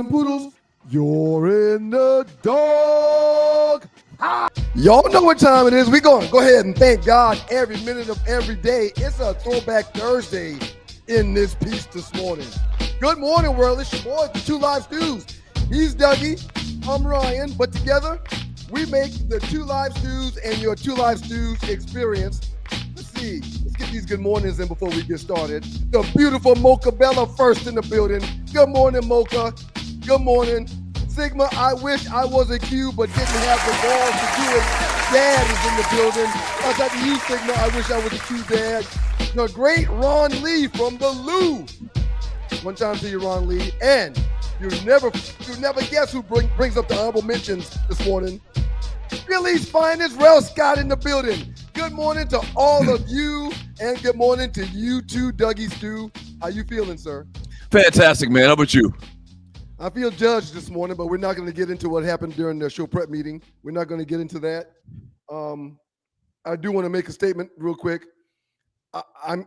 Poodles, you're in the dog. Y'all know what time it is. We're going to go ahead and thank God every minute of every day. It's a Throwback Thursday in this piece this morning. Good morning, world. It's your boys, the Two Live Stews. He's Dougie. I'm Ryan. But together, we make the Two Live Stews and your Two Live Stews experience. Let's see. Let's get these good mornings in before we get started. The beautiful Mocha Bella first in the building. Good morning, Mocha. Good morning. Sigma, I wish I was a Q, but didn't have the balls to do it. Dad is in the building. That's like you, Sigma. I wish I was a Q, Dad. The great Ron Lee from the Lou. One time to you, Ron Lee. And you never guess who brings up the honorable mentions this morning. Philly's finest, Rel Scott in the building. Good morning to all of you, and good morning to you too, Dougie Stew. How you feeling, sir? Fantastic, man. How about you? I feel judged this morning, but we're not going to get into what happened during the show prep meeting. We're not going to get into that. I do want to make a statement real quick. I'm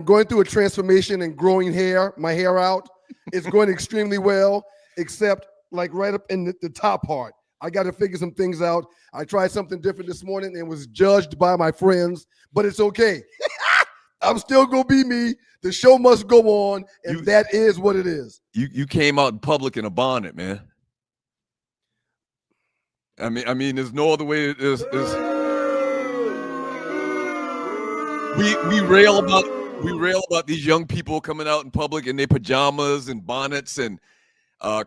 going through a transformation and growing my hair out. It's going extremely well, except like right up in the top part. I got to figure some things out. I tried something different this morning and was judged by my friends, but it's okay. I'm still going to be me. The show must go on, and that is what it is. You came out in public in a bonnet, man. I mean, there's no other way. We rail about these young people coming out in public in their pajamas and bonnets and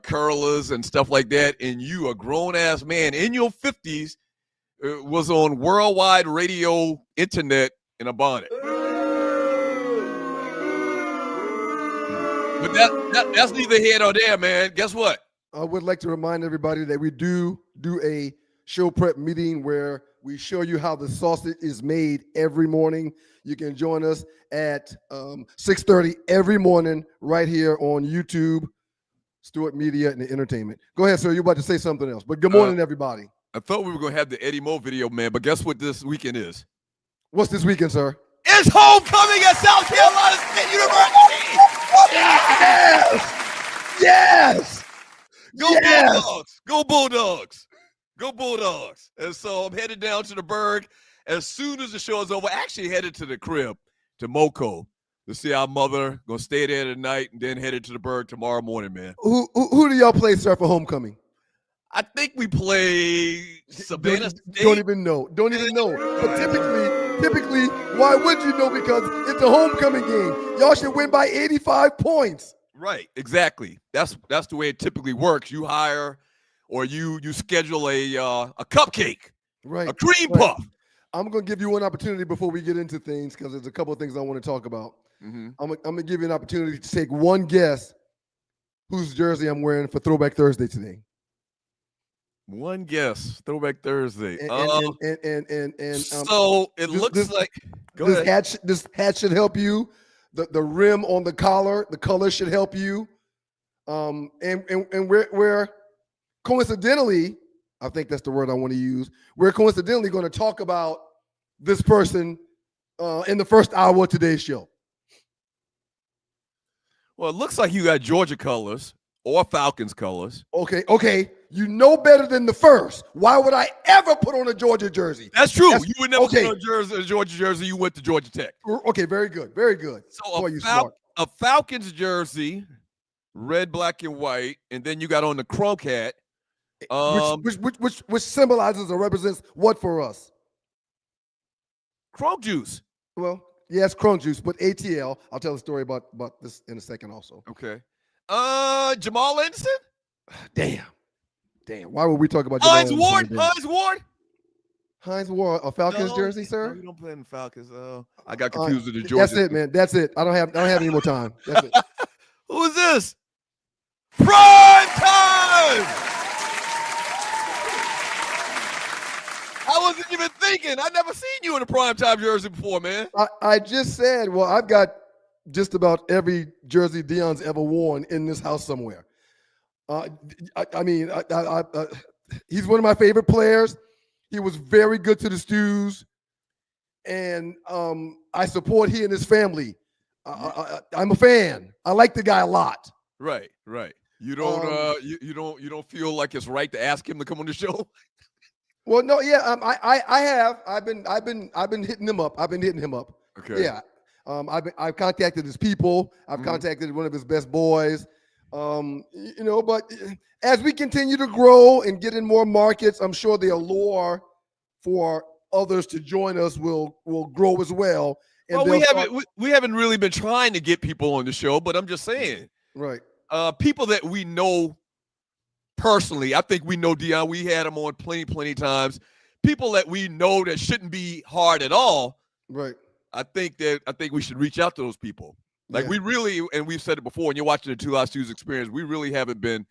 curlers and stuff like that, and you, a grown-ass man in your 50s, was on worldwide radio, internet in a bonnet. But that's neither here nor there, man. Guess what? I would like to remind everybody that we do a show prep meeting where we show you how the sausage is made every morning. You can join us at 6:30 every morning right here on YouTube, Stewart Media and Entertainment. Go ahead, sir. You're about to say something else. But good morning, everybody. I thought we were going to have the Eddie Mo video, man, but guess what this weekend is? What's this weekend, sir? It's homecoming at South Carolina State University! Yes! Bulldogs! Go Bulldogs! Go Bulldogs! And so I'm headed down to the Berg as soon as the show is over. Actually headed to the crib, to Moco, to see our mother. Gonna stay there tonight and then headed to the Berg tomorrow morning, man. Who do y'all play, sir, for homecoming? I think we play Savannah State. Don't even know. But typically, why would you know? Because it's a homecoming game. Y'all should win by 85 points. Right, exactly. That's the way it typically works. You hire or you schedule a cupcake, right? A cream puff. I'm gonna give you one opportunity before we get into things because there's a couple of things I want to talk about. Mm-hmm. I'm gonna give you an opportunity to take one guess whose jersey I'm wearing for Throwback Thursday today. One guess, Throwback Thursday. So it looks like this hat should help you. The rim on the collar, the color should help you. And we're coincidentally, I think that's the word I want to use. We're coincidentally going to talk about this person in the first hour of today's show. Well, it looks like you got Georgia colors or Falcons colors. Okay. You know better than the first. Why would I ever put on a Georgia jersey? That's true. You would never put on a Georgia jersey. You went to Georgia Tech. Okay, very good. So a Falcons jersey, red, black, and white, and then you got on the Crunk hat. Which symbolizes or represents what for us? Crunk juice. Well, yes, Crunk juice, but ATL. I'll tell a story about this in a second also. Okay. Jamal Anderson? Damn. Why would we talk about Jamal Hines Anderson? Ward? Hines Ward, a Falcons jersey, sir? No, you don't play in the Falcons. I got confused with the Georgia. That's it, man. That's it. I don't have any more time. That's it. Who is this? Prime time! I wasn't even thinking. I never seen you in a primetime jersey before, man. I just said, well, I've got just about every jersey Deion's ever worn in this house somewhere. He's one of my favorite players. He was very good to the Stews, and I support he and his family. I'm a fan. I like the guy a lot. Right. You don't you don't feel like it's right to ask him to come on the show? Well, no, yeah, I have. I've been hitting him up. I've been hitting him up. Okay. Yeah. I've contacted his people. I've contacted one of his best boys. But as we continue to grow and get in more markets, I'm sure the allure for others to join us will grow as well. And well, we haven't really been trying to get people on the show, but I'm just saying, right? People that we know personally, I think we know Dion. We had him on plenty times. People that we know that shouldn't be hard at all. Right. I think we should reach out to those people. Like Yeah. we really, and we've said it before, and you're watching the Two Live Studios experience, we really haven't been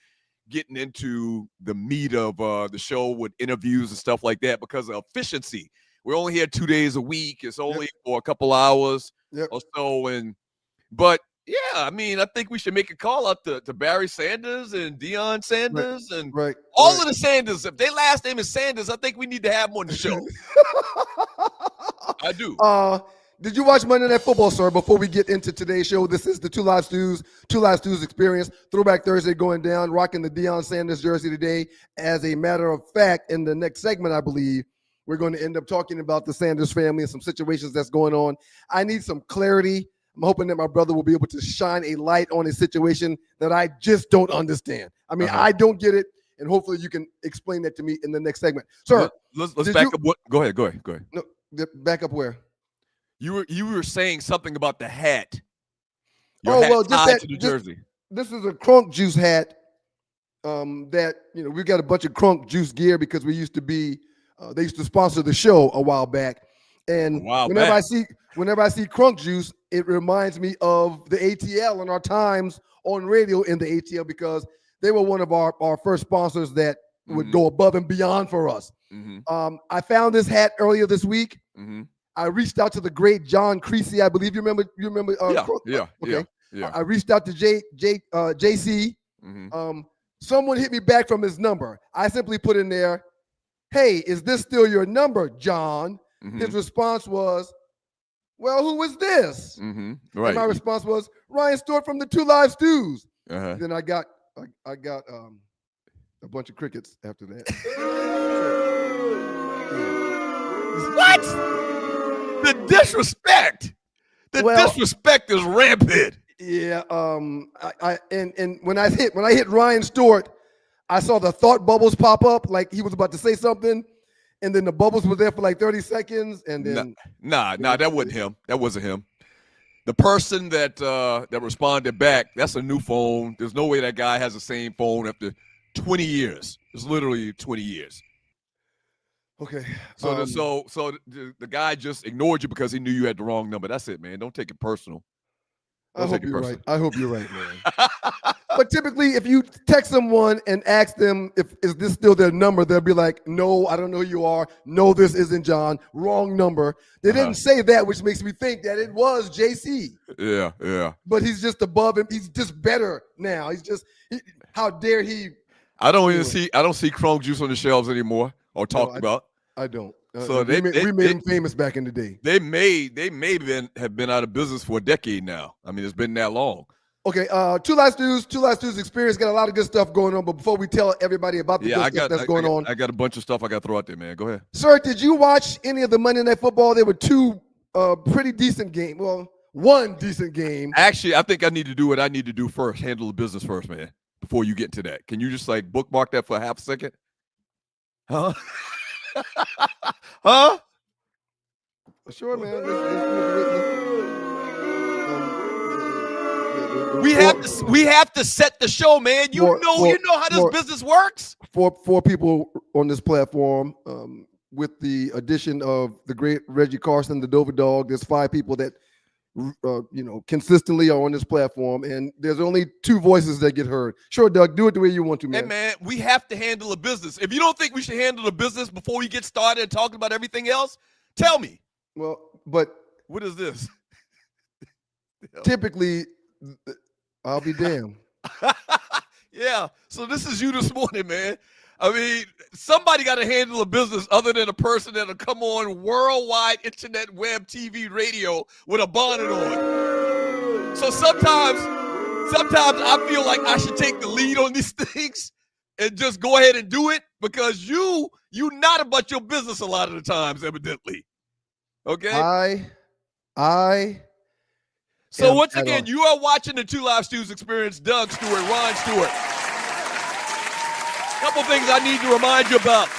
getting into the meat of the show with interviews and stuff like that because of efficiency. We're only here 2 days a week. It's only for a couple hours or so. But yeah, I mean, I think we should make a call out to Barry Sanders and Deion Sanders and all of the Sanders. If their last name is Sanders, I think we need to have them on the show. I do. Did you watch Monday Night Football, sir? Before we get into today's show, this is the Two Live Stews experience. Throwback Thursday going down, rocking the Deion Sanders jersey today. As a matter of fact, in the next segment, I believe, we're going to end up talking about the Sanders family and some situations that's going on. I need some clarity. I'm hoping that my brother will be able to shine a light on a situation that I just don't understand. I mean, I don't get it, and hopefully you can explain that to me in the next segment. Sir, let's back up. Go ahead. No, back up where? You were saying something about the hat. Just tied to the jersey. This is a Crunk Juice hat. That we've got a bunch of Crunk Juice gear because we used to be. They used to sponsor the show a while back, and whenever I see Crunk Juice, it reminds me of the ATL and our times on radio in the ATL because they were one of our first sponsors that would go above and beyond for us. I found this hat earlier this week. I reached out to the great John Creasy. I believe you remember. Okay. Yeah. I reached out to JC. Someone hit me back from his number. I simply put in there, "Hey, is this still your number, John?" His response was, "Well, who is this?" Right. And my response was, "Ryan Stewart from the Two Live Stews." Then I got a bunch of crickets after that. What? The disrespect. Disrespect is rampant. Yeah. And when I hit Ryan Stewart, I saw the thought bubbles pop up like he was about to say something, and then the bubbles were there for like 30 seconds, and then that wasn't him. That wasn't him. The person that responded back, that's a new phone. There's no way that guy has the same phone after 20 years. It's literally 20 years. Okay. So the guy just ignored you because he knew you had the wrong number. That's it, man. Don't take it personal. I hope you're right. I hope you're right, man. But typically, if you text someone and ask them is this still their number, they'll be like, "No, I don't know who you are. No, this isn't John. Wrong number." They didn't say that, which makes me think that it was JC. Yeah. But he's just above him. He's just better now. How dare he? I don't see Crunk Juice on the shelves anymore or talked about. I don't. So we made him famous back in the day. They may have been out of business for a decade now. I mean, it's been that long. Okay, Two Live Stews experience got a lot of good stuff going on. But before we tell everybody about the good stuff that's going on, I got a bunch of stuff I got to throw out there, man. Go ahead, sir. Did you watch any of the Monday Night Football? There were two pretty decent games. Well, one decent game. Actually, I think I need to do what I need to do first. Handle the business first, man. Before you get to that, can you just like bookmark that for a half a second? Huh? Huh? Sure, man. We have to set the show, man. You know how this business works. Four people on this platform. With the addition of the great Reggie Carson, the Dover Dog, there's 5 people that consistently are on this platform, and there's only 2 voices that get heard. Sure, Doug, do it the way you want to, man. Hey, man, we have to handle a business. If you don't think we should handle the business before we get started and talking about everything else, tell me. Well, but what is this? Typically, I'll be damned. Yeah. So this is you this morning, man. I mean, somebody got to handle a business other than a person that'll come on worldwide internet, web, TV, radio with a bonnet on. So sometimes sometimes I feel like I should take the lead on these things and just go ahead and do it because you not about your business a lot of the times, evidently. Okay? So once again, you are watching the Two Live Stews Experience. Doug Stewart, Ron Stewart. Couple things I need to remind you about.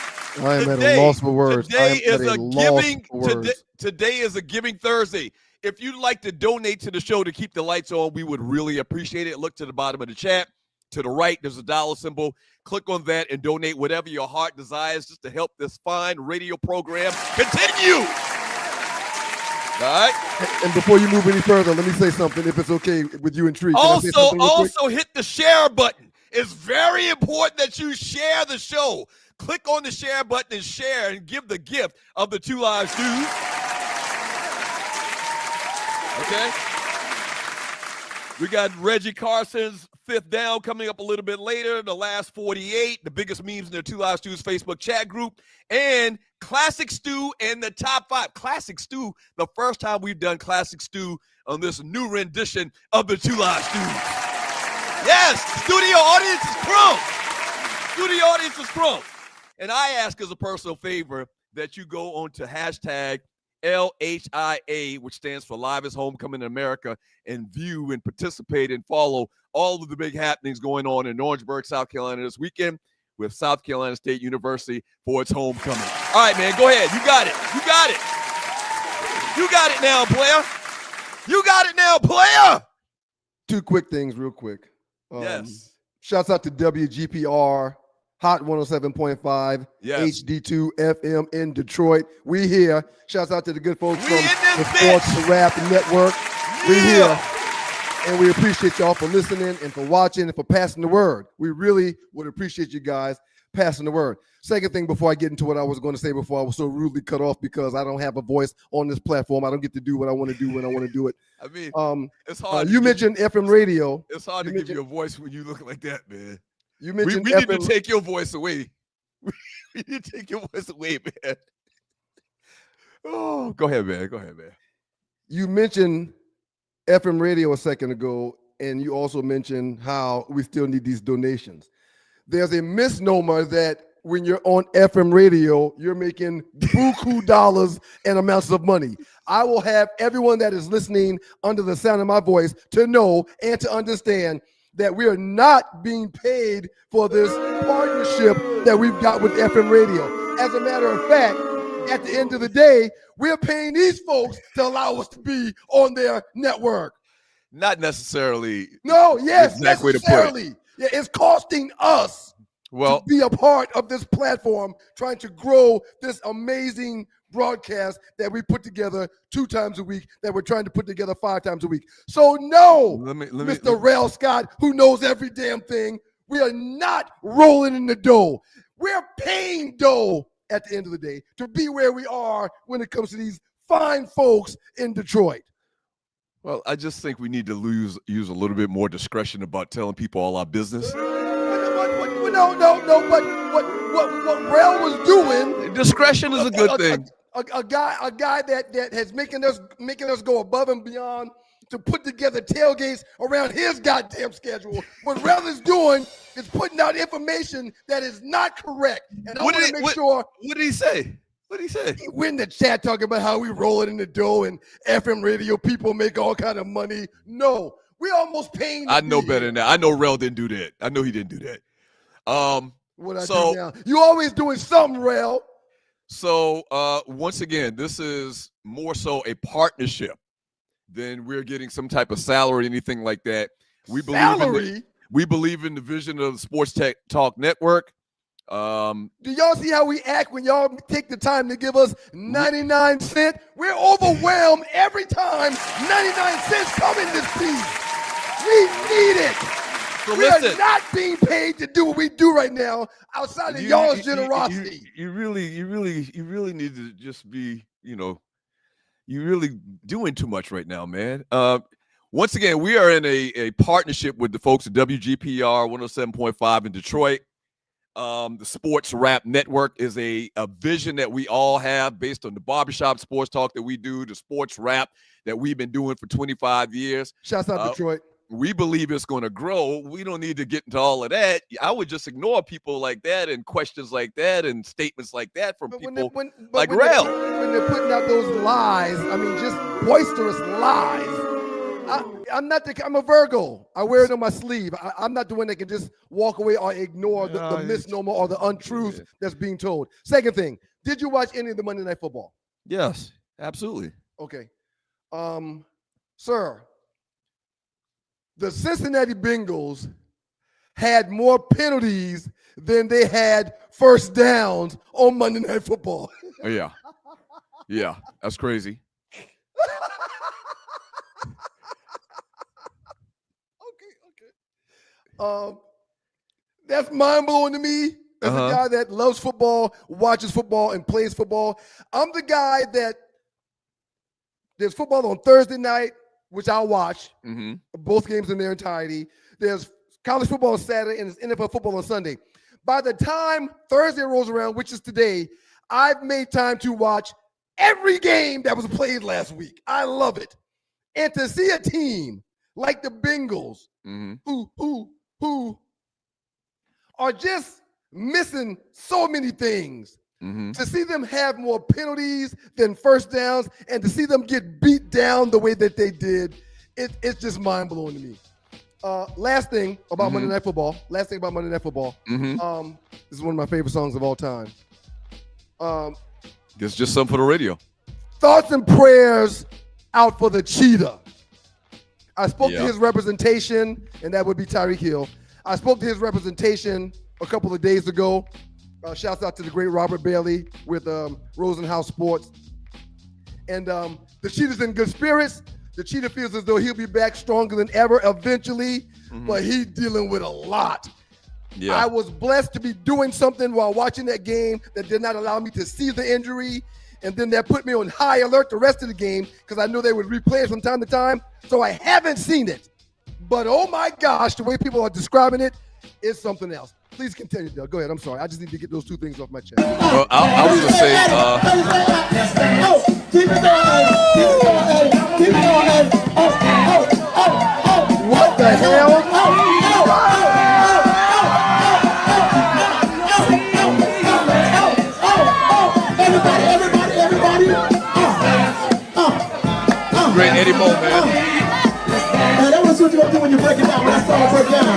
I am at a loss for words. Today is a Giving Thursday. If you'd like to donate to the show to keep the lights on, we would really appreciate it. Look to the bottom of the chat. To the right, there's a dollar symbol. Click on that and donate whatever your heart desires just to help this fine radio program continue. All right. And before you move any further, let me say something, if it's okay with you and Tree. Also hit the share button. It's very important that you share the show. Click on the share button and share and give the gift of the Two Live Stews. Okay. We got Reggie Carson's Fifth Down coming up a little bit later. The last 48, the biggest memes in the Two Live Stews Facebook chat group, and Classic Stew and the top 5. Classic Stew, the first time we've done Classic Stew on this new rendition of the Two Live Stews. Yes, studio audience is crunk. Studio audience is crunk. And I ask as a personal favor that you go on to hashtag LHIA, which stands for Live is Homecoming in America, and view and participate and follow all of the big happenings going on in Orangeburg, South Carolina this weekend with South Carolina State University for its homecoming. All right, man, go ahead. You got it. You got it. You got it now, player. You got it now, player. Two quick things real quick. Yes. Shouts out to WGPR, Hot 107.5, yes. HD2 FM in Detroit. We here. Shouts out to the good folks from the Sports Rap Network. Yeah. We here. And we appreciate y'all for listening and for watching and for passing the word. We really would appreciate you guys passing the word. Second thing before I get into what I was going to say before I was so rudely cut off because I don't have a voice on this platform. I don't get to do what I want to do when I want to do it. I mean, it's hard. You mentioned FM radio. It's hard to give you a voice when you look like that, man. You mentioned we need to take your voice away. We need to take your voice away, man. Oh, go ahead, man. Go ahead, man. You mentioned FM radio a second ago, and you also mentioned how we still need these donations. There's a misnomer that when you're on FM radio, you're making buku dollars and amounts of money. I will have everyone that is listening under the sound of my voice to know and to understand that we are not being paid for this partnership that we've got with FM radio. As a matter of fact, at the end of the day, we're paying these folks to allow us to be on their network. Not necessarily. No, yes, exact necessarily. Way to put it. Yeah, it's costing us to be a part of this platform, trying to grow this amazing broadcast that we put together 2 times a week, that we're trying to put together 5 times a week. So no, Mr. Rail Scott, who knows every damn thing, we are not rolling in the dough. We're paying dough at the end of the day to be where we are when it comes to these fine folks in Detroit. Well, I just think we need to use a little bit more discretion about telling people all our business. No, but what Rail was doing. Discretion is a good thing. A guy that has making us go above and beyond to put together tailgates around his goddamn schedule. What Rail is doing is putting out information that is not correct. And I want to make sure. What did he say? What did he say? He went in the chat talking about how we roll it in the dough and FM radio people make all kind of money. No, we almost paying. I know better than that. I know Rail didn't do that. I know he didn't do that. What I do now? You always doing something, Rail. So once again, this is more so a partnership than we're getting some type of salary, anything like that. We believe in the vision of the Sports Tech Talk Network. Do y'all see how we act when y'all take the time to give us 99 cents? We're overwhelmed every time 99 cents come in this piece. We need it. So we are not being paid to do what we do right now outside of y'all's generosity. You really need to just be, you're really doing too much right now, man. Once again, we are in a partnership with the folks at WGPR 107.5 in Detroit. The Sports Rap Network is a vision that we all have based on the barbershop sports talk that we do, the sports rap that we've been doing for 25 years. Shouts out Detroit. we believe it's going to grow. We don't need to get into all of that. I would just ignore people like that and questions like that and statements like that from people like Rail. When they're putting out those lies, I mean, just boisterous lies. I'm a Virgo. I wear it on my sleeve. I'm not the one that can just walk away or ignore the misnomer or the untruth that's being told. Second thing, did you watch any of the Monday Night Football? Yes, absolutely. Okay. Sir, the Cincinnati Bengals had more penalties than they had first downs on Monday Night Football. Oh, yeah. Yeah, that's crazy. That's mind-blowing to me. As a guy that loves football, watches football, and plays football. I'm the guy that there's football on Thursday night, which I'll watch, both games in their entirety. There's college football on Saturday, and there's NFL football on Sunday. By the time Thursday rolls around, which is today, I've made time to watch every game that was played last week. I love it. And to see a team like the Bengals, who are just missing so many things, to see them have more penalties than first downs, and to see them get beat down the way that they did, it's just mind-blowing to me. Last thing about Monday Night Football. This is one of my favorite songs of all time. It's just something for the radio. Thoughts and prayers out for the cheetah. I spoke to his representation, and that would be Tyreek Hill. I spoke to his representation a couple of days ago. Shouts out to the great Robert Bailey with Rosenhaus Sports. And the cheetah's in good spirits. The cheetah feels as though he'll be back stronger than ever eventually, but he's dealing with a lot. Yeah. I was blessed to be doing something while watching that game that did not allow me to see the injury. And then that put me on high alert the rest of the game because I knew they would replay it from time to time. So I haven't seen it. But oh my gosh, the way people are describing it is something else. Please continue, Doug. Go ahead. I'm sorry. I just need to get those two things off my chest. Well, I was going to say... What the hell? Great Eddie Mo, man. Man, I want to see what you're going to do when you break it down. When I start to break down. I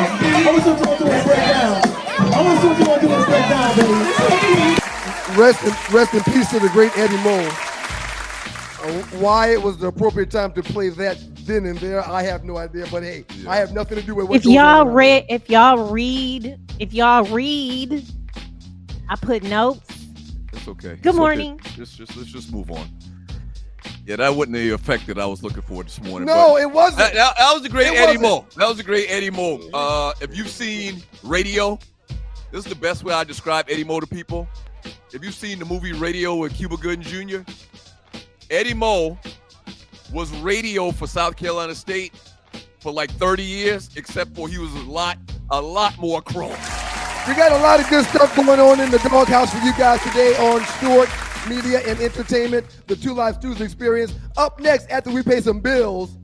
want to see what you're going to do when you break down. I want to see what you're going to do when you break down, baby. Rest in peace to the great Eddie Mo. Why it was the appropriate time to play that then and there, I have no idea. But hey, I have nothing to do with what if y'all read, I put notes. It's okay. Good morning. Okay. Let's just move on. Yeah, that wasn't the effect that I was looking for this morning. No, it wasn't. That was the great Eddie Mo. That was the great Eddie Mo. If you've seen Radio, this is the best way I describe Eddie Mo to people. If you've seen the movie Radio with Cuba Gooding Jr., Eddie Mo was radio for South Carolina State for like 30 years, except for he was a lot more crow. We got a lot of good stuff going on in the doghouse for you guys today on Stewart Media and Entertainment, the Two Live Stews Experience. Up next, after we pay some bills,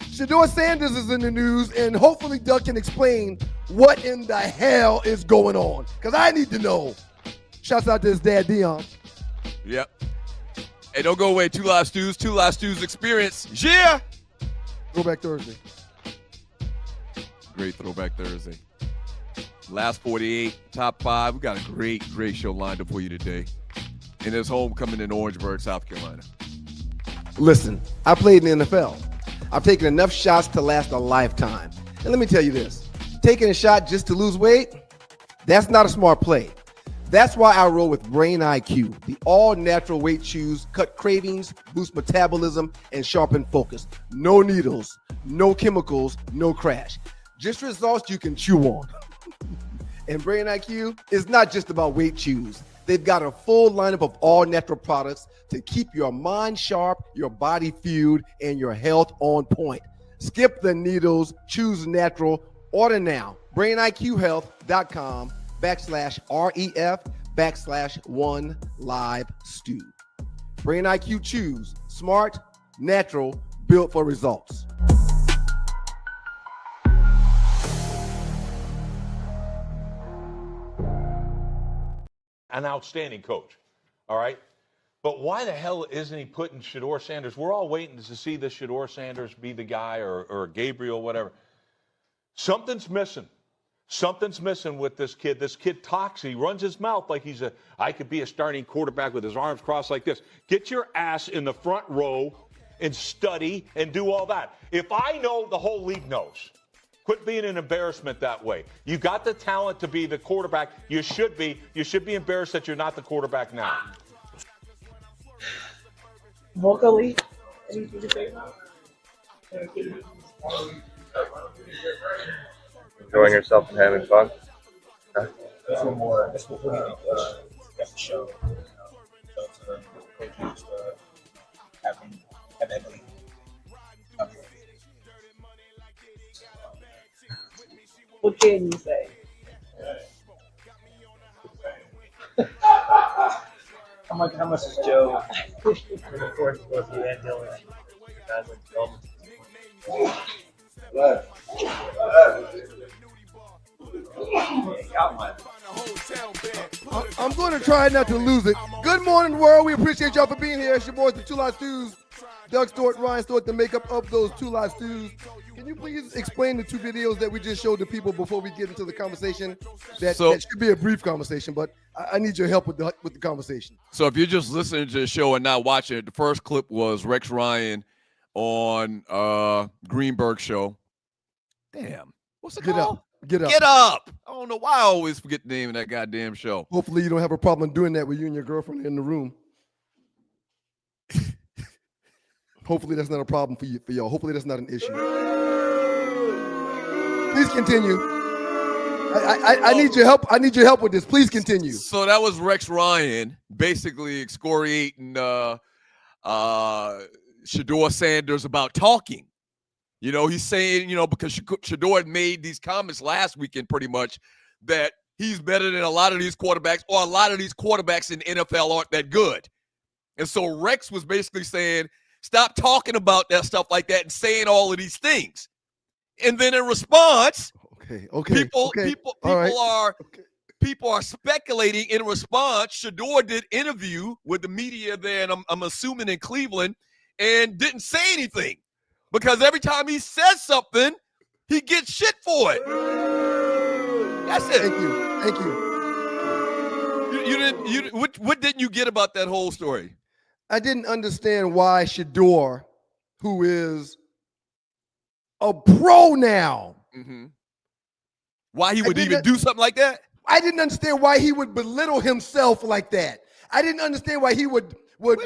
Shedeur Sanders is in the news, and hopefully Doug can explain what in the hell is going on, because I need to know. Shouts out to his dad, Dion. Yep. Hey, don't go away. Two Live Stews Experience. Yeah. Throwback Thursday. Great Throwback Thursday. Last 48, top 5. We got a great show lined up for you today. And it's homecoming in Orangeburg, South Carolina. Listen, I played in the NFL. I've taken enough shots to last a lifetime. And let me tell you this, taking a shot just to lose weight, that's not a smart play. That's why I roll with Brain IQ, the all-natural weight chews, cut cravings, boost metabolism, and sharpen focus. No needles, no chemicals, no crash. Just results you can chew on. And Brain IQ is not just about weight chews. They've got a full lineup of all-natural products to keep your mind sharp, your body fueled, and your health on point. Skip the needles, choose natural. Order now. BrainIQHealth.com/REF/1LiveStew. Brain IQ Chews. Smart, natural, built for results. an outstanding coach. All right? But why the hell isn't he putting Shedeur Sanders? We're all waiting to see the Shedeur Sanders be the guy or Gabriel, whatever. Something's missing. Something's missing with this kid. This kid talks. He runs his mouth like I could be a starting quarterback with his arms crossed like this. Get your ass in the front row and study and do all that. If I know, the whole league knows. Quit being an embarrassment that way. You got the talent to be the quarterback. You should be. You should be embarrassed that you're not the quarterback now. Vocally, anything to say about? Enjoying yourself and having fun. Huh? That's what more. That's what we're gonna that's the show. Coaches have that belief. What can you say? How much is Joe? Of course, both you and Dylan. Guys like development. I'm going to try not to lose it. Good morning, world. We appreciate y'all for being here. It's your boys, the Two Live Stews. Doug Stewart, Ryan Stewart, the makeup of those Two Live Stews. Can you please explain the two videos that we just showed the people before we get into the conversation? That should be a brief conversation, but I need your help with the conversation. So if you're just listening to the show and not watching it, the first clip was Rex Ryan on Greenberg show. Damn. What's it called? Get up. Get up. I don't know why I always forget the name of that goddamn show. Hopefully you don't have a problem doing that with you and your girlfriend in the room. Hopefully that's not a problem for y'all. Hopefully that's not an issue. Please continue. I need your help. I need your help with this. Please continue. So that was Rex Ryan basically excoriating Shedeur Sanders about talking. You know, he's saying, you know, because Shedeur had made these comments last weekend pretty much that he's better than a lot of these quarterbacks, or a lot of these quarterbacks in the NFL aren't that good. And so Rex was basically saying, stop talking about that stuff like that and saying all of these things. And then in response, people are speculating in response. Shedeur did interview with the media there, and I'm assuming in Cleveland, and didn't say anything. Because every time he says something, he gets shit for it. That's it. Thank you. What didn't you get about that whole story? I didn't understand why Shedeur, who is a pro now, why he would even do something like that? I didn't understand why he would belittle himself like that. I didn't understand why he would. Wait.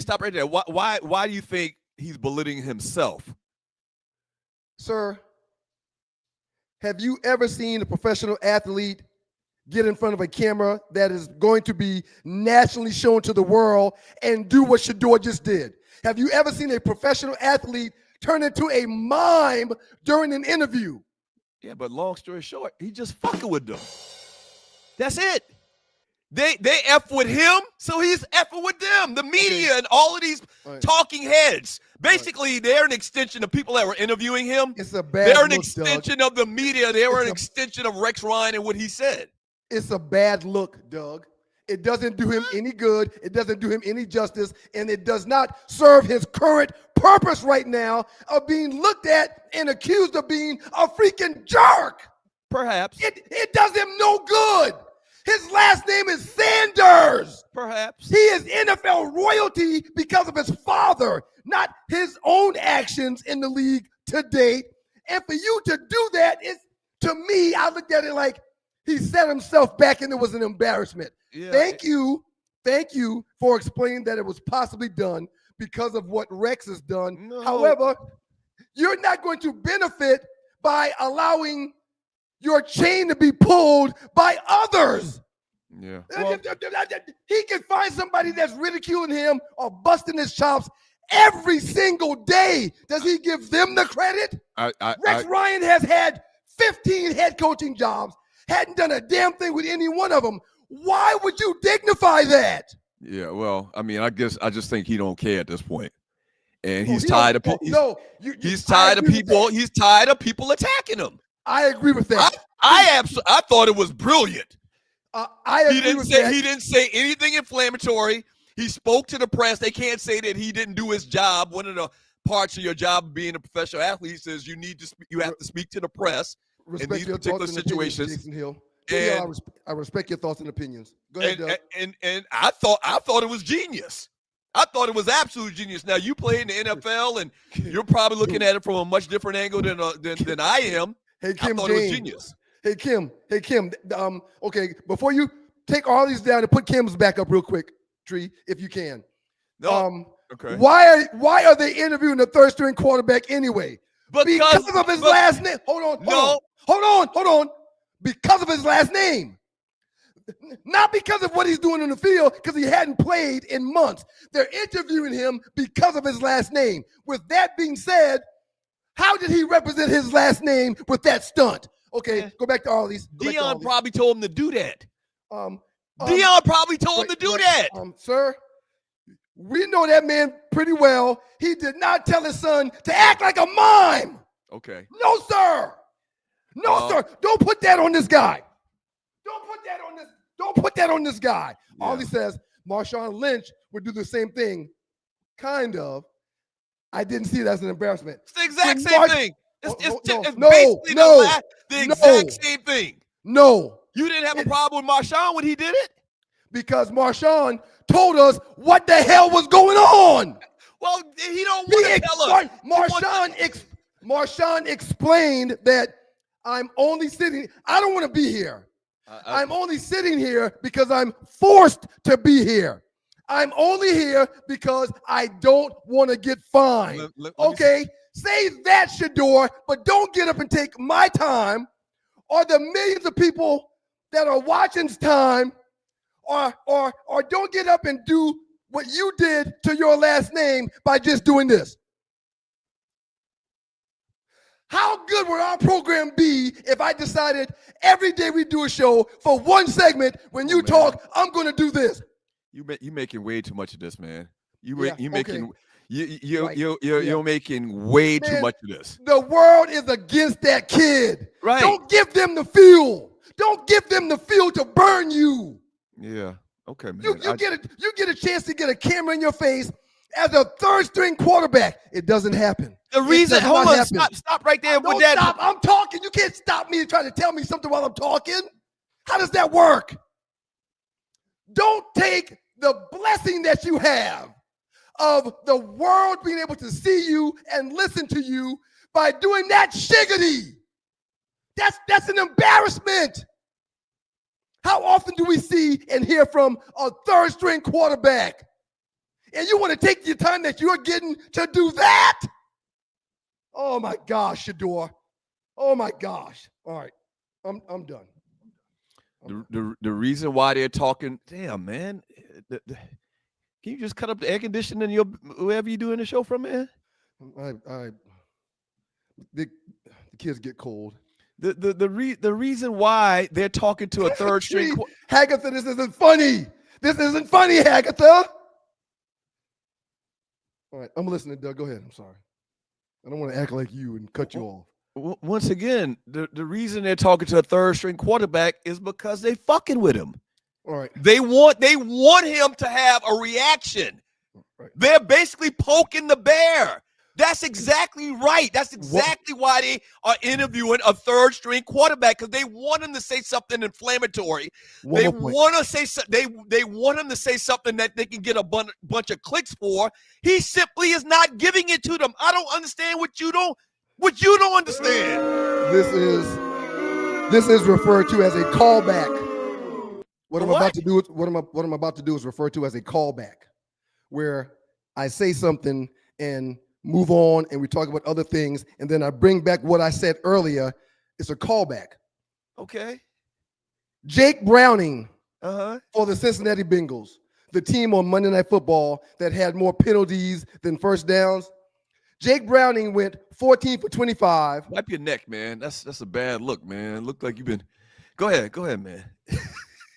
Stop right there. Why do you think he's belittling himself? Sir, have you ever seen a professional athlete get in front of a camera that is going to be nationally shown to the world and do what Shedeur just did? Have you ever seen a professional athlete turn into a mime during an interview? Yeah, but long story short, he just fucking with them. That's it. They F with him, so he's effing with them. The media and all of these talking heads. Basically, they're an extension of people that were interviewing him. It's a bad They're an look, extension Doug. of the media. They were an extension of Rex Ryan and what he said. It's a bad look, Doug. It doesn't do him any good. It doesn't do him any justice. And it does not serve his current purpose right now of being looked at and accused of being a freaking jerk. Perhaps. It does him no good. His last name is Sanders. Perhaps. He is NFL royalty because of his father, not his own actions in the league to date. And for you to do that is, to me, I looked at it like he set himself back and it was an embarrassment. Yeah. Thank you for explaining that it was possibly done because of what Rex has done. No. However, you're not going to benefit by allowing your chain to be pulled by others. Yeah. Well, he can find somebody that's ridiculing him or busting his chops every single day. Does he give them the credit? Rex Ryan has had 15 head coaching jobs, hadn't done a damn thing with any one of them. Why would you dignify that? Yeah, well, I mean, I just think he don't care at this point. And he's tired of people. He's tired of people. He's tired of people attacking him. I agree with that. I thought it was brilliant. I agree with that. He didn't say anything inflammatory. He spoke to the press. They can't say that he didn't do his job. One of the parts of your job being a professional athlete says you have to speak to the press in these particular situations. Jason Hill. And, I respect your thoughts and opinions. Go ahead, Doug. And I thought it was genius. I thought it was absolute genius. Now you play in the NFL, and you're probably looking at it from a much different angle than I am. Hey, Kim I thought James. it was genius. Hey, Kim. Okay, before you take all these down and put Kim's back up real quick, Tree, if you can. No. Okay. Why are they interviewing the third string quarterback anyway? Because of his last name. Hold on. Because of his last name. Not because of what he's doing in the field, because he hadn't played in months. They're interviewing him because of his last name. With that being said, how did he represent his last name with that stunt? Okay, go back to all these. Dion probably told him to do that. Dion probably told him to do that. Sir, we know that man pretty well. He did not tell his son to act like a mime. Okay. No, sir. No, sir. Don't put that on this guy. Don't put that on this guy. Yeah. All he says, Marshawn Lynch would do the same thing. Kind of. I didn't see it as an embarrassment. It's the exact same thing. It's basically the exact same thing. No. You didn't have a problem with Marshawn when he did it? Because Marshawn told us what the hell was going on. Well, he don't want to tell us. Marshawn explained that I'm only sitting. I don't want to be here. I'm only sitting here because I'm forced to be here. I'm only here because I don't want to get fined. Okay, say that, Shador, but don't get up and take my time or the millions of people that are watching's time, or don't get up and do what you did to your last name by just doing this. How good would our program be if I decided every day we do a show for one segment, when you talk, I'm going to do this? You making way too much of this, man. You're making way too much of this. The world is against that kid. Right. Don't give them the fuel. Don't give them the fuel to burn you. Yeah. Okay, man. You get a chance to get a camera in your face as a third string quarterback. It doesn't happen. The reason, hold on, stop right there with that. Stop. I'm talking. You can't stop me and try to tell me something while I'm talking. How does that work? Don't take the blessing that you have of the world being able to see you and listen to you by doing that shiggity. That's an embarrassment. How often do we see and hear from a third string quarterback? And you want to take the time that you're getting to do that? Oh my gosh, Shador. Oh my gosh. All right. I'm done. The reason why they're talking, damn, man. Can you just cut up the air conditioning wherever you're doing the show from, man? The kids get cold. The reason why they're talking to a third string Hagatha, this isn't funny. This isn't funny, Hagatha. All right, I'm listening, Doug. Go ahead. I'm sorry. I don't want to act like you and cut you off. Once again, the reason they're talking to a third string quarterback is because they fucking with him. All right. They want him to have a reaction. Right. They're basically poking the bear. That's exactly right. That's exactly why they are interviewing a third string quarterback, because they want him to say something inflammatory. They want to say they want him to say something that they can get a bunch of clicks for. He simply is not giving it to them. I don't understand what you don't understand. This is referred to as a callback. What I'm about to do is referred to as a callback, where I say something and move on, and we talk about other things, and then I bring back what I said earlier. It's a callback. Okay. Jake Browning for the Cincinnati Bengals, the team on Monday Night Football that had more penalties than first downs. Jake Browning went 14 for 25. Wipe your neck, man. That's a bad look, man. Look like you've been. Go ahead, man.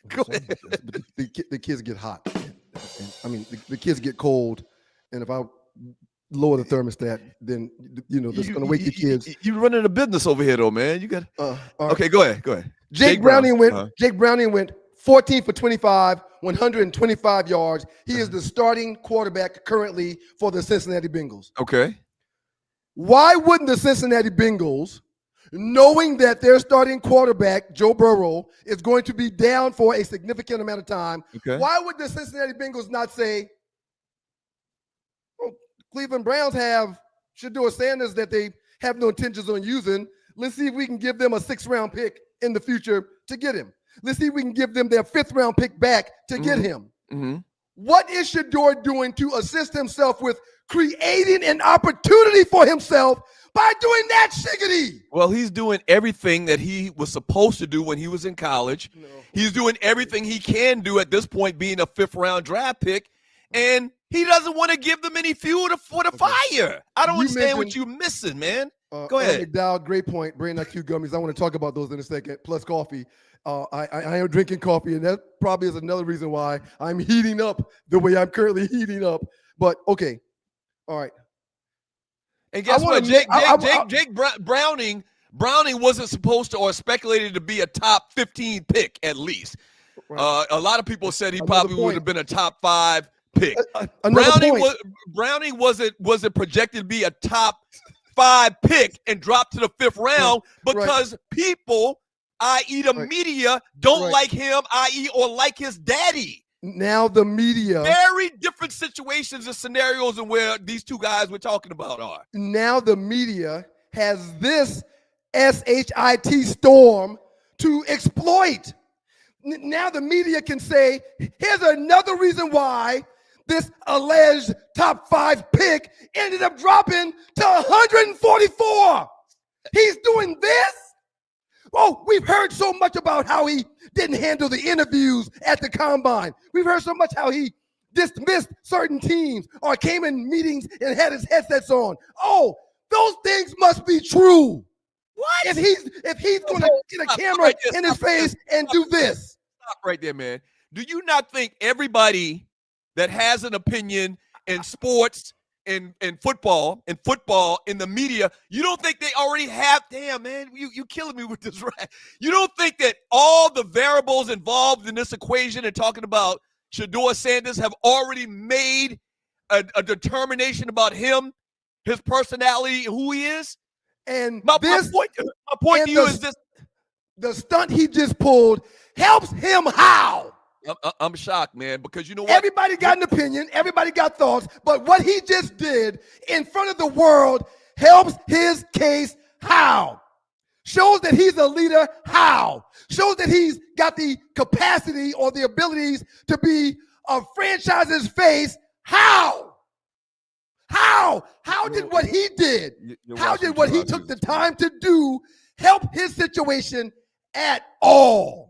Go ahead. The kids get hot. I mean, the kids get cold, and if I lower the thermostat, then that's going to wake the kids. You're running a business over here, though, man. You got. Okay, go ahead. Jake Browning went 14 for 25, 125 yards. He is the starting quarterback currently for the Cincinnati Bengals. Okay. Why wouldn't the Cincinnati Bengals, knowing that their starting quarterback, Joe Burrow, is going to be down for a significant amount of time, why would the Cincinnati Bengals not say, well, Cleveland Browns have Shedeur Sanders that they have no intentions on using. Let's see if we can give them a 6th-round pick in the future to get him. Let's see if we can give them their 5th-round pick back to get him. What is Shedeur doing to assist himself with creating an opportunity for himself by doing that, Shiggity? Well, he's doing everything that he was supposed to do when he was in college. No. He's doing everything he can do at this point, being a 5th-round draft pick, and he doesn't want to give them any fuel for the fire. I don't understand what you're missing, man. Go ahead. McDowell, great point. Bring that Q gummies. I want to talk about those in a second, plus coffee. I am drinking coffee, and that probably is another reason why I'm heating up the way I'm currently heating up. But, okay. All right. And guess what? Jake Browning wasn't supposed to or speculated to be a top 15 pick at least. Right. A lot of people said he probably would have been a top 5 pick. Browning wasn't projected to be a top 5 pick and dropped to the 5th round because people, i.e. the media, don't like him, i.e. or like his daddy. Now the media. Very different situations and scenarios than where these two guys we're talking about are. Now the media has this SHIT storm to exploit. Now the media can say, here's another reason why this alleged top 5 pick ended up dropping to 144. He's doing this? Oh, we've heard so much about how he didn't handle the interviews at the combine. We've heard so much how he dismissed certain teams or came in meetings and had his headsets on. Oh, those things must be true. What? If he's going to get a camera in his face and do this. Stop right there, man. Do you not think everybody that has an opinion in sports, in football, in the media, you don't think they already have, damn, man, you killing me with this, right? You don't think that all the variables involved in this equation and talking about Shedeur Sanders have already made a determination about him, his personality, who he is? And my point to you is this. The stunt he just pulled helps him how? I'm shocked, man, because you know what? Everybody got an opinion. Everybody got thoughts. But what he just did in front of the world helps his case how? Shows that he's a leader how? Shows that he's got the capacity or the abilities to be a franchise's face how? How? How did what he did, how did what he took the time to do help his situation at all?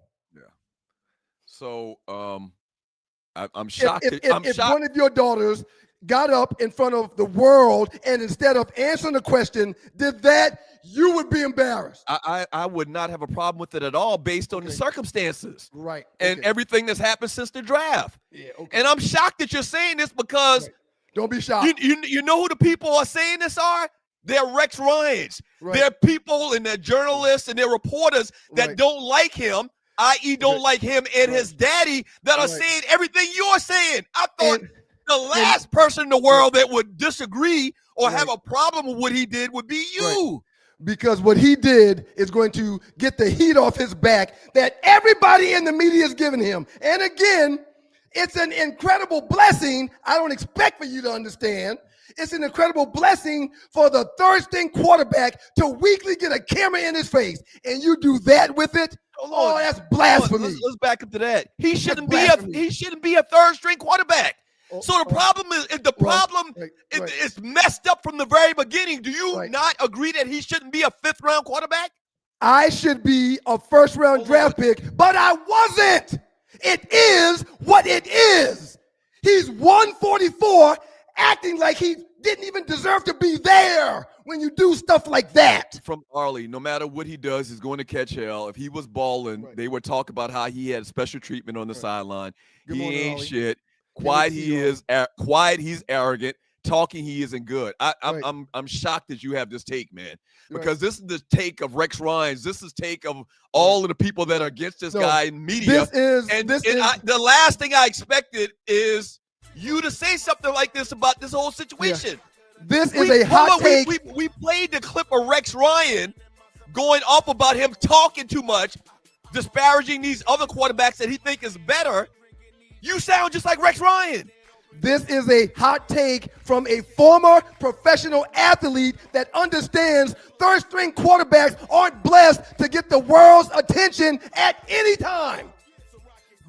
So I'm shocked. If one of your daughters got up in front of the world and instead of answering the question, did that, you would be embarrassed. I would not have a problem with it at all based on the circumstances. Right. And everything that's happened since the draft. Yeah, okay. And I'm shocked that you're saying this because don't be shocked. You know who the people are saying this are? They're Rex Ryans. Right. They're people and they're journalists and they're reporters that don't like him, i.e. don't like him and his daddy, that are saying everything you're saying. I thought the last person in the world that would disagree or have a problem with what he did would be you. Right. Because what he did is going to get the heat off his back that everybody in the media is giving him. And again, it's an incredible blessing. I don't expect for you to understand. It's an incredible blessing for the third-string quarterback to weekly get a camera in his face. And you do that with it? Oh, that's blasphemy. Let's back up to that. He shouldn't be a third-string quarterback. So the problem is messed up from the very beginning. Do you not agree that he shouldn't be a 5th-round quarterback? I should be a first-round draft pick, but I wasn't. It is what it is. He's 144, acting like he didn't even deserve to be there when you do stuff like that. From Arlie, no matter what he does, he's going to catch hell. If he was balling, they would talk about how he had special treatment on the sideline. He ain't shit. Quiet, he's arrogant. talking, he isn't good. Right. I'm shocked that you have this take, man, Right. because this is the take of Rex Ryan's. This is take of all of the people that are against this No, guy in media. The last thing I expected is you to say something like this about this whole situation. This is a hot take. We played the clip of Rex Ryan going off about him talking too much, disparaging these other quarterbacks that he think is better. You sound just like Rex Ryan. This is a hot take from a former professional athlete that understands third-string quarterbacks aren't blessed to get the world's attention at any time.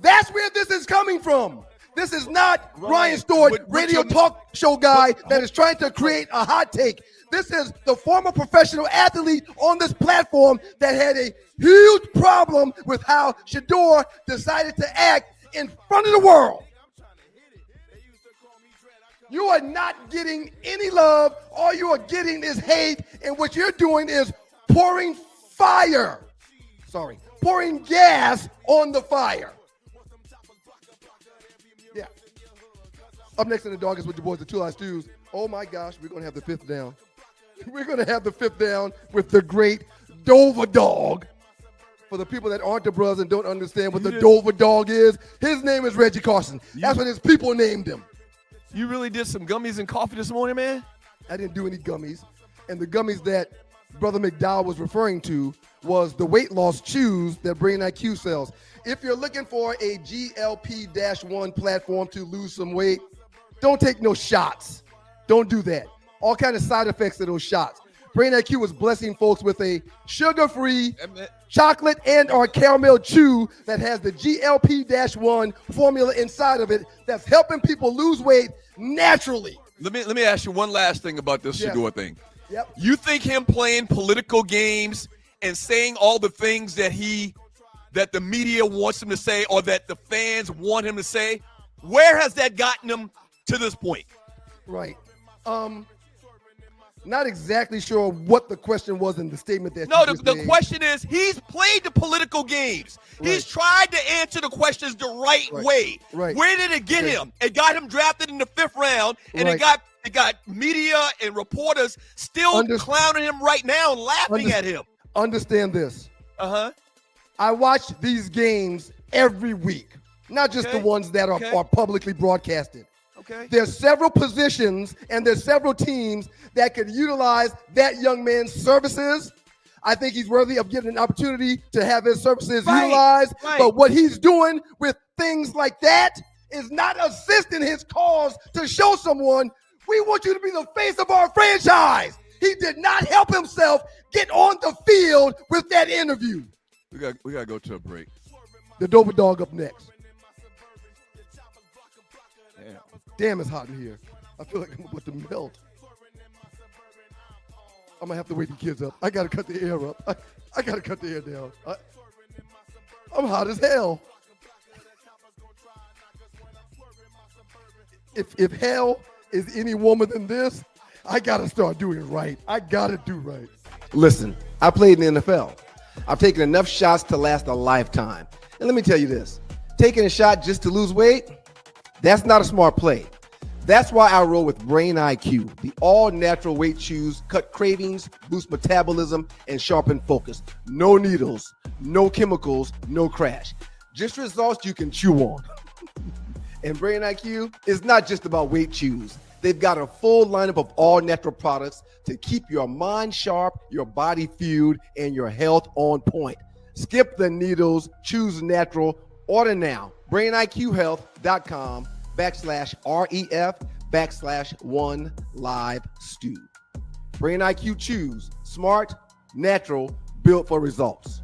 That's where this is coming from. This is not Ryan Stewart, radio talk show guy that is trying to create a hot take. This is the former professional athlete on this platform that had a huge problem with how Shador decided to act in front of the world. You are not getting any love. All you are getting is hate, and what you're doing is pouring gas on the fire. Yeah. Up next in the dog is with your boys, the Two Eye Stews. Oh my gosh, we're going to have the fifth down. We're going to have the fifth down with the great Dover Dog. For the people that aren't the brothers and don't understand what the Dover Dog is, his name is Reggie Carson. That's what his people named him. You really did some gummies and coffee this morning, man? I didn't do any gummies. And the gummies that Brother McDowell was referring to was the weight loss chews that Brain IQ sells. If you're looking for a GLP-1 platform to lose some weight, don't take no shots. Don't do that. All kind of side effects of those shots. Brain IQ is blessing folks with a sugar-free chocolate and or caramel chew that has the GLP-1 formula inside of it that's helping people lose weight naturally. Let me ask you one last thing about this Shador thing. Yep. You think him playing political games and saying all the things that the media wants him to say or that the fans want him to say, where has that gotten him to this point? Right. Not exactly sure what the question was in the statement that No, you just the made. question is, he's played the political games. Right. He's tried to answer the questions the right way. Right. Where did it get him? It got him drafted in the 5th round, and Right. it got media and reporters still clowning him right now and laughing at him. Understand this. Uh-huh. I watch these games every week, not just the ones that are publicly broadcasted. Okay. There's several positions and there's several teams that could utilize that young man's services. I think he's worthy of getting an opportunity to have his services utilized. Right. But what he's doing with things like that is not assisting his cause to show someone, we want you to be the face of our franchise. He did not help himself get on the field with that interview. We got to go to a break. The Dover Dog up next. Damn, it's hot in here. I feel like I'm about to melt. I'm going to have to wake the kids up. I got to cut the air up. I got to cut the air down. I'm hot as hell. If hell is any woman than this, I got to start doing it right. I got to do right. Listen, I played in the NFL. I've taken enough shots to last a lifetime. And let me tell you this. Taking a shot just to lose weight, that's not a smart play. That's why I roll with Brain IQ. The all-natural weight chews cut cravings, boost metabolism, and sharpen focus. No needles, no chemicals, no crash. Just results you can chew on. And Brain IQ is not just about weight chews. They've got a full lineup of all-natural products to keep your mind sharp, your body fueled, and your health on point. Skip the needles, choose natural. Order now. BrainIQHealth.com/REF/1LiveStew. Brain IQ Chews. Smart, natural, built for results.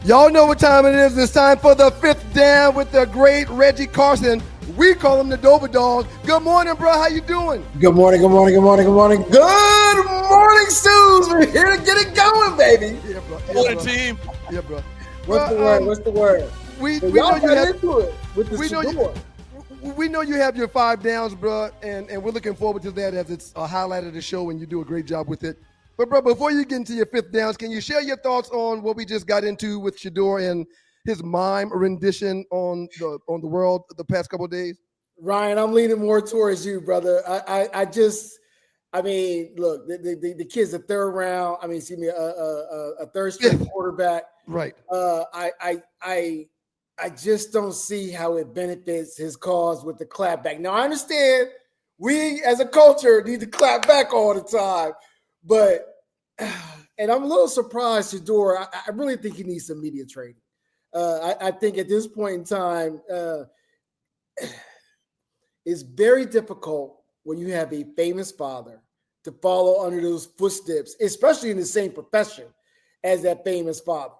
Y'all know what time it is. It's time for the fifth down with the great Reggie Carson. We call him the Dover Dog. Good morning, bro. How you doing? Good morning, good morning, good morning, good morning. Good morning, Stews. We're here to get it going, baby. Yeah, bro. Yeah, Morning, bro. team. Yeah, bro. What's the word? What's the word? We So know y'all you got have, into it with the we know Shador. we know you have your 5 downs, bro, and we're looking forward to that as it's a highlight of the show, and you do a great job with it. But bro, before you get into your fifth downs, can you share your thoughts on what we just got into with Shador and his mime rendition on the world the past couple of days? Ryan, I'm leaning more towards you, brother. I mean, look, the kid's a third round. I mean, excuse me, a third string quarterback. Right. I just don't see how it benefits his cause with the clap back. Now, I understand we as a culture need to clap back all the time, but and I'm a little surprised, Shador. I really think he needs some media training. I think at this point in time, it's very difficult when you have a famous father to follow under those footsteps, especially in the same profession as that famous father.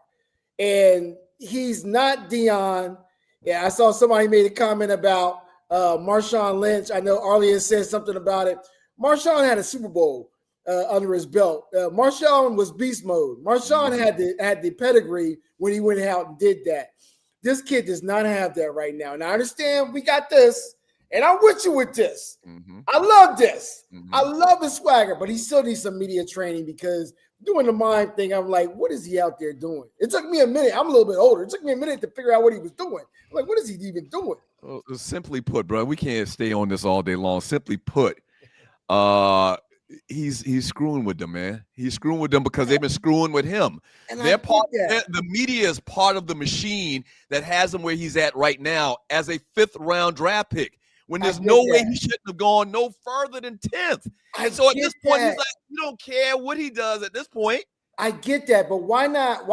And he's not Dion. Yeah, I saw somebody made a comment about Marshawn Lynch. I know Arlie said something about it. Marshawn had a Super Bowl under his belt. Marshawn was beast mode. Marshawn had the pedigree when he went out and did that. This kid does not have that right now. And I understand we got this, and I'm with you with this. Mm-hmm. I love this. Mm-hmm. I love his swagger, but he still needs some media training because doing the mime thing, I'm like, what is he out there doing? It took me a minute. I'm a little bit older. It took me a minute to figure out what he was doing. I'm like, what is he even doing? Well, simply put, bro, we can't stay on this all day long. Simply put, he's screwing with them, man. He's screwing with them because they've been screwing with him. The media is part of the machine that has him where he's at right now as a 5th round draft pick. When there's no way he shouldn't have gone no further than 10th. And so at this point, he's like, you don't care what he does at this point. I get that, but why not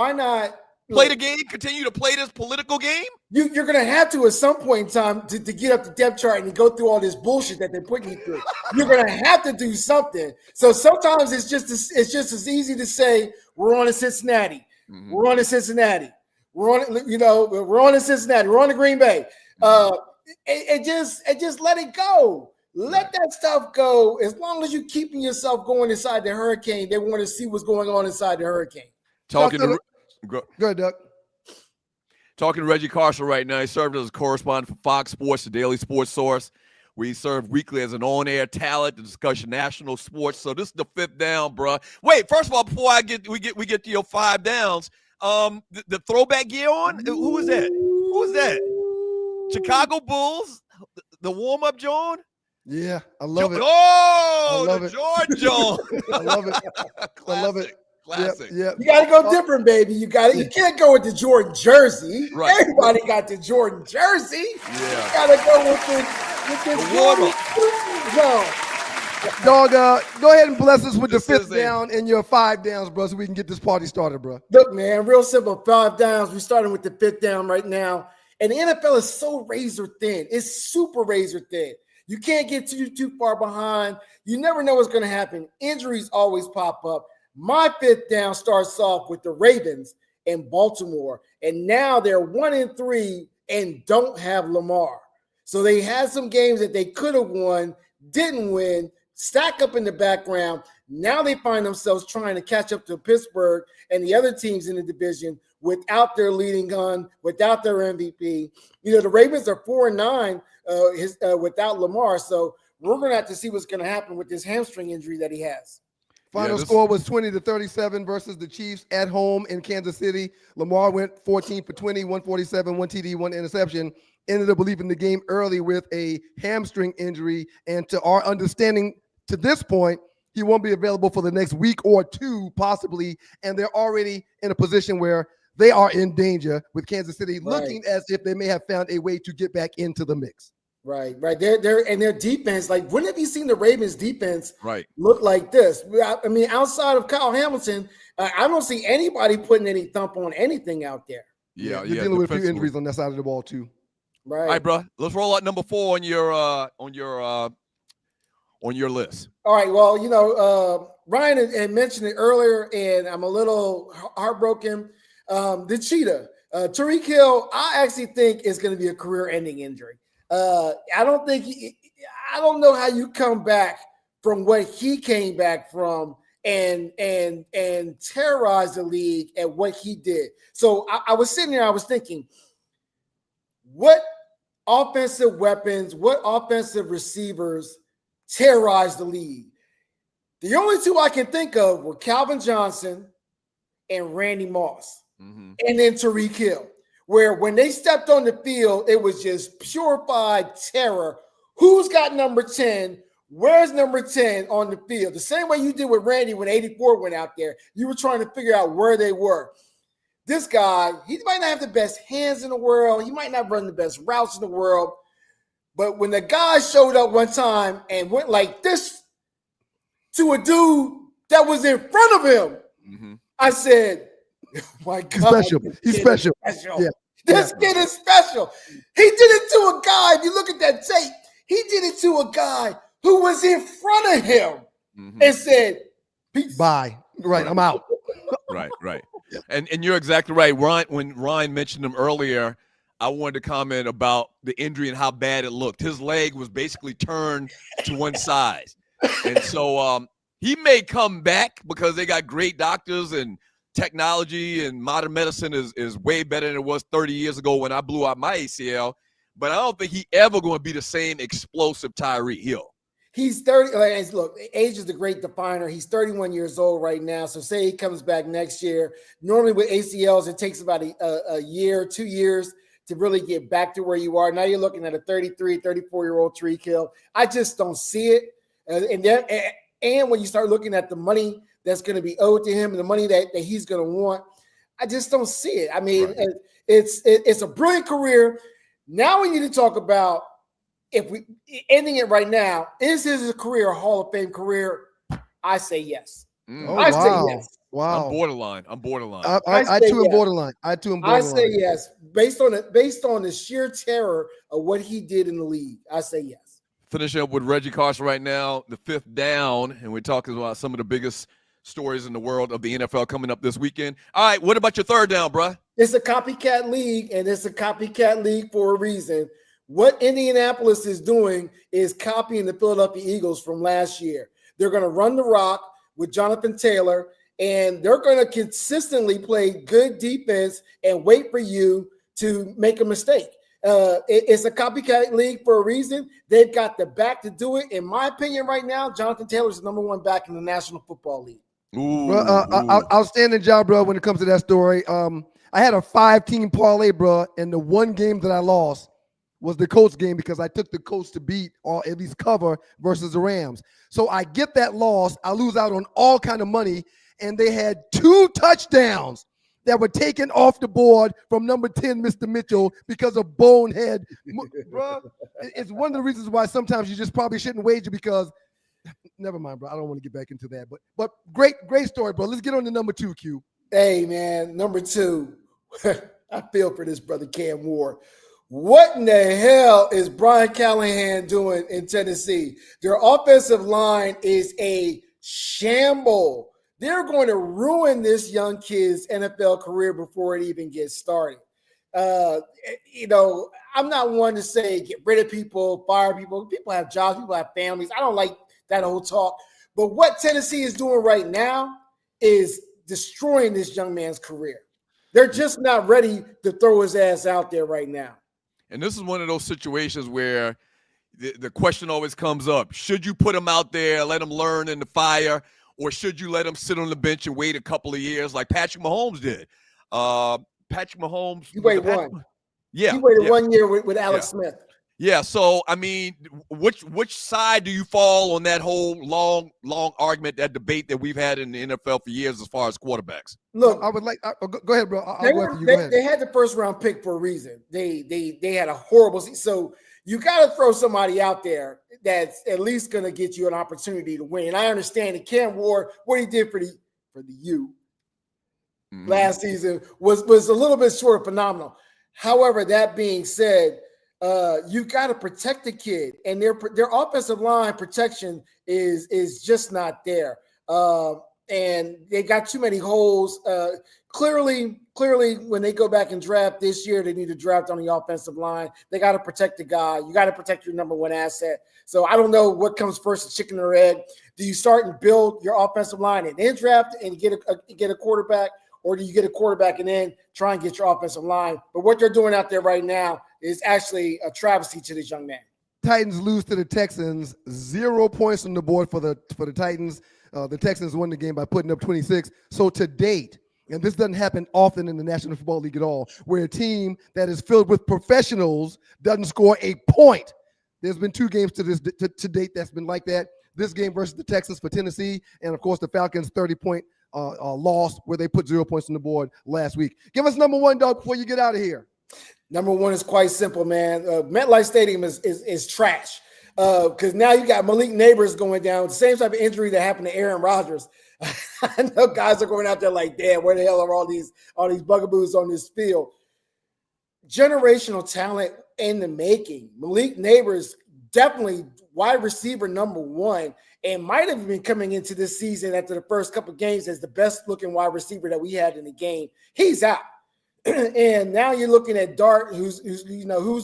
Play the game, continue to play this political game? You're going to have to at some point in time to get up the depth chart and go through all this bullshit that they're putting you through. You're going to have to do something. So sometimes it's just as easy to say, we're on to Cincinnati. Mm-hmm. We're on to Cincinnati. We're on to Cincinnati. We're on to Green Bay. And just let it go. Let that stuff go. As long as you're keeping yourself going inside the hurricane, they want to see what's going on inside the hurricane. Go ahead, Doug. Talking to Reggie Carson right now. He served as a correspondent for Fox Sports, the daily sports source. We serve weekly as an on-air talent to discuss national sports. So this is the 5th down, bro. Wait, first of all, before we get to your 5 downs, the throwback gear on. Who is that? Who is that? Chicago Bulls, the warm-up, John? Yeah, I love it. Oh, I love it. George Jones. I love it. I love it. Classic. Yep. You got to go different, baby. You can't go with the Jordan jersey. Right. Everybody got the Jordan jersey. Yeah. You got to go with the Jordan. No. Dog, go ahead and bless us with the 5th down and your 5 downs, bro, so we can get this party started, bro. Look, man, real simple. 5 downs. We're starting with the 5th down right now. And the NFL is so razor thin. It's super razor thin. You can't get too far behind. You never know what's going to happen. Injuries always pop up. My 5th down starts off with the Ravens in Baltimore. And now they're 1-3 and don't have Lamar. So they had some games that they could have won, didn't win, stack up in the background. Now they find themselves trying to catch up to Pittsburgh and the other teams in the division without their leading gun, without their MVP. You know, the Ravens are 4-9 without Lamar. So we're going to have to see what's going to happen with this hamstring injury that he has. Final score was 20-37 versus the Chiefs at home in Kansas City. Lamar went 14 for 20, 147, 1 TD, 1 interception. Ended up leaving the game early with a hamstring injury. And to our understanding to this point, he won't be available for the next week or 2, possibly. And they're already in a position where they are in danger with Kansas City, looking as if they may have found a way to get back into the mix. Right. Their defense, like, when have you seen the Ravens defense look like this? I mean, outside of Kyle Hamilton, I don't see anybody putting any thump on anything out there. You're dealing with a few injuries on that side of the ball too. Right. All right, bro. Let's roll out number 4 on your list. All right. Well, you know, Ryan had mentioned it earlier, and I'm a little heartbroken. The cheetah, Tyreek Hill, I actually think is going to be a career-ending injury. I don't know how you come back from what he came back from and terrorize the league at what he did. So I was sitting there, I was thinking, what offensive weapons, what offensive receivers terrorize the league? The only two I can think of were Calvin Johnson and Randy Moss, and then Tyreek Hill, where when they stepped on the field, it was just purified terror. Who's got number 10? Where's number 10 on the field? The same way you did with Randy when 84 went out there. You were trying to figure out where they were. This guy, he might not have the best hands in the world. He might not run the best routes in the world. But when the guy showed up one time and went like this to a dude that was in front of him, I said, oh my God. He's special. He's special. Yeah. This kid is special. He did it to a guy. If you look at that tape, he did it to a guy who was in front of him and said, peace. Bye. Right, I'm out. Right. And you're exactly right. When Ryan mentioned him earlier, I wanted to comment about the injury and how bad it looked. His leg was basically turned to one side. And so he may come back because they got great doctors and technology, and modern medicine is way better than it was 30 years ago when I blew out my ACL. But I don't think he ever going to be the same explosive Tyreek Hill. He's 30. Look, age is the great definer. He's 31 years old right now. So say he comes back next year. Normally with ACLs, it takes about a year, 2 years to really get back to where you are. Now you're looking at a 33, 34-year-old Tyreek Hill. I just don't see it. And when you start looking at the money that's going to be owed to him and the money that he's going to want, I just don't see it. I mean, it's a brilliant career. Now we need to talk about, if we ending it right now, is his career a Hall of Fame career? I say yes. I say yes. Wow. I'm borderline. I too am borderline. I say yes. Based on the sheer terror of what he did in the league, I say yes. Finishing up with Reggie Carson right now, the fifth down, and we're talking about some of the biggest stories in the world of the NFL coming up this weekend. All right, what about your third down, bruh? It's a copycat league, and it's a copycat league for a reason. What Indianapolis is doing is copying the Philadelphia Eagles from last year. They're going to run the rock with Jonathan Taylor, and they're going to consistently play good defense and wait for you to make a mistake. It's a copycat league for a reason. They've got the back to do it. In my opinion right now, Jonathan Taylor is the number one back in the National Football League. Outstanding job, bro, when it comes to that story. I had a 5-team parlay, bro, and the one game that I lost was the Colts game because I took the Colts to beat or at least cover versus the Rams. So I get that loss. I lose out on all kind of money, and they had 2 touchdowns that were taken off the board from number 10, Mr. Mitchell, because of bonehead. Bro, it's one of the reasons why sometimes you just probably shouldn't wager because never mind, bro. I don't want to get back into that. But great story, bro. Let's get on to number 2, Q. Hey, man, number 2. I feel for this brother Cam Ward. What in the hell is Brian Callahan doing in Tennessee? Their offensive line is a shamble. They're going to ruin this young kid's NFL career before it even gets started. I'm not one to say get rid of people, fire people. People have jobs, people have families. I don't like that whole talk. But what Tennessee is doing right now is destroying this young man's career. They're just not ready to throw his ass out there right now. And this is one of those situations where the question always comes up. Should you put him out there, let him learn in the fire, or should you let him sit on the bench and wait a couple of years like Patrick Mahomes did? Patrick Mahomes. He waited one. Yeah. He waited 1 year with Alex Smith. Yeah, so, I mean, which side do you fall on that whole long argument, that debate that we've had in the NFL for years as far as quarterbacks? Look, I would like go ahead, bro. They had the first round pick for a reason. They had a horrible season. So you got to throw somebody out there that's at least going to get you an opportunity to win. And I understand that Cam Ward, what he did for the U last season was a little bit short of phenomenal. However, that being said, you got to protect the kid, and their offensive line protection is just not there. And they got too many holes. Clearly, when they go back and draft this year, they need to draft on the offensive line. They got to protect the guy. You got to protect your number one asset. So I don't know what comes first, the chicken or egg. Do you start and build your offensive line and then draft and get a quarterback, or do you get a quarterback and then try and get your offensive line? But what they're doing out there right now is actually a travesty to this young man. Titans lose to the Texans. 0 points on the board for the Titans. The Texans won the game by putting up 26. So to date, and this doesn't happen often in the National Football League at all, where a team that is filled with professionals doesn't score a point. There's been 2 games to date that's been like that. This game versus the Texans for Tennessee, and of course the Falcons' 30-point loss where they put 0 points on the board last week. Give us number 1, dog, before you get out of here. Number 1 is quite simple, man. MetLife Stadium is trash because now you got Malik Neighbors going down. The same type of injury that happened to Aaron Rodgers. I know guys are going out there like, damn, where the hell are all these bugaboos on this field? Generational talent in the making. Malik Neighbors, definitely wide receiver number 1, and might have been coming into this season after the first couple games as the best looking wide receiver that we had in the game. He's out. And now you're looking at Dart, who's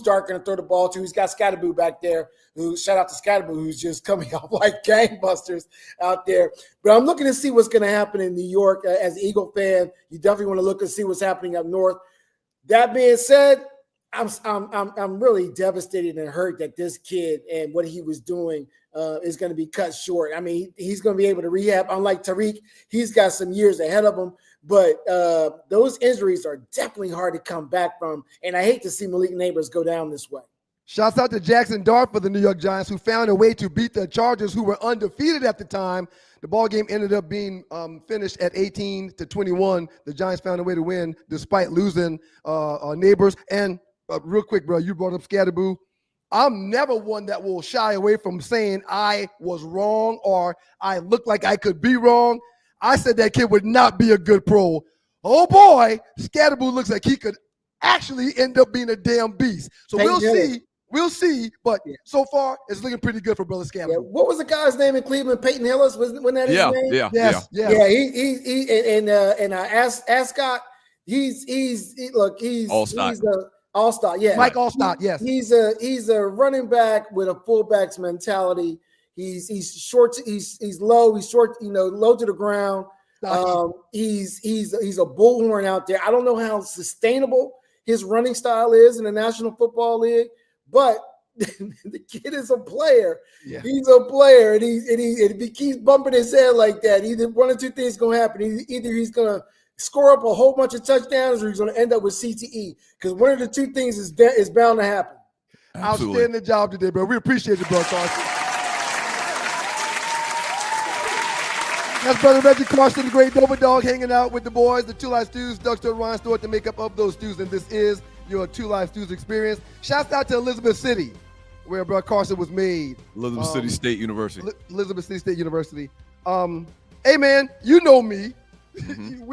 Dart going to throw the ball to? He's got Scatterboo back there. Shout out to Scatterboo, who's just coming off like gangbusters out there. But I'm looking to see what's going to happen in New York. As an Eagle fan, you definitely want to look and see what's happening up north. That being said, I'm really devastated and hurt that this kid and what he was doing is going to be cut short. I mean, he's going to be able to rehab. Unlike Tariq, he's got some years ahead of him. But those injuries are definitely hard to come back from. And I hate to see Malik Neighbors go down this way. Shouts out to Jackson Dart for the New York Giants, who found a way to beat the Chargers, who were undefeated at the time. The ball game ended up being finished at 18-21. The Giants found a way to win despite losing Neighbors. And real quick, bro, you brought up Scatterboo. I'm never one that will shy away from saying I was wrong or I look like I could be wrong. I said that kid would not be a good pro. Oh boy, Scatterboo looks like he could actually end up being a damn beast. So we'll see. But so far, it's looking pretty good for brother Scatterboo. Yeah. What was the guy's name in Cleveland? Peyton Hillis? Wasn't that his name? Yeah. And Ascot. He's All-Star. Yeah, Mike Allstott. Yes, he's a running back with a fullback's mentality. He's short. He's low. He's short. Low to the ground. He's a bullhorn out there. I don't know how sustainable his running style is in the National Football League, but the kid is a player. Yeah. He's a player, and if he keeps bumping his head like that, either one or two things gonna happen. Either he's gonna score up a whole bunch of touchdowns, or he's gonna end up with CTE. Because one of the two things is bound to happen. Absolutely. Outstanding job today, bro. We appreciate it, bro, Carson. That's brother Reggie Carson, the great Dover Dog, hanging out with the boys, the Two Live Stews, Doug Stewart, Ryan Stewart, the makeup of those stews, and this is your Two Live Stews experience. Shouts out to Elizabeth City, where brother Carson was made. Elizabeth City State University. Elizabeth City State University. Hey man, you know me. Mm-hmm.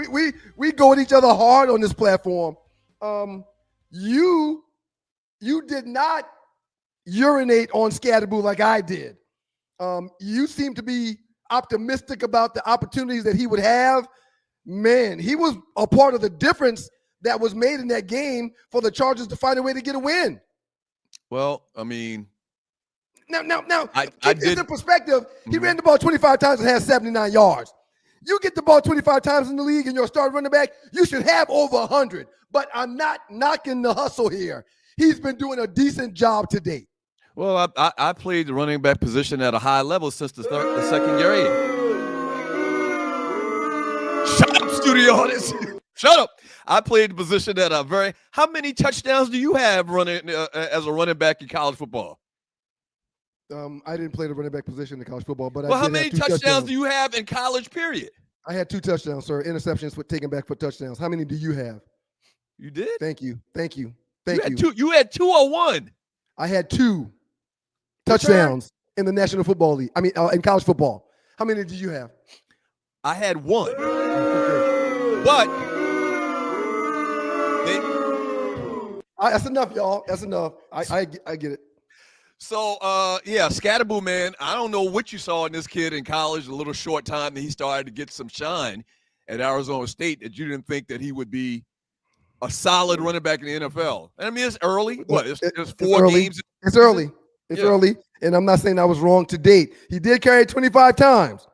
we go at each other hard on this platform. You did not urinate on Scatterboo like I did. You seem to be optimistic about the opportunities that he would have. Man, he was a part of the difference that was made in that game for the Chargers to find a way to get a win. Well, I mean, now, keep this in perspective. He ran the ball 25 times and had 79 yards. You get the ball 25 times in the league and you're a starting running back, you should have over 100. But I'm not knocking the hustle here. He's been doing a decent job to date. Well, I played the running back position at a high level since the second grade. Shut up, studio audience. Shut up. I played the position at a very. How many touchdowns do you have running as a running back in college football? I didn't play the running back position in college football, but how many touchdowns do you have in college? Period. I had 2 touchdowns, sir. Interceptions for taken back for touchdowns. How many do you have? You did. Thank you. You had 2 or 1. I had 2 touchdowns in the National Football League. I mean, in college football. How many did you have? I had 1. Okay. But that's enough, y'all. That's enough. I get it. So, Scatterboo, man, I don't know what you saw in this kid in college, a little short time that he started to get some shine at Arizona State, that you didn't think that he would be a solid running back in the NFL. And I mean, it's early. What? It's 4 games. It's early. It's early. And I'm not saying I was wrong to date. He did carry 25 times.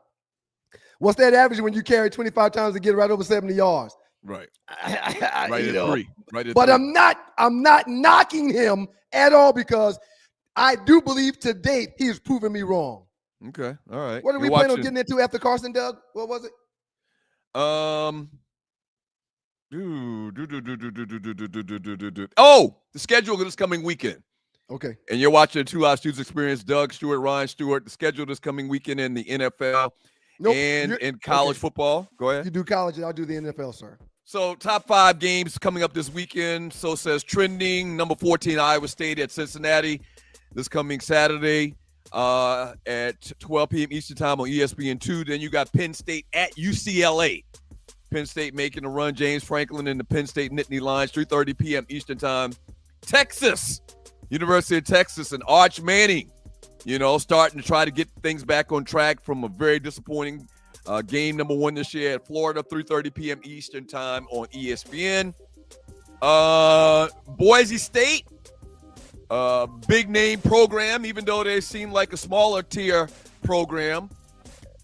What's that average when you carry 25 times to get right over 70 yards? Right. Right at 3. But 3. I'm not knocking him at all, because I do believe to date he has proven me wrong. Okay. All right. What are we You're planning on watching- getting into after Carson, Doug? What was it? Oh, the schedule this coming weekend. Okay. And you're watching the Two Live Students Experience. Doug Stewart, Ryan Stewart. The schedule this coming weekend in the NFL and in college football. Go ahead. You do college, and I'll do the NFL, sir. So top 5 games coming up this weekend. So says trending. Number 14, Iowa State at Cincinnati this coming Saturday at 12 p.m. Eastern time on ESPN2. Then you got Penn State at UCLA. Penn State making a run. James Franklin and the Penn State Nittany Lions, 3:30 p.m. Eastern time. Texas, University of Texas, and Arch Manning, starting to try to get things back on track from a very disappointing game number 1 this year at Florida, 3:30 p.m. Eastern time on ESPN. Boise State, big name program, even though they seem like a smaller tier program,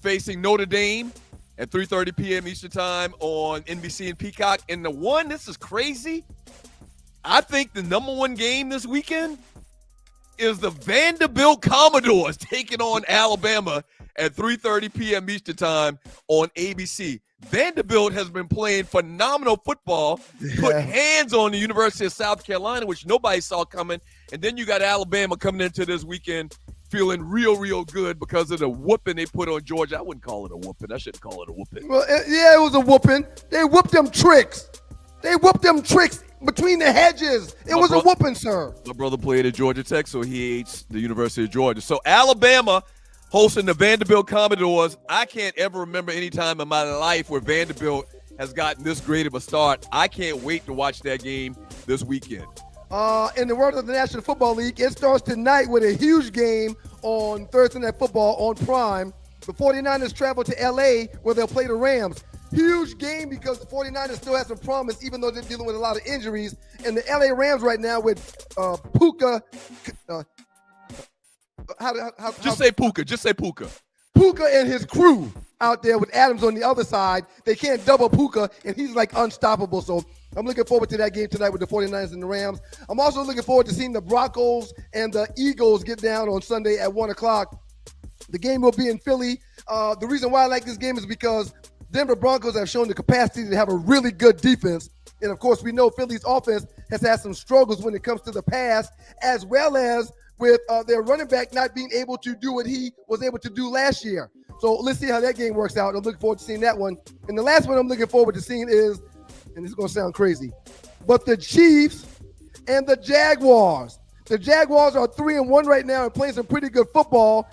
facing Notre Dame at 3:30 p.m. Eastern time on NBC and Peacock. And this is crazy. I think the number 1 game this weekend is the Vanderbilt Commodores taking on Alabama at 3:30 p.m. Eastern time on ABC. Vanderbilt has been playing phenomenal football, put hands on the University of South Carolina, which nobody saw coming. And then you got Alabama coming into this weekend feeling real, real good because of the whooping they put on Georgia. I wouldn't call it a whooping. I shouldn't call it a whooping. Well, it was a whooping. They whooped them tricks. Between the hedges. It was a whooping, sir. My brother played at Georgia Tech, so he hates the University of Georgia. So Alabama hosting the Vanderbilt Commodores. I can't ever remember any time in my life where Vanderbilt has gotten this great of a start. I can't wait to watch that game this weekend. In the world of the National Football League, it starts tonight with a huge game on Thursday Night Football on Prime. The 49ers travel to L.A. where they'll play the Rams. Huge game because the 49ers still have some promise, even though they're dealing with a lot of injuries. And the L.A. Rams right now with Puka. Just say Puka. Just say Puka. Puka and his crew out there with Adams on the other side. They can't double Puka, and he's like unstoppable. So I'm looking forward to that game tonight with the 49ers and the Rams. I'm also looking forward to seeing the Broncos and the Eagles get down on Sunday at 1 o'clock. The game will be in Philly. The reason why I like this game is because Denver Broncos have shown the capacity to have a really good defense. And, of course, we know Philly's offense has had some struggles when it comes to the pass, as well as with their running back not being able to do what he was able to do last year. So let's see how that game works out. I'm looking forward to seeing that one. And the last one I'm looking forward to seeing is, and this is going to sound crazy, but the Chiefs and the Jaguars. The Jaguars are 3-1 right now and playing some pretty good football.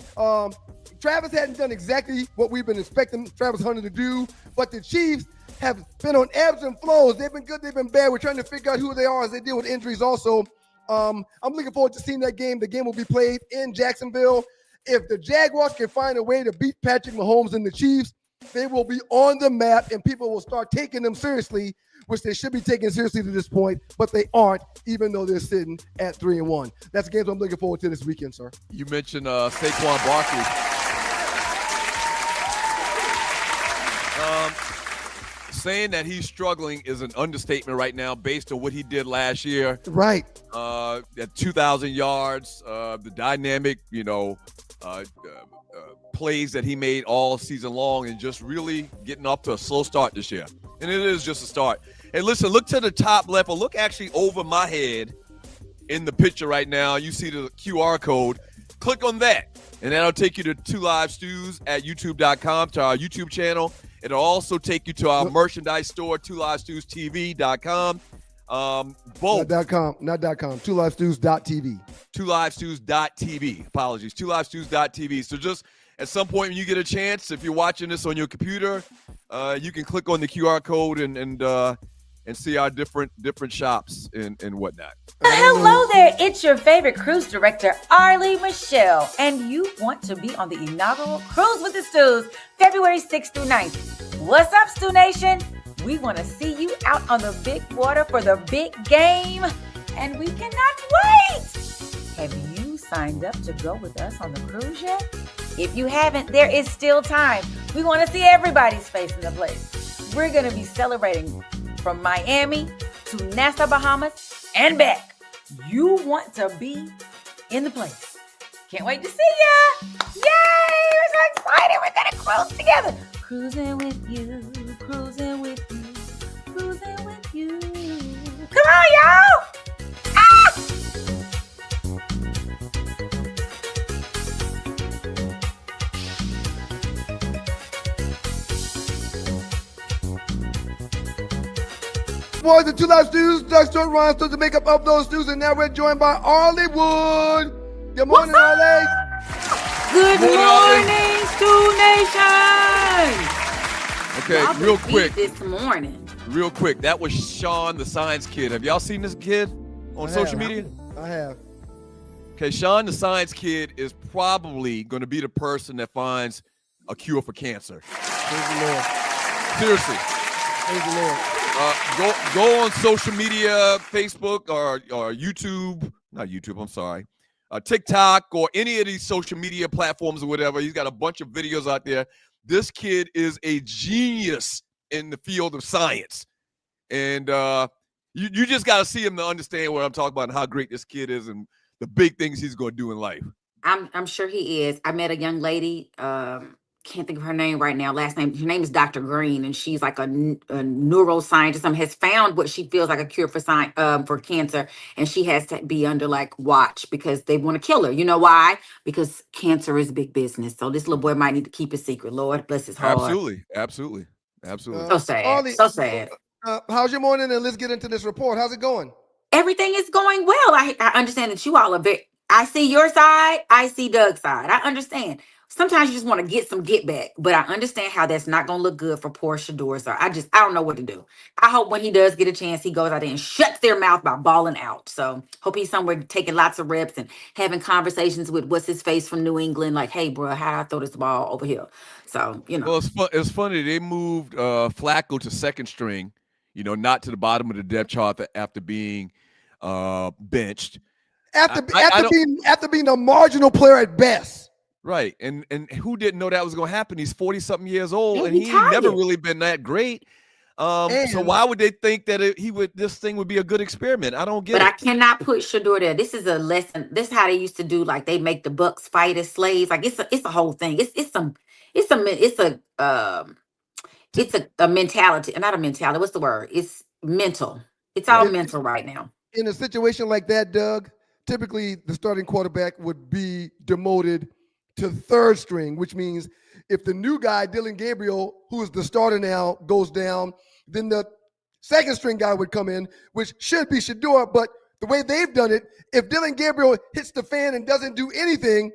Travis hadn't done exactly what we've been expecting Travis Hunter to do, but the Chiefs have been on ebbs and flows. They've been good, they've been bad. We're trying to figure out who they are as they deal with injuries also. I'm looking forward to seeing that game. The game will be played in Jacksonville. If the Jaguars can find a way to beat Patrick Mahomes and the Chiefs, they will be on the map and people will start taking them seriously, which they should be taking seriously to this point, but they aren't, even though they're sitting at 3-1. That's the games I'm looking forward to this weekend, sir. You mentioned Saquon Barkley. Saying that he's struggling is an understatement right now based on what he did last year. Right. At 2,000 yards, the dynamic, plays that he made all season long and just really getting off to a slow start this year. And it is just a start. Hey, listen, look to the top left or look actually over my head in the picture right now. You see the QR code. Click on that, and that'll take you to Two Live Stews at youtube.com, to our YouTube channel. It'll also take you to our merchandise store, twolivestewstv.com. Both. Not .com. twolivestews.tv. twolivestews.tv. Apologies. twolivestews.tv. So just at some point when you get a chance, if you're watching this on your computer, you can click on the QR code and see our different shops and whatnot. Hello there, it's your favorite cruise director, Arlie Michelle, and you want to be on the inaugural Cruise with the Stews, February 6th through 9th. What's up, Stew Nation? We want to see you out on the big water for the big game, and we cannot wait! Have you signed up to go with us on the cruise yet? If you haven't, there is still time. We want to see everybody's face in the place. We're going to be celebrating from Miami to Nassau, Bahamas, and back. You want to be in the place. Can't wait to see ya. Yay! so excited. We're gonna cruise together. Cruising with you, cruising with you, cruising with you. Come on, y'all. Ah! Boys, the two live stews, Doug Stewart, Ron Stewart, the makeup of those stews, and now we're joined by Arlie Wood. Good morning, Arlie. Good morning, Stew Nation. Okay, Y'all real been quick. beat this morning. Real quick. That was Sean, the science kid. Have y'all seen this kid on social media? I have. Okay, Sean, the science kid, is probably going to be the person that finds a cure for cancer. Praise the Lord. Seriously. Praise the Lord. Go on social media, Facebook or YouTube. Not YouTube, I'm sorry. TikTok or any of these social media platforms or whatever. He's got a bunch of videos out there. This kid is a genius in the field of science. And you just got to see him to understand what I'm talking about and how great this kid is and the big things he's going to do in life. I'm sure he is. I met a young lady. Can't think of her name right now. Last name. Her name is Dr. Green, and she's like a neuroscientist. Has found what she feels like a cure for cancer, and she has to be under like watch because they want to kill her. You know why? Because cancer is big business. So this little boy might need to keep a secret. Lord bless his heart. Absolutely. So sad. Arlie, so sad. How's your morning? And let's get into this report. How's it going? Everything is going well. I understand that you all are very. I see your side. I see Doug's side. I understand. Sometimes you just want to get some get back, but I understand how that's not going to look good for poor Shador. So I don't know what to do. I hope when he does get a chance, he goes out there and shuts their mouth by balling out. So hope he's somewhere taking lots of reps and having conversations with what's his face from New England. Like, hey, bro, how do I throw this ball over here? So, you know. Well, it's funny. They moved Flacco to second string, not to the bottom of the depth chart after being benched. After being a marginal player at best. Right. And who didn't know that was going to happen? He's 40-something years old, and he's he's never really been that great. So why would they think that this thing would be a good experiment? I don't get it. But I cannot put Shador there. This is a lesson. This is how they used to do. Like they make the bucks fight as slaves. Like it's a whole thing. It's a mentality. Not a mentality. What's the word? It's mental. It's all mental right now. In a situation like that, Doug, typically the starting quarterback would be demoted to third string, which means if the new guy, Dylan Gabriel, who is the starter now, goes down, then the second string guy would come in, which should be Shador. But the way they've done it, if Dylan Gabriel hits the fan and doesn't do anything,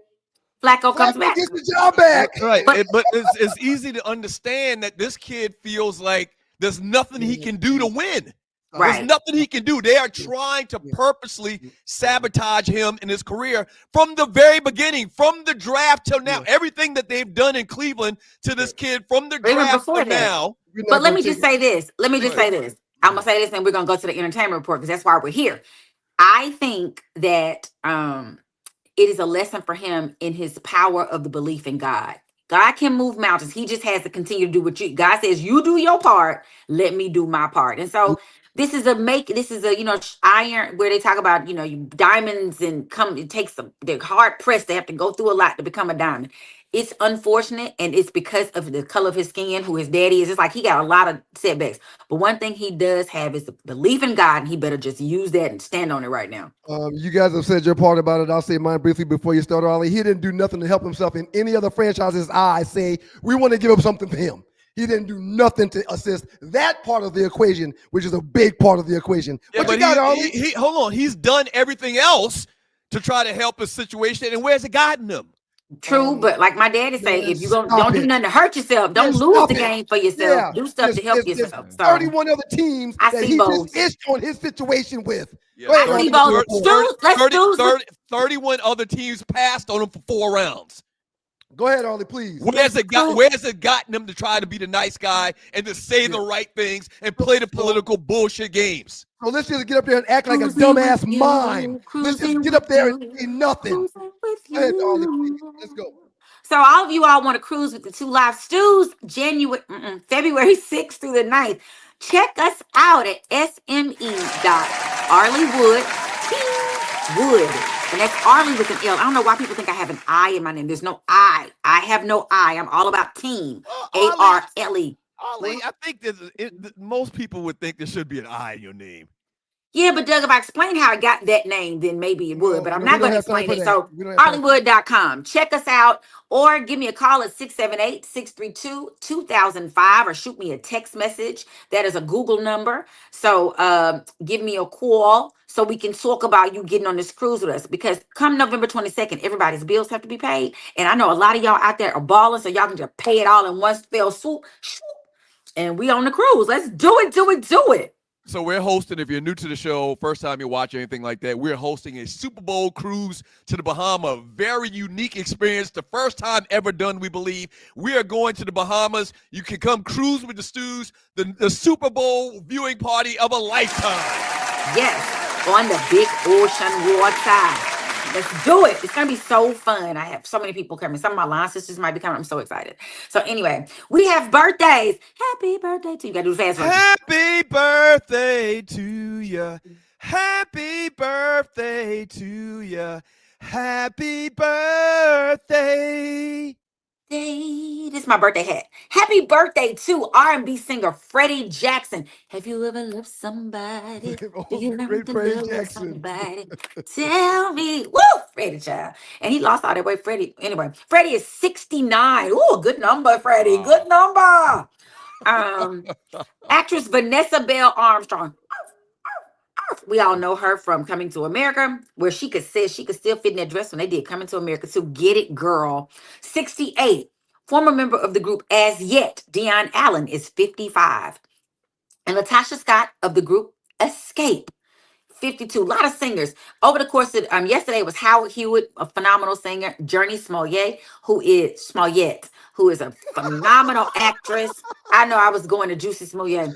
Flacco comes back. Gets the job back. Right. But it's easy to understand that this kid feels like there's nothing he can do to win. Right. There's nothing he can do. They are trying to purposely sabotage him in his career from the very beginning, from the draft till now. Everything that they've done in Cleveland to this kid from the draft to now. But let me just say this. I'm going to say this, and we're going to go to the entertainment report because that's why we're here. I think that it is a lesson for him in his power of the belief in God. God can move mountains. He just has to continue to do what God says. You do your part. Let me do my part. And so this is a iron where they talk about, diamonds and it takes them. They're hard pressed. They have to go through a lot to become a diamond. It's unfortunate. And it's because of the color of his skin, who his daddy is. It's like he got a lot of setbacks. But one thing he does have is the belief in God. And he better just use that and stand on it right now. You guys have said your part about it. I'll say mine briefly before you start, Ollie. He didn't do nothing to help himself in any other franchise's eyes. Say, we want to give up something for him. He didn't do nothing to assist that part of the equation, which is a big part of the equation. Yeah, what you got, Ollie? Hold on. He's done everything else to try to help his situation. And where's it gotten him? True, but like my daddy say, if you don't do nothing to hurt yourself, don't lose the game for yourself. Yeah. Do stuff to help yourself. There's 31 other teams that he just itched on his situation with. Yeah. Go ahead, 31 other teams passed on him for 4 rounds. Go ahead, Ollie, please. Where's it gotten him to try to be the nice guy and to say the right things and play the political bullshit games? So let's just get up there and act like a dumbass mime. Let's just get up there and say nothing. Go ahead, Ollie, please. Let's go. So all of you all want to cruise with the two live stews, February 6th through the 9th. Check us out at sme.arleywood. And that's Arlie with an L. I don't know why people think I have an I in my name. There's no I. I. I have no I. I'm all about team. A-R-L-E. Arlie, I think most people would think there should be an I in your name. Yeah, but Doug, if I explain how I got that name, then maybe it would. But I'm not going to explain it. So, Hollywood.com. Check us out or give me a call at 678-632-2005 or shoot me a text message. That is a Google number. So, give me a call so we can talk about you getting on this cruise with us. Because come November 22nd, everybody's bills have to be paid. And I know a lot of y'all out there are balling, so y'all can just pay it all in one fell swoop. And we on the cruise. Let's do it, do it, do it. So we're hosting, if you're new to the show, first time you watch anything like that, we're hosting a Super Bowl cruise to the Bahamas. Very unique experience. The first time ever done, we believe. We are going to the Bahamas. You can come cruise with the Stews, the Super Bowl viewing party of a lifetime. Yes, on the big ocean water. Let's do it. It's going to be so fun. I have so many people coming. Some of my line sisters might be coming. I'm so excited. So anyway, we have birthdays. Happy birthday to you. Got to do the fast one. Happy birthday to you. Happy birthday to you. Happy birthday. This is my birthday hat. Happy birthday to R&B singer Freddie Jackson. Have you ever loved somebody? Do you learn to love somebody? Tell me. Woo! Freddie, child. And he lost all that weight. Freddie. Anyway, Freddie is 69. Ooh, good number, Freddie. Good number. Actress Vanessa Bell Armstrong. We all know her from Coming to America, where she could still fit in that dress when they did Coming to America. So get it, girl. 68. Former member of the group As Yet, Deion Allen, is 55. And Latasha Scott of the group Escape, 52. A lot of singers. Over the course of yesterday was Howard Hewitt, a phenomenal singer. Journey Smollett, who is a phenomenal actress. I know I was going to Juicy Smollett.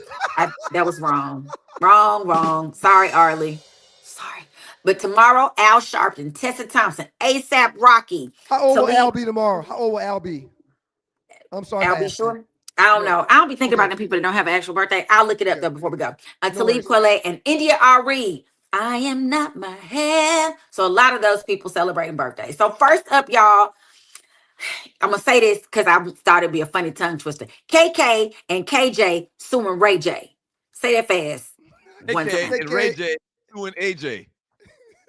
That was wrong. Wrong. Sorry, Arlie. Sorry. But tomorrow, Al Sharpton, Tessa Thompson, ASAP Rocky. How old will Al be tomorrow? How old will Al be? I'm sorry. Al be sure. I don't know. I don't be thinking about the people that don't have an actual birthday. I'll look it up though before we go. Talib Kweli and India Ari. I am not my hair. So a lot of those people celebrating birthdays. So first up, y'all, I'm going to say this because I thought it'd be a funny tongue twister. KK and KJ suing Ray J. Say that fast. KK and Ray J suing AJ.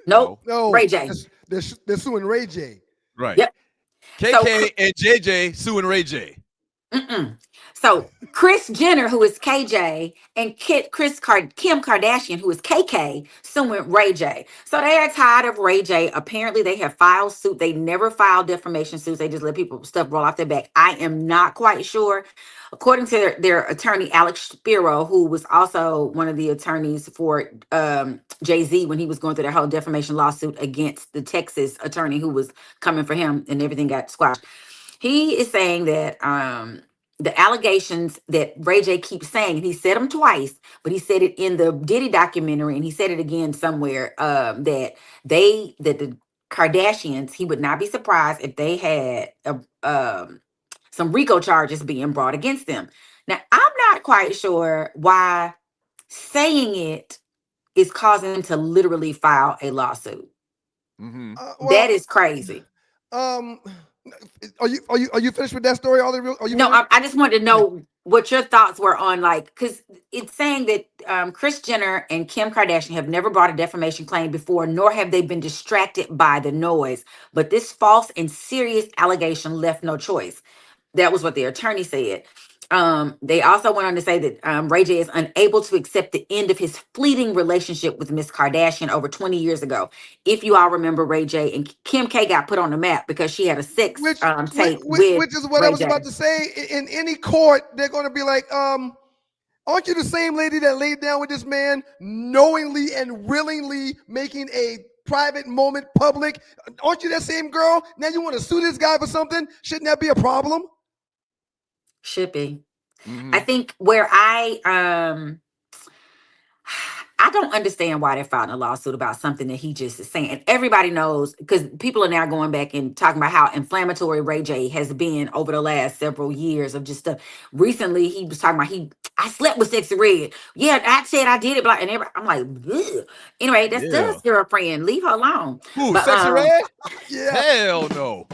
Nope. No. Ray J. They're suing Ray J. Right. Yep. KK and JJ suing Ray J. So Kris Jenner, who is KJ, and Kim Kardashian, who is KK, suing Ray J. So they are tired of Ray J. Apparently, they have filed suit. They never filed defamation suits. They just let people stuff roll off their back. I am not quite sure. According to their attorney, Alex Spiro, who was also one of the attorneys for Jay-Z when he was going through their whole defamation lawsuit against the Texas attorney who was coming for him and everything got squashed. He is saying that the allegations that Ray J keeps saying, and he said them twice, but he said it in the Diddy documentary, and he said it again somewhere, that the Kardashians, he would not be surprised if they had some RICO charges being brought against them. Now, I'm not quite sure why saying it is causing them to literally file a lawsuit. That is crazy. Are you finished with that story? I just wanted to know what your thoughts were on, like, because it's saying that Kris Jenner and Kim Kardashian have never brought a defamation claim before, nor have they been distracted by the noise. But this false and serious allegation left no choice. That was what the attorney said. They also went on to say that Ray J is unable to accept the end of his fleeting relationship with Miss Kardashian over 20 years ago. If you all remember, Ray J and Kim K got put on the map because she had a sex tape which is what Ray I was J. about to say. In any court, they're going to be like, aren't you the same lady that laid down with this man knowingly and willingly making a private moment public? Aren't you that same girl? Now you want to sue this guy for something? Shouldn't that be a problem? Should be. I think where I don't understand why they're filing a lawsuit about something that he just is saying. And everybody knows, because people are now going back and talking about how inflammatory Ray J has been over the last several years of just stuff. Recently, he was talking about I slept with Sexy Red. Yeah, I said I did it, but I'm like, ugh. Anyway, that's Doug's girlfriend. Leave her alone. Who, Sexy Red? Yeah. Hell no.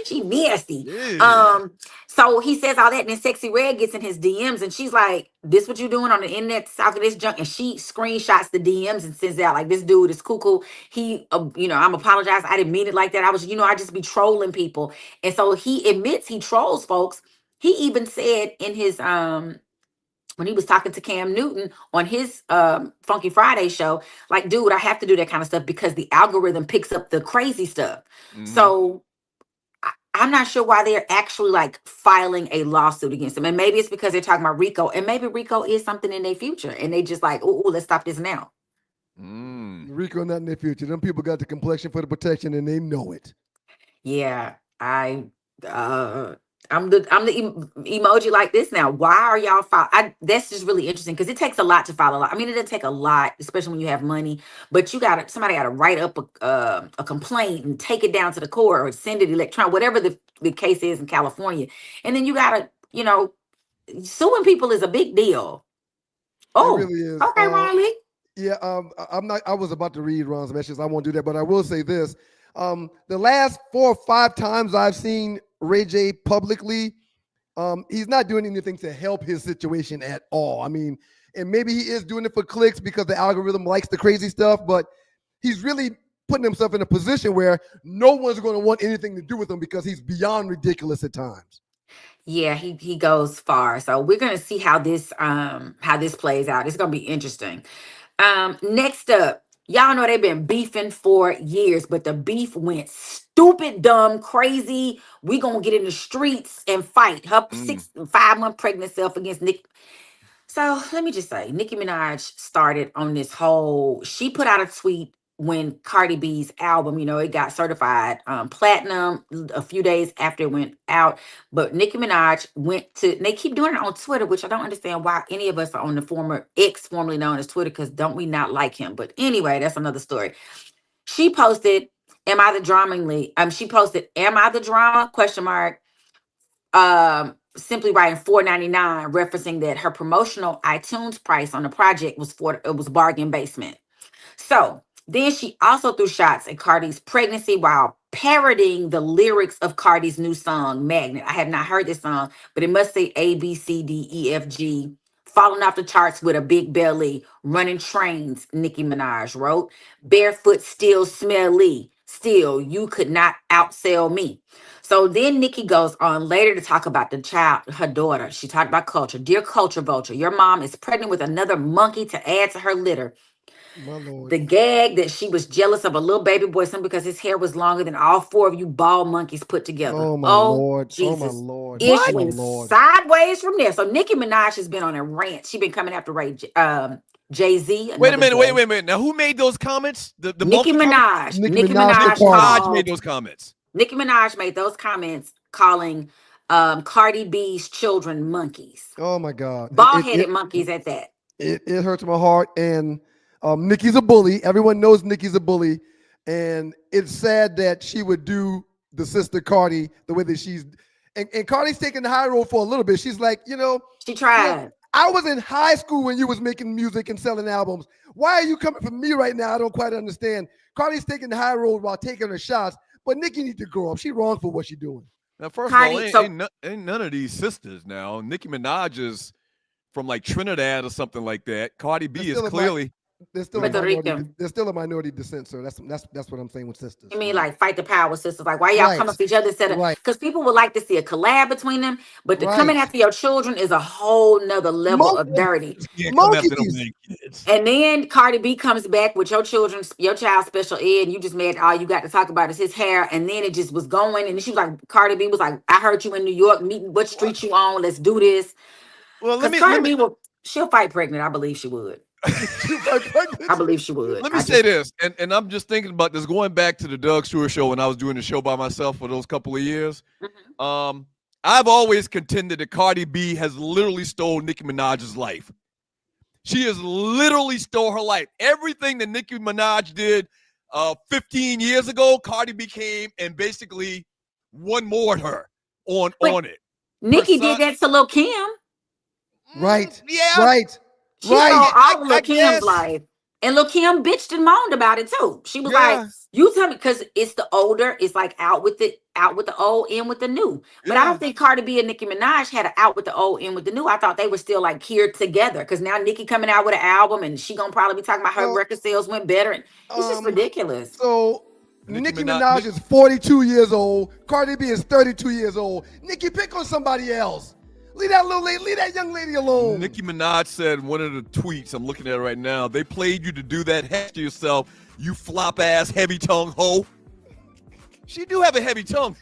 She nasty. Yeah. So he says all that, and then Sexy Red gets in his DMs, and she's like, "This what you doing on the internet, talking this junk?" And she screenshots the DMs and sends out like, "This dude is cuckoo. He, I'm apologize. I didn't mean it like that. I was, I just be trolling people." And so he admits he trolls folks. He even said in his when he was talking to Cam Newton on his Funky Friday show, like, dude, I have to do that kind of stuff because the algorithm picks up the crazy stuff. Mhm. So I'm not sure why they're actually like filing a lawsuit against him. And maybe it's because they're talking about Rico, and maybe Rico is something in their future, and they just like, oh, let's stop this now. Rico not in their future. Them people got the complexion for the protection, and they know it. Yeah, I'm the emoji like this now. Why are y'all that's just really interesting because it takes a lot to file a lot. I mean, it doesn't take a lot, especially when you have money, but somebody got to write up a complaint and take it down to the court or send it electronic, whatever the case is in California. And then you got to, suing people is a big deal. Oh, it really is. Okay, Riley. Yeah, I was about to read Ron's messages. I won't do that, but I will say this. The last 4 or 5 times I've seen Ray J publicly, he's not doing anything to help his situation at all. I mean, and maybe he is doing it for clicks because the algorithm likes the crazy stuff, but he's really putting himself in a position where no one's going to want anything to do with him because he's beyond ridiculous at times. Yeah, he goes far. So we're gonna see how this plays out. It's gonna be interesting. Next up, y'all know they've been beefing for years, but the beef went stupid, dumb, crazy. We gonna get in the streets and fight. Her 5-month pregnant self against Nick. So let me just say, Nicki Minaj started on this whole. She put out a tweet when Cardi B's album, it got certified platinum a few days after it went out. But Nicki Minaj they keep doing it on Twitter, which I don't understand why any of us are on the former X, formerly known as Twitter, because don't we not like him? But anyway, that's another story. She posted, "Am I the drama?" She posted, "Am I the drama?" ? Simply writing $4.99, referencing that her promotional iTunes price on the project was bargain basement. So then she also threw shots at Cardi's pregnancy while parodying the lyrics of Cardi's new song, Magnet. I have not heard this song, but it must say A, B, C, D, E, F, G. Falling off the charts with a big belly, running trains, Nicki Minaj wrote. Barefoot, still smelly. Still, you could not outsell me. So then Nicki goes on later to talk about the child, her daughter. She talked about Culture. "Dear Culture Vulture, your mom is pregnant with another monkey to add to her litter. My Lord. The gag that she was jealous of a little baby boy simply because his hair was longer than all 4 of you bald monkeys put together." Oh my Lord. Jesus. Oh my Lord. It My went Lord. sideways from there. So Nicki Minaj has been on a rant. She's been coming after Jay-Z. Wait a minute. Now, who made those comments? The Nicki Minaj. Nicki Minaj made those comments. Nicki Minaj made those comments calling Cardi B's children monkeys. Oh my God. Bald-headed monkeys at that. It hurts my heart. And Nicki's a bully. Everyone knows Nicki's a bully. And it's sad that she would do the sister Cardi the way that she's. And Cardi's taking the high road for a little bit. She's like, she tried. I was in high school when you was making music and selling albums. Why are you coming for me right now? I don't quite understand. Cardi's taking the high road while taking her shots, but Nicki needs to grow up. She's wrong for what she's doing. Now, first of all, ain't none of these sisters now. Nicki Minaj is from like Trinidad or something like that. Cardi B is clearly. They're still a minority descent, sir. That's what I'm saying with sisters. You mean like fight the power sisters? Like why y'all come for each other instead of because people would like to see a collab between them, but the coming after your children is a whole nother level of dirty. And then Cardi B comes back with your child's special ed, and you just made all you got to talk about is his hair, and then it just was going, and she was like, Cardi B was like, "I heard you in New York, meeting what street you on? Let's do this." Well, she'll fight pregnant. I believe she would. I believe she would. Let me say this, and I'm just thinking about this going back to the Doug Stewart show when I was doing the show by myself for those couple of years. I've always contended that Cardi B has literally stole Nicki Minaj's life. She has literally stole her life. Everything that Nicki Minaj did 15 years ago, Cardi B came and basically one more her on it. Nicki did that to Lil' Kim. Right. Yeah. Right. She stole all of Lil' Kim's life. And Lil' Kim bitched and moaned about it too. She was like, you tell me, because it's the older, it's like out with it. out with the old, in with the new. But I don't think Cardi B and Nicki Minaj had an out with the old, in with the new. I thought they were still like here together because now Nicki coming out with an album and she gonna probably be talking about her record sales went better. And it's just ridiculous. So Nicki Minaj is 42 years old. Cardi B is 32 years old. Nicki, pick on somebody else. Leave that young lady alone. Nicki Minaj said in one of the tweets, I'm looking at it right now, they played you to do that hash to yourself, you flop ass heavy tongue hoe. She do have a heavy tongue.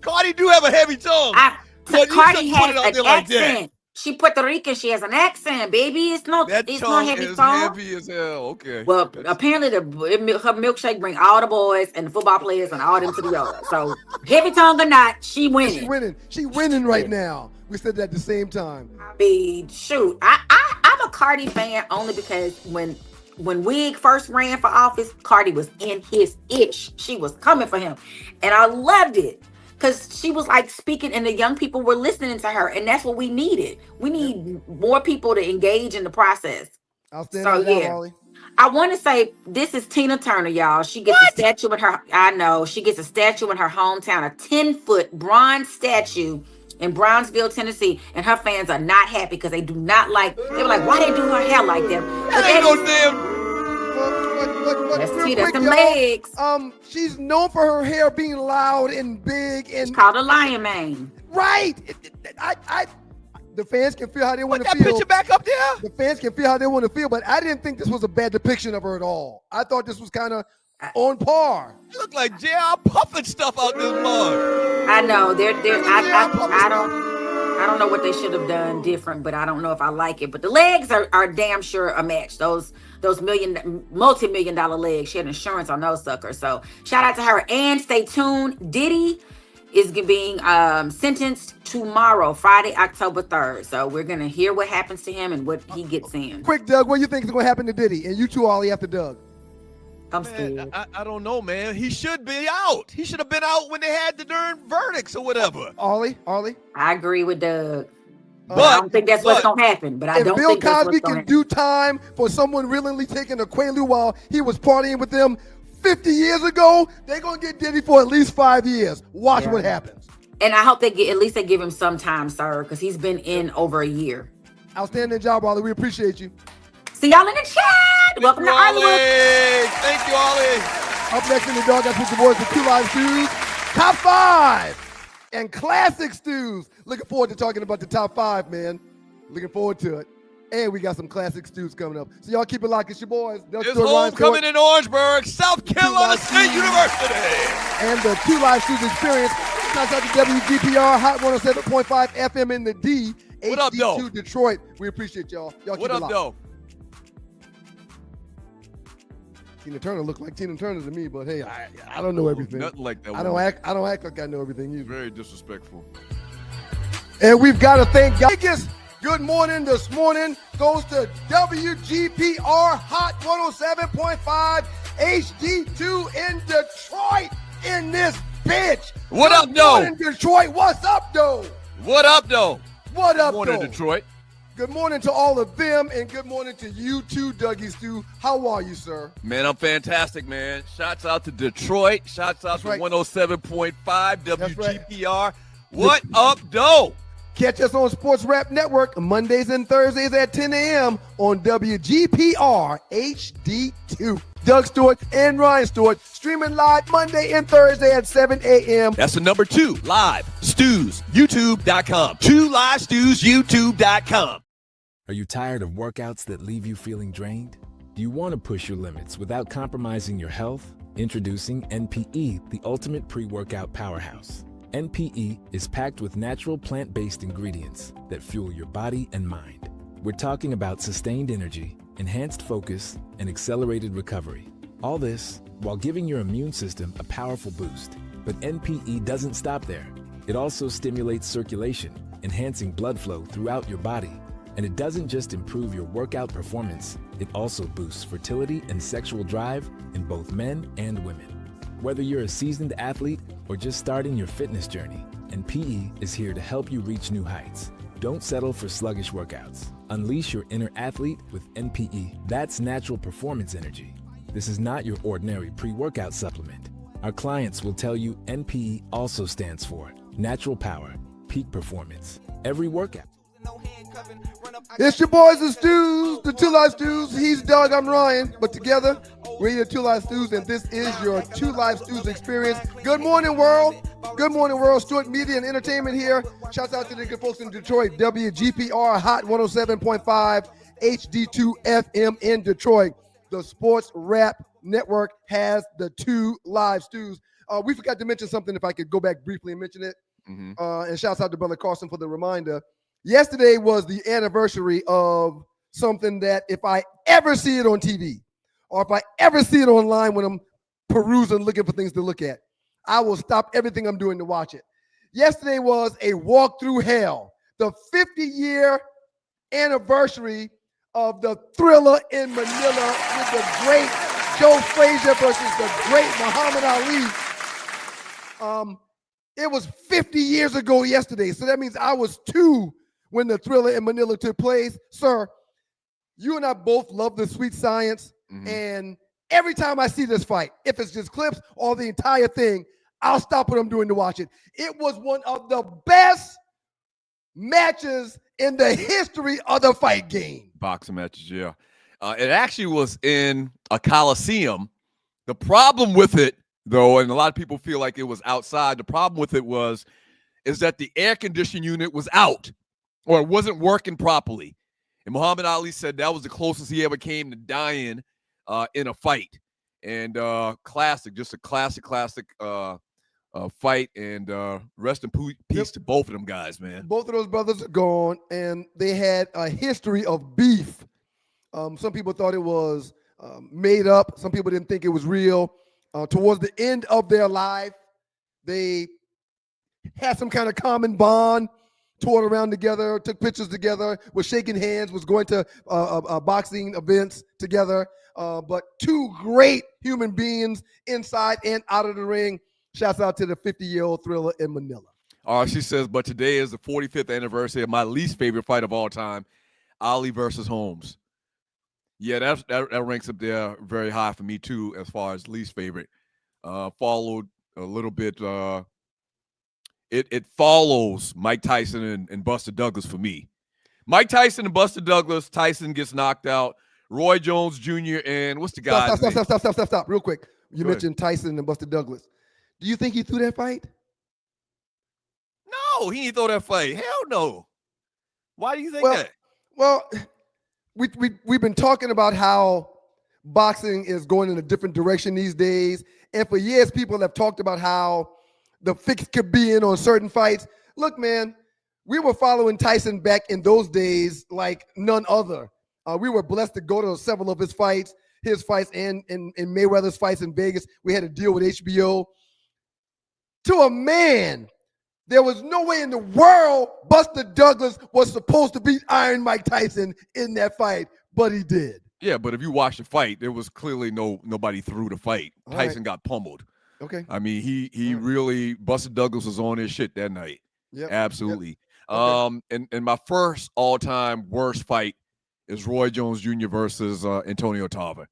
Cardi do have a heavy tongue. Cardi has an accent. She Puerto Rican. She has an accent, baby. It's no heavy tongue. Heavy as hell. Okay. Well, apparently her milkshake bring all the boys and the football players and all them to the yard. So heavy tongue or not, she winning. She winning right now. We said that at the same time. I mean, shoot, I'm a Cardi fan only because when Wig first ran for office, Cardi was in his ish. She was coming for him, and I loved it. Because she was like speaking and the young people were listening to her. And that's what we needed. We need more people to engage in the process. So, yeah. I want to say this is Tina Turner, y'all. She gets a statue in her, I know. She gets a statue in her hometown, a 10-foot bronze statue in Brownsville, Tennessee. And her fans are not happy because they do not like, they were like, why they do her hair like that? That ain't no damn. That's them legs. She's known for her hair being loud and big, and it's called a lion mane. Right. The fans can feel how they want to feel. Put that picture back up there. The fans can feel how they want to feel, but I didn't think this was a bad depiction of her at all. I thought this was kind of on par. You look like J.R. puffing stuff out this mug. I know. I don't know what they should have done different, but I don't know if I like it. But the legs are damn sure a match. Those multi-million-dollar legs. She had insurance on those suckers. So shout out to her. And stay tuned. Diddy is being sentenced tomorrow, Friday, October 3rd. So we're going to hear what happens to him and what he gets in. Quick, Doug, what do you think is going to happen to Diddy? And you too, Ollie, after Doug. I'm scared. I don't know, man. He should be out. He should have been out when they had the darn verdicts or whatever. Ollie? I agree with Doug. I don't think that's what's going to happen. But I don't think that's what's going to happen. If Bill Cosby can do time for someone willingly taking a Quaalude while he was partying with them 50 years ago, they're going to get Diddy for at least 5 years. Watch what happens. And I hope they give him some time, sir, because he's been in over a year. Outstanding job, Ollie. We appreciate you. See y'all in the chat. Welcome to Ollie. Thank you, Ollie. Up next in the dog, I put the boys with 2 live stews, top 5 and classic stews. Looking forward to talking about the top 5, man. Looking forward to it. And we got some classic stews coming up. So y'all keep it locked. It's your boys. It's homecoming in Orangeburg, South Carolina State University. And the 2 live stews experience. Shout out to WGPR, Hot 107.5 FM in the D. What up, though? Detroit. We appreciate y'all. Y'all keep it locked. What up, though? Tina Turner looked like Tina Turner to me, but hey, I don't know everything. Nothing like that. I don't act like I know everything either. Very disrespectful. And we've got to thank God. Biggest good morning this morning goes to WGPR Hot 107.5 HD2 in Detroit in this bitch. What up, though? Good morning, Detroit. What's up, though? What up, though? What up, Good morning, though? Detroit. Good morning to all of them, and good morning to you too, Dougie Stew. How are you, sir? Man, I'm fantastic, man. Shouts out to Detroit. Shouts out to 107.5 WGPR. Right. What up, though? Catch us on Sports Rap Network Mondays and Thursdays at 10 a.m. on WGPR HD2. Doug Stewart and Ryan Stewart streaming live Monday and Thursday at 7 a.m. That's the number 2 live stews, YouTube.com. 2 live stews, YouTube.com. Are you tired of workouts that leave you feeling drained? Do you want to push your limits without compromising your health? Introducing NPE, the ultimate pre-workout powerhouse. NPE is packed with natural plant-based ingredients that fuel your body and mind. We're talking about sustained energy, enhanced focus, and accelerated recovery. All this while giving your immune system a powerful boost. But NPE doesn't stop there. It also stimulates circulation, enhancing blood flow throughout your body. And it doesn't just improve your workout performance, it also boosts fertility and sexual drive in both men and women. Whether you're a seasoned athlete or just starting your fitness journey, NPE is here to help you reach new heights. Don't settle for sluggish workouts. Unleash your inner athlete with NPE. That's natural performance energy. This is not your ordinary pre-workout supplement. Our clients will tell you NPE also stands for Natural Power, Peak Performance. Every workout. It's your boys, the Stews, the Two Live Stews. He's Doug, I'm Ryan. But together, we're your Two Live Stews, and this is your Two Live Stews experience. Good morning, world. Good morning, world. Stewart Media and Entertainment here. Shouts out to the good folks in Detroit. WGPR Hot 107.5, HD2 FM in Detroit. The Sports Rap Network has the Two Live Stews. We forgot to mention something, if I could go back briefly and mention it. And shouts out to Brother Carson for the reminder. Yesterday was the anniversary of something that if I ever see it on TV or if I ever see it online when I'm perusing, looking for things to look at, I will stop everything I'm doing to watch it. Yesterday was a walk through hell, the 50-year anniversary of the Thriller in Manila with the great Joe Frazier versus the great Muhammad Ali. It was 50 years ago yesterday, so that means I was 2 when the Thriller in Manila took place. Sir, you and I both love the sweet science, and every time I see this fight, if it's just clips or the entire thing, I'll stop what I'm doing to watch it. It was one of the best matches in the history of the fight game. Boxing matches, yeah. It actually was in a Coliseum. The problem with it, though, and a lot of people feel like it was outside, the problem with it is that the air conditioning unit was out or it wasn't working properly. And Muhammad Ali said that was the closest he ever came to dying in a fight. And classic, just a classic fight. And rest in peace to both of them guys, man. Both of those brothers are gone, and they had a history of beef. Some people thought it was made up. Some people didn't think it was real. Towards the end of their life, they had some kind of common bond, toured around together, took pictures together, was shaking hands, was going to boxing events together. But 2 great human beings inside and out of the ring. Shouts out to the 50-year-old Thriller in Manila. She says, but today is the 45th anniversary of my least favorite fight of all time, Ali versus Holmes. Yeah, that ranks up there very high for me, too, as far as least favorite. Followed a little bit. It follows Mike Tyson and Buster Douglas for me. Mike Tyson and Buster Douglas. Tyson gets knocked out. Roy Jones Jr. and what's the guy? Stop. Real quick. You mentioned Tyson and Buster Douglas. Do you think he threw that fight? No, he didn't throw that fight. Hell no. Why do you think that? Well, we've been talking about how boxing is going in a different direction these days. And for years, people have talked about how the fix could be in on certain fights. Look, man, we were following Tyson back in those days like none other. We were blessed to go to several of his fights and Mayweather's fights in Vegas. We had a deal with HBO. To a man, there was no way in the world Buster Douglas was supposed to beat Iron Mike Tyson in that fight, but he did. Yeah, but if you watch the fight, there was clearly nobody through the fight. All Tyson got pummeled. Okay. I mean, he really, Buster Douglas was on his shit that night. Yeah, absolutely. Yep. Okay. And my first all-time worst fight is Roy Jones Jr. versus Antonio Tarver.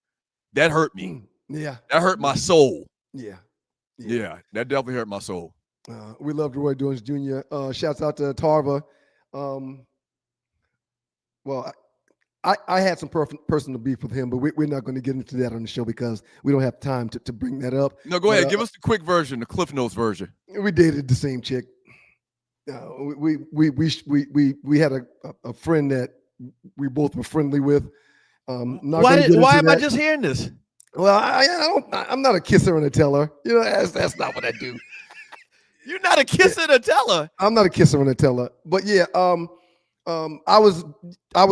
That hurt me. Yeah. That hurt my soul. Yeah, that definitely hurt my soul. We loved Roy Jones Jr. Shouts out to Tarver. Well, I had some personal beef with him, but we're not going to get into that on the show because we don't have time to bring that up. No, go ahead. Give us the quick version, the Cliff Notes version. We dated the same chick. We had a friend that we both were friendly with. Why am I just hearing this? Well, I'm not a kisser and a teller. You know, that's not what I do. You're not a kisser and a teller. I'm not a kisser and a teller. But yeah, I was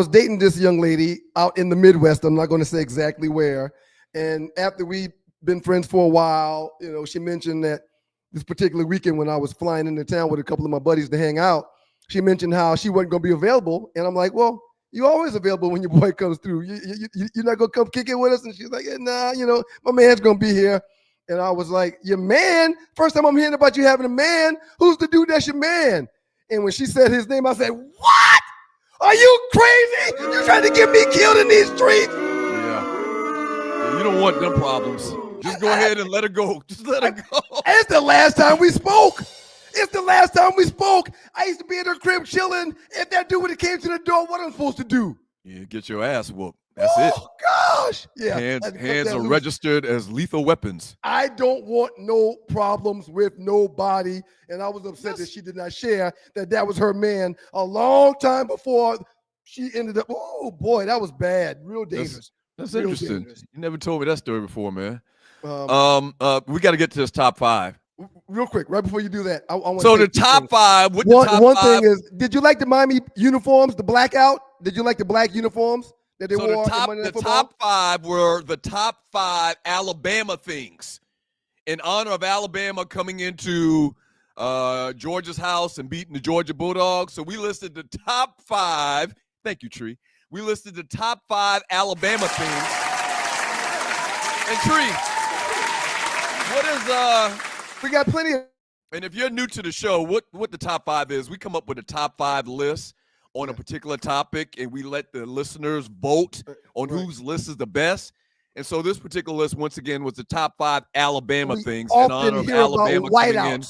dating this young lady out in the Midwest. I'm not going to say exactly where. And after we'd been friends for a while, you know, she mentioned that this particular weekend when I was flying into town with a couple of my buddies to hang out, she mentioned how she wasn't going to be available. And I'm like, well, you're always available when your boy comes through. You're not going to come kick it with us? And she's like, yeah, nah, you know, my man's going to be here. And I was like, your man? First time I'm hearing about you having a man. Who's the dude that's your man? And when she said his name, I said, what? Are you crazy? You trying to get me killed in these streets? Yeah. You don't want them problems. Just go ahead and let her go. Just let her go. It's the last time we spoke. It's the last time we spoke. I used to be in her crib chilling. If that dude would have came to the door, what am I supposed to do? Yeah, get your ass whooped. That's it. Oh, gosh. Yeah. Hands are registered as lethal weapons. I don't want no problems with nobody. And I was upset that she did not share that was her man a long time before she ended up. Oh, boy, that was bad. Real dangerous. That's Real interesting. dangerous. You never told me that story before, man. We got to get to this top 5. Real quick, right before you do that, I want So to the top 5. With one, the top one 5, thing is, did you like the Miami uniforms, the blackout? Did you like the black uniforms that they wore? the top 5 were the top 5 Alabama things in honor of Alabama coming into Georgia's house and beating the Georgia Bulldogs. So we listed the top 5. Thank you, Tree. We listed the top 5 Alabama things. And Tree, what is we got plenty of. And if you're new to the show, what the top 5 is, we come up with a top 5 list on a particular topic, and we let the listeners vote on whose list is the best. And so this particular list, once again, was the top 5 Alabama things in honor of Alabama coming in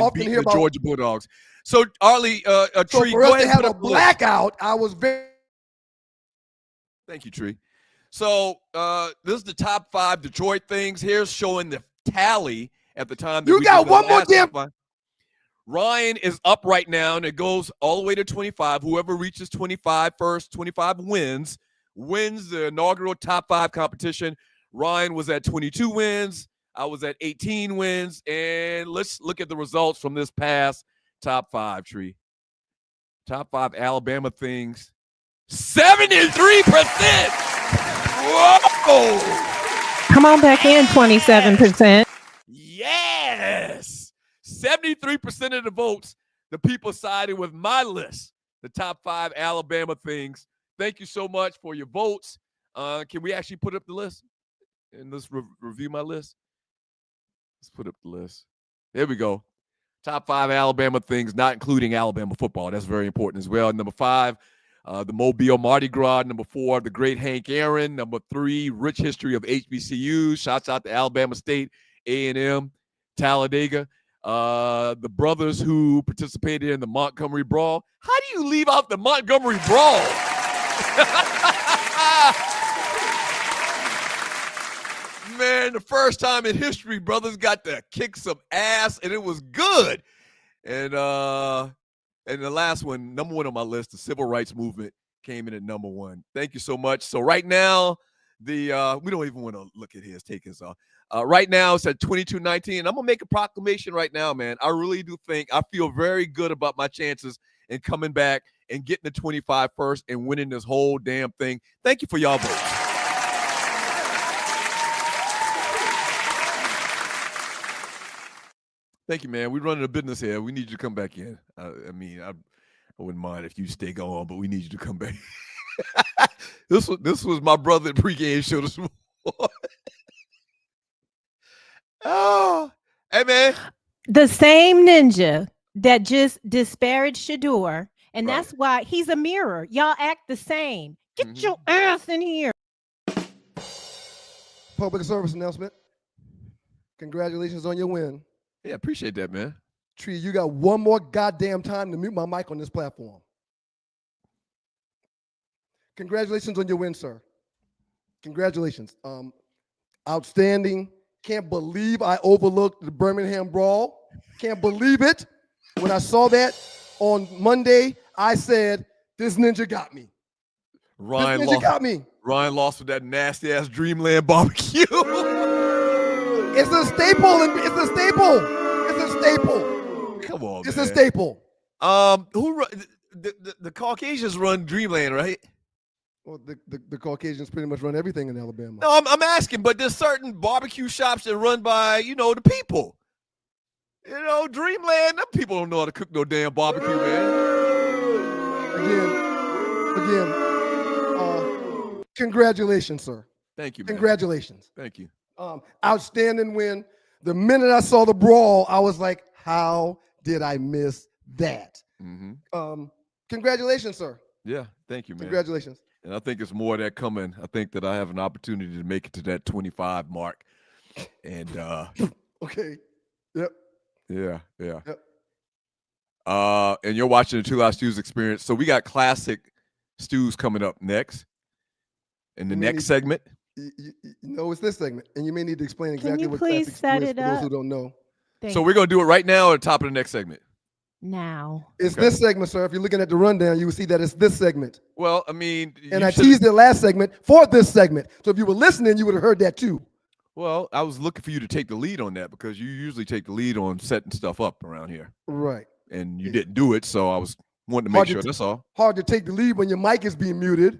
and beating the Georgia Bulldogs. So, Arlie, Tree, for go us ahead to and have put a up the list. blackout, I was very. Thank you, Tree. So this is the top 5 Detroit things. Here's showing the tally at the time. You got one more damn. Ryan is up right now, and it goes all the way to 25. Whoever reaches 25 first, 25 wins the inaugural top 5 competition. Ryan was at 22 wins. I was at 18 wins. And let's look at the results from this past top 5, Tree. Top 5 Alabama things. 73%. Whoa. Come on back in, 27%. Yes. 73% of the votes, the people sided with my list, the top 5 Alabama things. Thank you so much for your votes. Can we actually put up the list? And let's review my list. Let's put up the list. There we go. Top 5 Alabama things, not including Alabama football. That's very important as well. Number 5, the Mobile Mardi Gras. Number 4, the great Hank Aaron. Number 3, rich history of HBCUs. Shouts out to Alabama State, A&M, Talladega. The brothers who participated in the Montgomery Brawl. How do you leave out the Montgomery Brawl? Man, the first time in history, brothers got to kick some ass, and it was good. And the last one, number 1 on my list, the civil rights movement came in at number 1. Thank you so much. So right now, we don't even want to look at his, take his off. Right now, it's at 22-19, and I'm going to make a proclamation right now, man. I really do think I feel very good about my chances in coming back and getting the 25 first and winning this whole damn thing. Thank you for y'all votes. Thank you, man. We're running a business here. We need you to come back in. I mean, I wouldn't mind if you stay on, but we need you to come back. This was my brother at pregame show this morning. Oh, hey, man. The same ninja that just disparaged Shador, and that's why he's a mirror. Y'all act the same. Get your ass in here. Public service announcement. Congratulations on your win. Yeah, appreciate that, man. Tree, you got one more goddamn time to mute my mic on this platform. Congratulations on your win, sir. Congratulations. Outstanding. Can't believe I overlooked the Birmingham Brawl. Can't believe it. When I saw that on Monday, I said, this ninja got me. Ryan got me. Ryan lost with that nasty-ass Dreamland barbecue. It's a staple. It's a staple. It's a staple. Come on, It's man. a staple. The Caucasians run Dreamland, right? Well, the Caucasians pretty much run everything in Alabama. No, I'm asking, but there's certain barbecue shops that run by, the people. Dreamland, them people don't know how to cook no damn barbecue, man. Again, congratulations, sir. Thank you, man. Congratulations. Thank you. Outstanding win. The minute I saw the brawl, I was like, how did I miss that? Mm-hmm. Congratulations, sir. Yeah, thank you, man. Congratulations. And I think it's more of that coming. I think that I have an opportunity to make it to that 25 mark. And Okay. Yep. yeah. Yep. And you're watching the Two Live Stews Experience. So we got classic stews coming up next. In the next segment. No, it's this segment. And you may need to explain exactly you what please classic set stew is it for those up? who don't know. So we're going to do it right now at the top of the next segment. Now. It's this segment, sir. If you're looking at the rundown, you will see that it's this segment. Well, I mean, and I teased the last segment for this segment. So if you were listening, you would have heard that too. Well, I was looking for you to take the lead on that because you usually take the lead on setting stuff up around here. Right. And you didn't do it, so I was wanting to make sure. That's all. Hard to take the lead when your mic is being muted.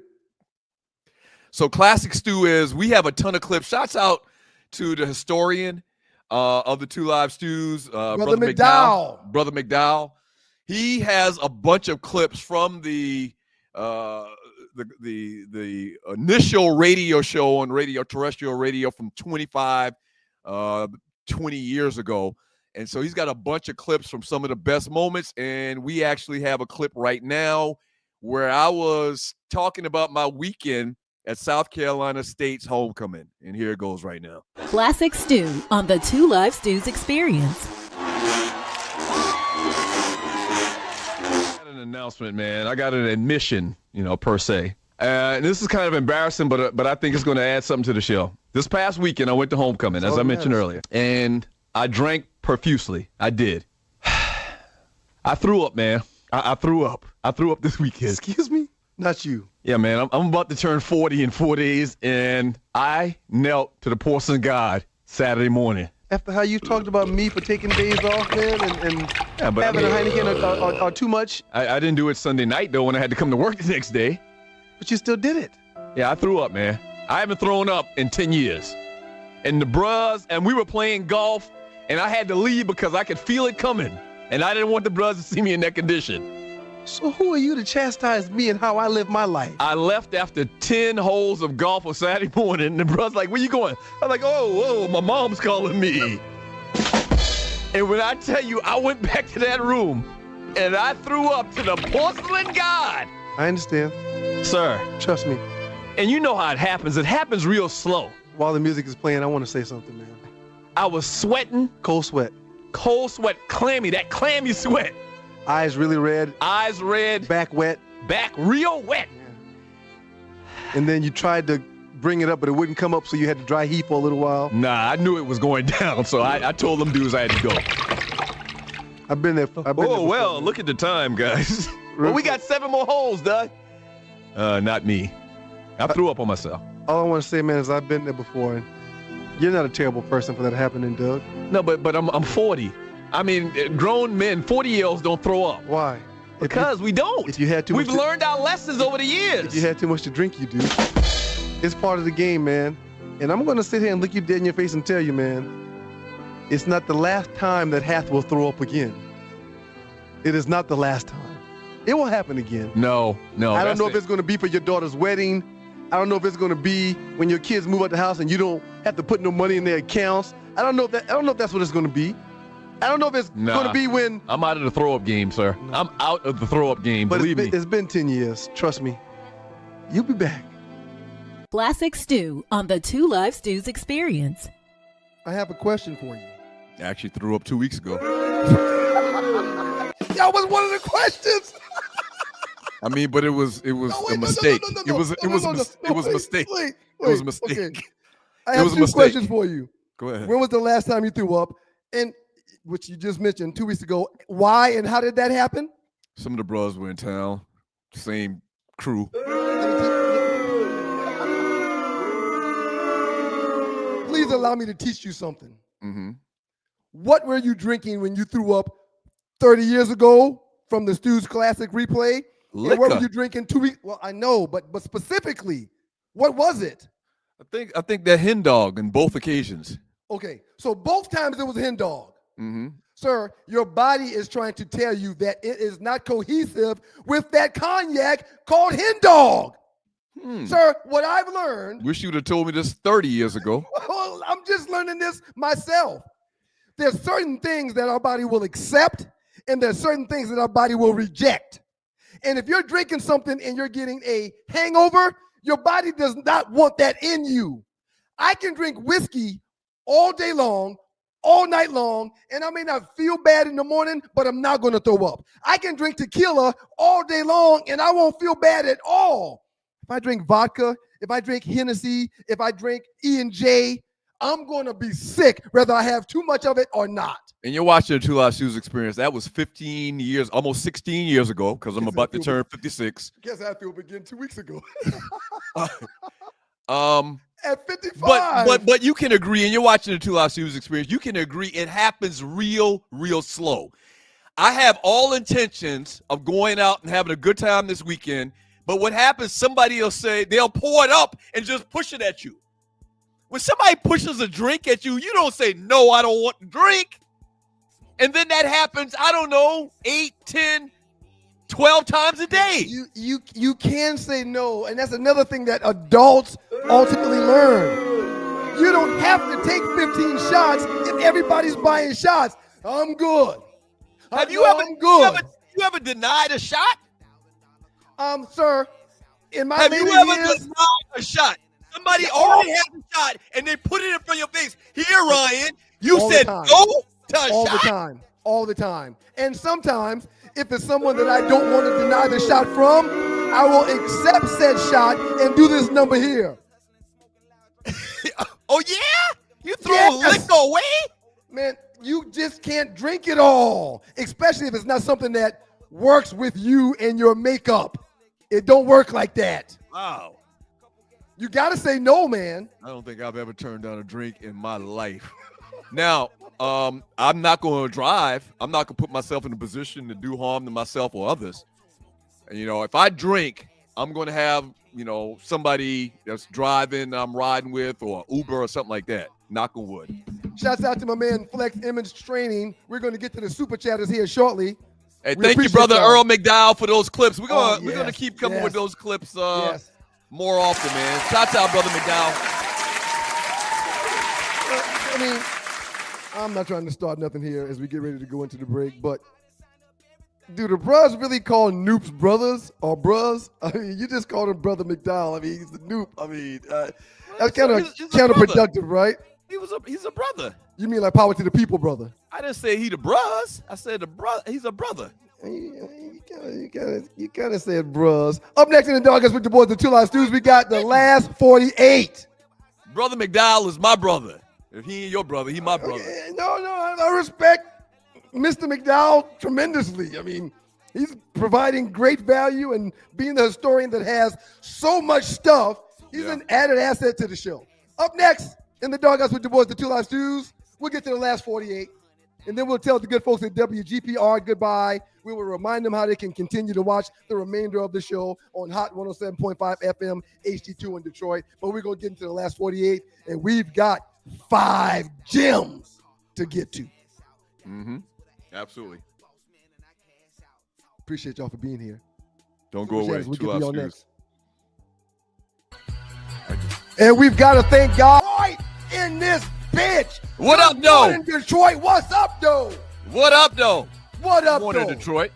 So classic stew is we have a ton of clips. Shouts out to the historian of the Two Live Stews, Brother McDowell. Brother McDowell. He has a bunch of clips from the initial radio show on terrestrial radio from 20 years ago. And so he's got a bunch of clips from some of the best moments. And we actually have a clip right now where I was talking about my weekend at South Carolina State's homecoming. And here it goes right now. Classic Stew on the Two Live Stews Experience. Announcement, man. I got an admission, per se. And this is kind of embarrassing, but I think it's going to add something to the show. This past weekend, I went to homecoming, as I mentioned earlier, and I drank profusely. I did. I threw up, man. I threw up. I threw up this weekend. Excuse me? Not you. Yeah, man. I'm about to turn 40 in 4 days, and I knelt to the porcelain god Saturday morning. After how you talked about me for taking days off, man, and having a Heineken or too much. I didn't do it Sunday night, though, when I had to come to work the next day. But you still did it. Yeah, I threw up, man. I haven't thrown up in 10 years. And the bros, and we were playing golf, and I had to leave because I could feel it coming. And I didn't want the bros to see me in that condition. So who are you to chastise me and how I live my life? I left after 10 holes of golf on Saturday morning, and the bro's like, where you going? I'm like, oh, my mom's calling me. And when I tell you, I went back to that room, and I threw up to the porcelain god. I understand. Sir. Trust me. And you know how it happens. It happens real slow. While the music is playing, I want to say something, man. I was sweating. Cold sweat. Cold sweat, clammy, that clammy sweat. Eyes really red. Eyes red. Back wet. Back real wet. Yeah. And then you tried to bring it up, but it wouldn't come up, so you had to dry heat for a little while. Nah, I knew it was going down, so I told them dudes I had to go. I've been there. Well, look at the time, guys. Well, we got 7 more holes, Doug. Not me. I threw up on myself. All I want to say, man, is I've been there before, and you're not a terrible person for that happening, Doug. No, but I'm 40. I mean, grown men, 40-year-olds don't throw up. Why? Because we don't. If you had too We've learned our lessons over the years. If you had too much to drink, you do. It's part of the game, man. And I'm going to sit here and look you dead in your face and tell you, man, it's not the last time that Hath will throw up again. It is not the last time. It will happen again. No. I don't know if it's going to be for your daughter's wedding. I don't know if it's going to be when your kids move out the house and you don't have to put no money in their accounts. I don't know if that's what it's going to be. I don't know if it's going to be when... I'm out of the throw-up game, sir. No. I'm out of the throw-up game, but believe me. It's been 10 years. Trust me. You'll be back. Classic Stew on the Two Live Stews Experience. I have a question for you. I actually threw up 2 weeks ago. That was one of the questions. I mean, but it was a mistake. It was a mistake. It was a mistake. Okay. I have 2 questions for you. Go ahead. When was the last time you threw up? And which you just mentioned 2 weeks ago. Why and how did that happen? Some of the bros were in town. Same crew. Please allow me to teach you something. Mm-hmm. What were you drinking when you threw up 30 years ago from the Stews Classic replay? Liquor. And what were you drinking 2 weeks? Well, I know, but specifically, what was it? I think that hen dog in both occasions. Okay, so both times it was hen dog. Mm-hmm. Sir, your body is trying to tell you that it is not cohesive with that cognac called hen dog. Sir, what I've learned... Wish you would have told me this 30 years ago. Well, I'm just learning this myself. There's certain things that our body will accept, and there's certain things that our body will reject. And if you're drinking something and you're getting a hangover, your body does not want that in you. I can drink whiskey all day long, all night long, and I may not feel bad in the morning, but I'm not going to throw up. I can drink tequila all day long, and I won't feel bad at all. If I drink vodka, if I drink Hennessy, if I drink E&J, I'm going to be sick, whether I have too much of it or not. And you're watching the Two Live Shoes experience. That was 15 years, almost 16 years ago, because I'm about to turn 56. Guess I feel begin 2 weeks ago. At 55. But you can agree, and you're watching the Two Live Shoes experience, you can agree it happens real slow. I have all intentions of going out and having a good time this weekend, but what happens, somebody will say, they'll pour it up and just push it at you. When somebody pushes a drink at you, you don't say, no, I don't want to drink. And then that happens, I don't know, 8, 10, 12 times a day. You can say no, and that's another thing that adults ultimately learn. You don't have to take 15 shots if everybody's buying shots. I'm good. Have you ever denied a shot? Sir, in my have later you ever years, denied a shot? Somebody already has a shot, and they put it in front of your face. Here, Ryan, you said no to a all shot? All the time. And sometimes, if it's someone that I don't want to deny the shot from, I will accept said shot and do this number here. Oh, yeah? You throw liquor away? Man, you just can't drink it all, especially if it's not something that works with you and your makeup. It don't work like that. Wow. You got to say no, man. I don't think I've ever turned down a drink in my life. Now, I'm not going to drive. I'm not going to put myself in a position to do harm to myself or others. And, if I drink, I'm going to have, somebody that's driving, I'm riding with, or Uber or something like that. Knock on wood. Shouts out to my man Flex Image Training. We're going to get to the super chatters here shortly. Hey, thank you, brother Earl McDowell, for those clips. We're gonna keep coming with those clips more often, man. Shouts out, brother McDowell. I mean, I'm not trying to start nothing here as we get ready to go into the break, but do the bros really call Noops brothers or bros? I mean, you just called him Brother McDowell. I mean, he's the Noop. I mean, that's kind of counterproductive, right? He's a brother. You mean like power to the people, brother? I didn't say he the bros. I said he's a brother. You kind of said bros. Up next in the Doggers with the boys, the Two Live Stews, we got the last 48. Brother McDowell is my brother. If he ain't your brother, he my brother. Okay. No, I respect Mr. McDowell tremendously. I mean, he's providing great value and being the historian that has so much stuff. He's an added asset to the show. Up next in the Doggers with the boys, the Two Live Stews, we'll get to the last 48. And then we'll tell the good folks at WGPR goodbye. We will remind them how they can continue to watch the remainder of the show on Hot 107.5 FM HD2 in Detroit. But we're going to get into the last 48, and we've got 5 gems to get to. Mm-hmm. Absolutely. Appreciate y'all for being here. Don't go away. We'll get y'all next. And we've got to thank God right in this bitch. What up, though? Detroit. What's up, though? What up, though? What up, Good morning, though? Detroit.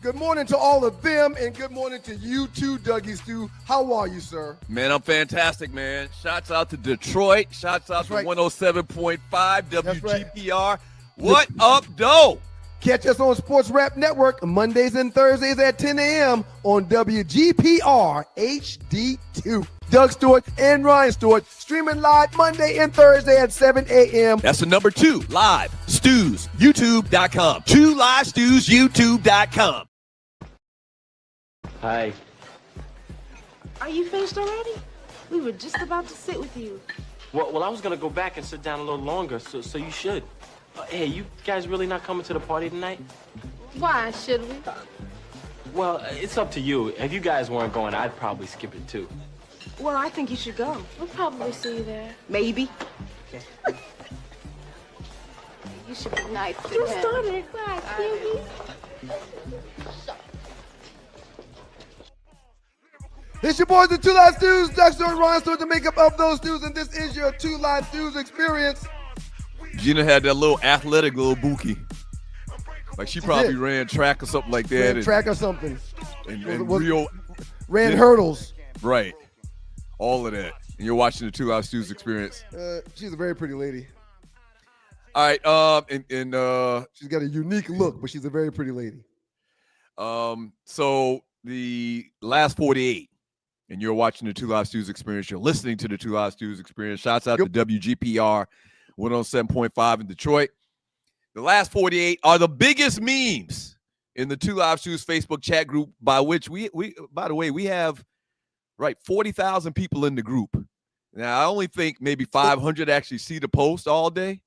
Good morning to all of them, and good morning to you too, Dougie Stew. How are you, sir? Man, I'm fantastic, man. Shouts out to Detroit. Shouts out to 107.5 WGPR. Right. What up, though? Catch us on Sports Rap Network Mondays and Thursdays at 10 a.m. on WGPR HD2. Doug Stewart and Ryan Stewart streaming live Monday and Thursday at 7 a.m. That's the number 2 live stews youtube.com. 2 live stews youtube.com. Hi. Are you finished already? We were just about to sit with you. Well, I was gonna go back and sit down a little longer, so you should. Hey, you guys really not coming to the party tonight? Why should we? Well, it's up to you. If you guys weren't going, I'd probably skip it too. Well, I think you should go. We'll probably see you there. Maybe. You should be nice to him. You started to cry, baby. It's your boys, the Two Live Stews. Doug Stewart, Ryan Stewart, the makeup of those stews, and this is your Two Live Stews experience. Gina had that little athletic little bookie. Like she probably ran track or something like that. Ran hurdles. Right. All of that. And you're watching the Two Live Stews experience. She's a very pretty lady. All right. She's got a unique look, but she's a very pretty lady. So the last 48, and you're watching the Two Live Stews Experience. You're listening to the Two Live Stews Experience. Shouts out to WGPR 107.5 in Detroit. The last 48 are the biggest memes in the Two Live Stews Facebook chat group, by which we by the way, we have 40,000 people in the group. Now, I only think maybe 500 actually see the post all day.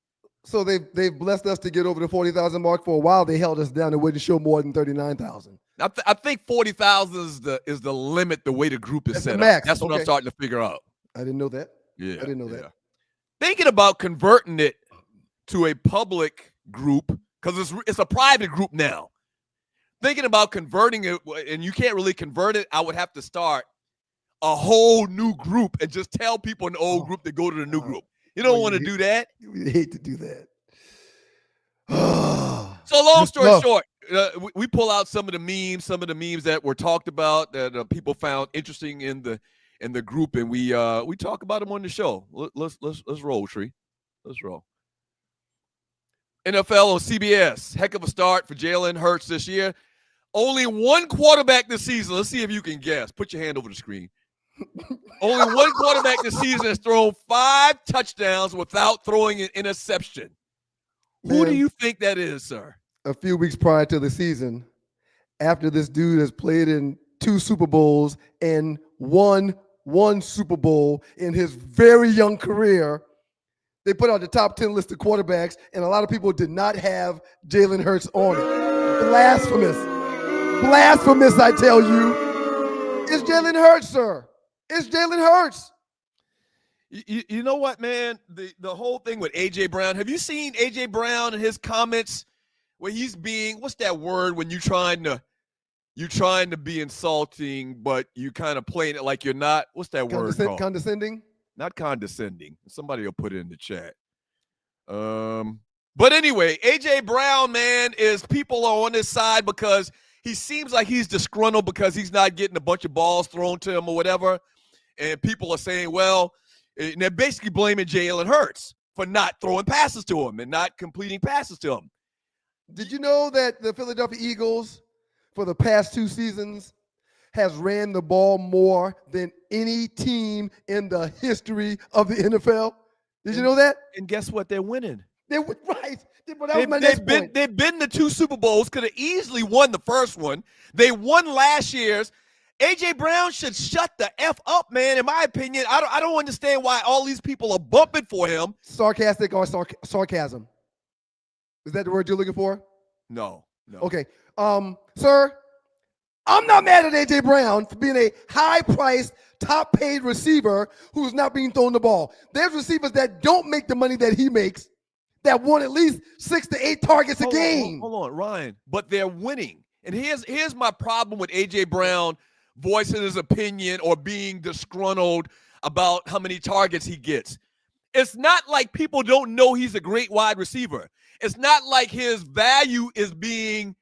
So they've blessed us to get over the 40,000 mark. For a while, they held us down and wouldn't show more than 39,000. I think 40,000 is the limit. The way the group is set max. up. That's what I'm starting to figure out. I didn't know that. Yeah, I didn't know that. Thinking about converting it to a public group because it's a private group now. Thinking about converting it, and you can't really convert it. I would have to start a whole new group and just tell people in the old group to go to the new group. You don't want to do that. You hate to do that. So long story short, we pull out some of the memes that were talked about that people found interesting in the group, and we talk about them on the show. Let's roll, Tree. Let's roll. NFL on CBS. Heck of a start for Jalen Hurts this year. Only one quarterback this season. Let's see if you can guess. Put your hand over the screen. Only one quarterback this season has thrown 5 touchdowns without throwing an interception. Who do you think that is, sir? A few weeks prior to the season, after this dude has played in 2 Super Bowls and won 1 Super Bowl in his very young career, they put out the top 10 list of quarterbacks, and a lot of people did not have Jalen Hurts on it. Blasphemous. Blasphemous, I tell you. It's Jalen Hurts, sir. It's Jalen Hurts. You know what, man? The whole thing with A.J. Brown. Have you seen A.J. Brown and his comments where he's being, what's that word when you're trying to be insulting, but you kind of playing it like you're not? What's that word called? Condescending? Not condescending. Somebody will put it in the chat. But anyway, A.J. Brown, man, is people are on his side because he seems like he's disgruntled because he's not getting a bunch of balls thrown to him or whatever. And people are saying, well, and they're basically blaming Jalen Hurts for not throwing passes to him and not completing passes to him. Did you know that the Philadelphia Eagles, for the past 2 seasons, has ran the ball more than any team in the history of the NFL? Did you know that? And guess what? They're winning. They're right. But that was my next point. They've been to 2 Super Bowls, could have easily won the first one. They won last year's. A.J. Brown should shut the F up, man, in my opinion. I don't understand why all these people are bumping for him. Sarcastic or sarcasm? Is that the word you're looking for? No. Okay. Sir, I'm not mad at A.J. Brown for being a high-priced, top-paid receiver who's not being thrown the ball. There's receivers that don't make the money that he makes that want at least 6 to 8 targets a game. Hold on, Ryan. But they're winning. And here's my problem with A.J. Brown voicing his opinion or being disgruntled about how many targets he gets. It's not like people don't know he's a great wide receiver. It's not like his value is being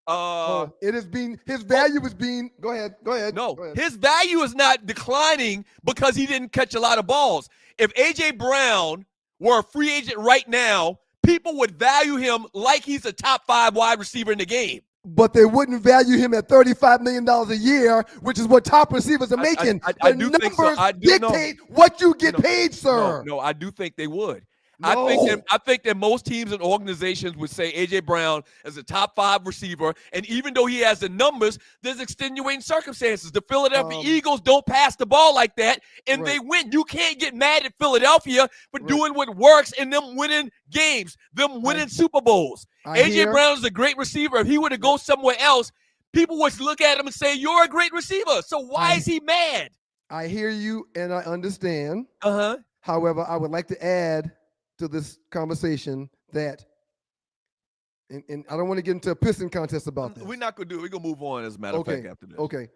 his value is being go ahead. No, go ahead. His value is not declining because he didn't catch a lot of balls. If A.J. Brown were a free agent right now, people would value him like he's a top 5 wide receiver in the game. But they wouldn't value him at $35 million a year, which is what top receivers are making. I do think so. I do dictate what you get paid, sir. No, I do think they would. No. I think that most teams and organizations would say A.J. Brown is a top 5 receiver, and even though he has the numbers, there's extenuating circumstances. The Philadelphia Eagles don't pass the ball like that, and they win. You can't get mad at Philadelphia for doing what works and them winning games, them winning Super Bowls. A.J. Brown is a great receiver. If he were to go somewhere else, people would look at him and say, you're a great receiver. So why is he mad? I hear you, and I understand. Uh-huh. However, I would like to add to this conversation that, and I don't want to get into a pissing contest about this. We're not going to do it. We're going to move on, as a matter of fact, after this. Okay.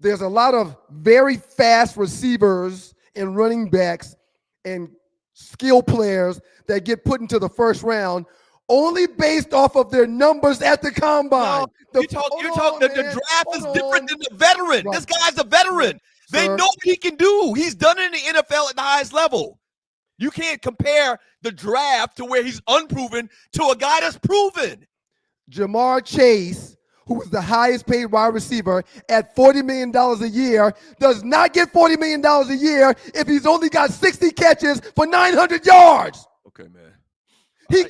There's a lot of very fast receivers and running backs and skill players that get put into the first round only based off of their numbers at the combine. No, you're talking that the draft is different than the veteran. Right. This guy's a veteran. They know what he can do. He's done it in the NFL at the highest level. You can't compare the draft to where he's unproven to a guy that's proven. Jamar Chase, who was the highest paid wide receiver at $40 million a year, does not get $40 million a year if he's only got 60 catches for 900 yards. Okay, man. He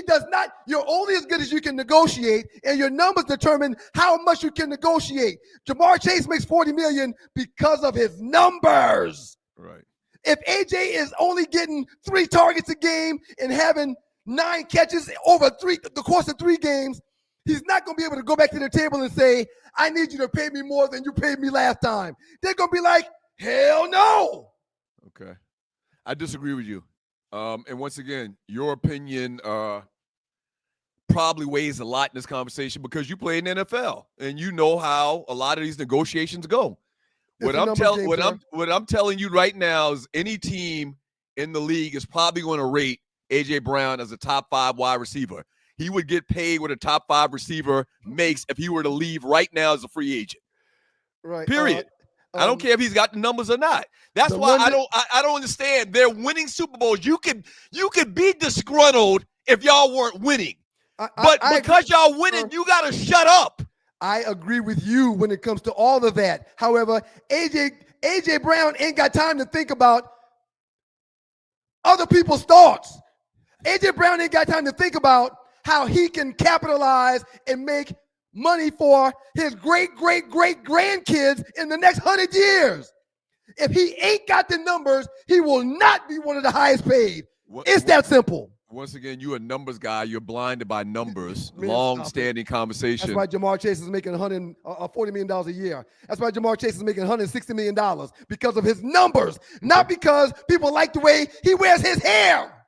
does not. You're only as good as you can negotiate, and your numbers determine how much you can negotiate. Jamar Chase makes $40 million because of his numbers. Right. If AJ is only getting 3 targets a game and having 9 catches over the course of 3 games, he's not going to be able to go back to the table and say, I need you to pay me more than you paid me last time. They're going to be like, hell no. Okay. I disagree with you. And once again, your opinion probably weighs a lot in this conversation because you play in the NFL and you know how a lot of these negotiations go. What I'm telling you right now is any team in the league is probably going to rate A.J. Brown as a top 5 wide receiver. He would get paid what a top 5 receiver makes if he were to leave right now as a free agent. Right. Period. I don't care if he's got the numbers or not. That's why I don't understand. They're winning Super Bowls. You could be disgruntled if y'all weren't winning. But because y'all winning, you got to shut up. I agree with you when it comes to all of that. However, AJ Brown ain't got time to think about other people's thoughts. AJ Brown ain't got time to think about how he can capitalize and make money for his great-great-great-grandkids in the next 100 years. If he ain't got the numbers, he will not be one of the highest paid. It's that simple. Once again, you're a numbers guy. You're blinded by numbers. Long-standing conversation. That's why Jamar Chase is making $40 million a year. That's why Jamar Chase is making $160 million because of his numbers, not because people like the way he wears his hair.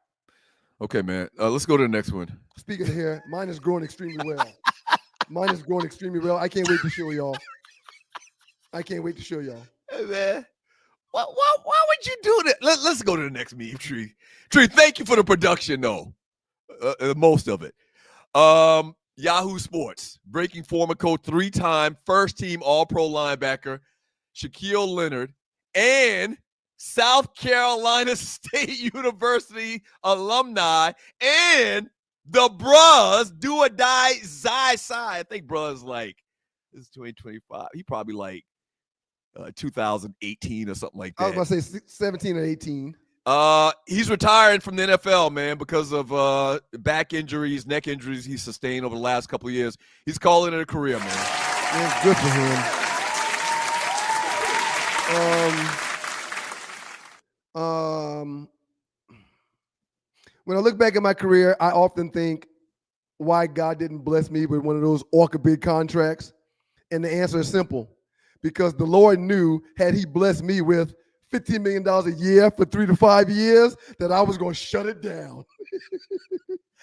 Okay, man. Let's go to the next one. Speaking of hair, mine is growing extremely well. I can't wait to show y'all. Hey, man. Why would you do that? Let's go to the next meme, Tree. Tree, thank you for the production, though. Most of it. Yahoo Sports. Breaking former coach, 3-time first-team All-Pro linebacker, Shaquille Leonard, and South Carolina State University alumni, and the Bruhs do or die Zai Sai. I think Bruhs like, this is 2025. He probably like 2018 or something like that. I was about to say 17 or 18. He's retiring from the NFL, man, because of back injuries, neck injuries he sustained over the last couple of years. He's calling it a career, man. It's good for him. When I look back at my career, I often think why God didn't bless me with one of those orca big contracts. And the answer is simple. Because the Lord knew, had he blessed me with $15 million a year for 3 to 5 years, that I was going to shut it down.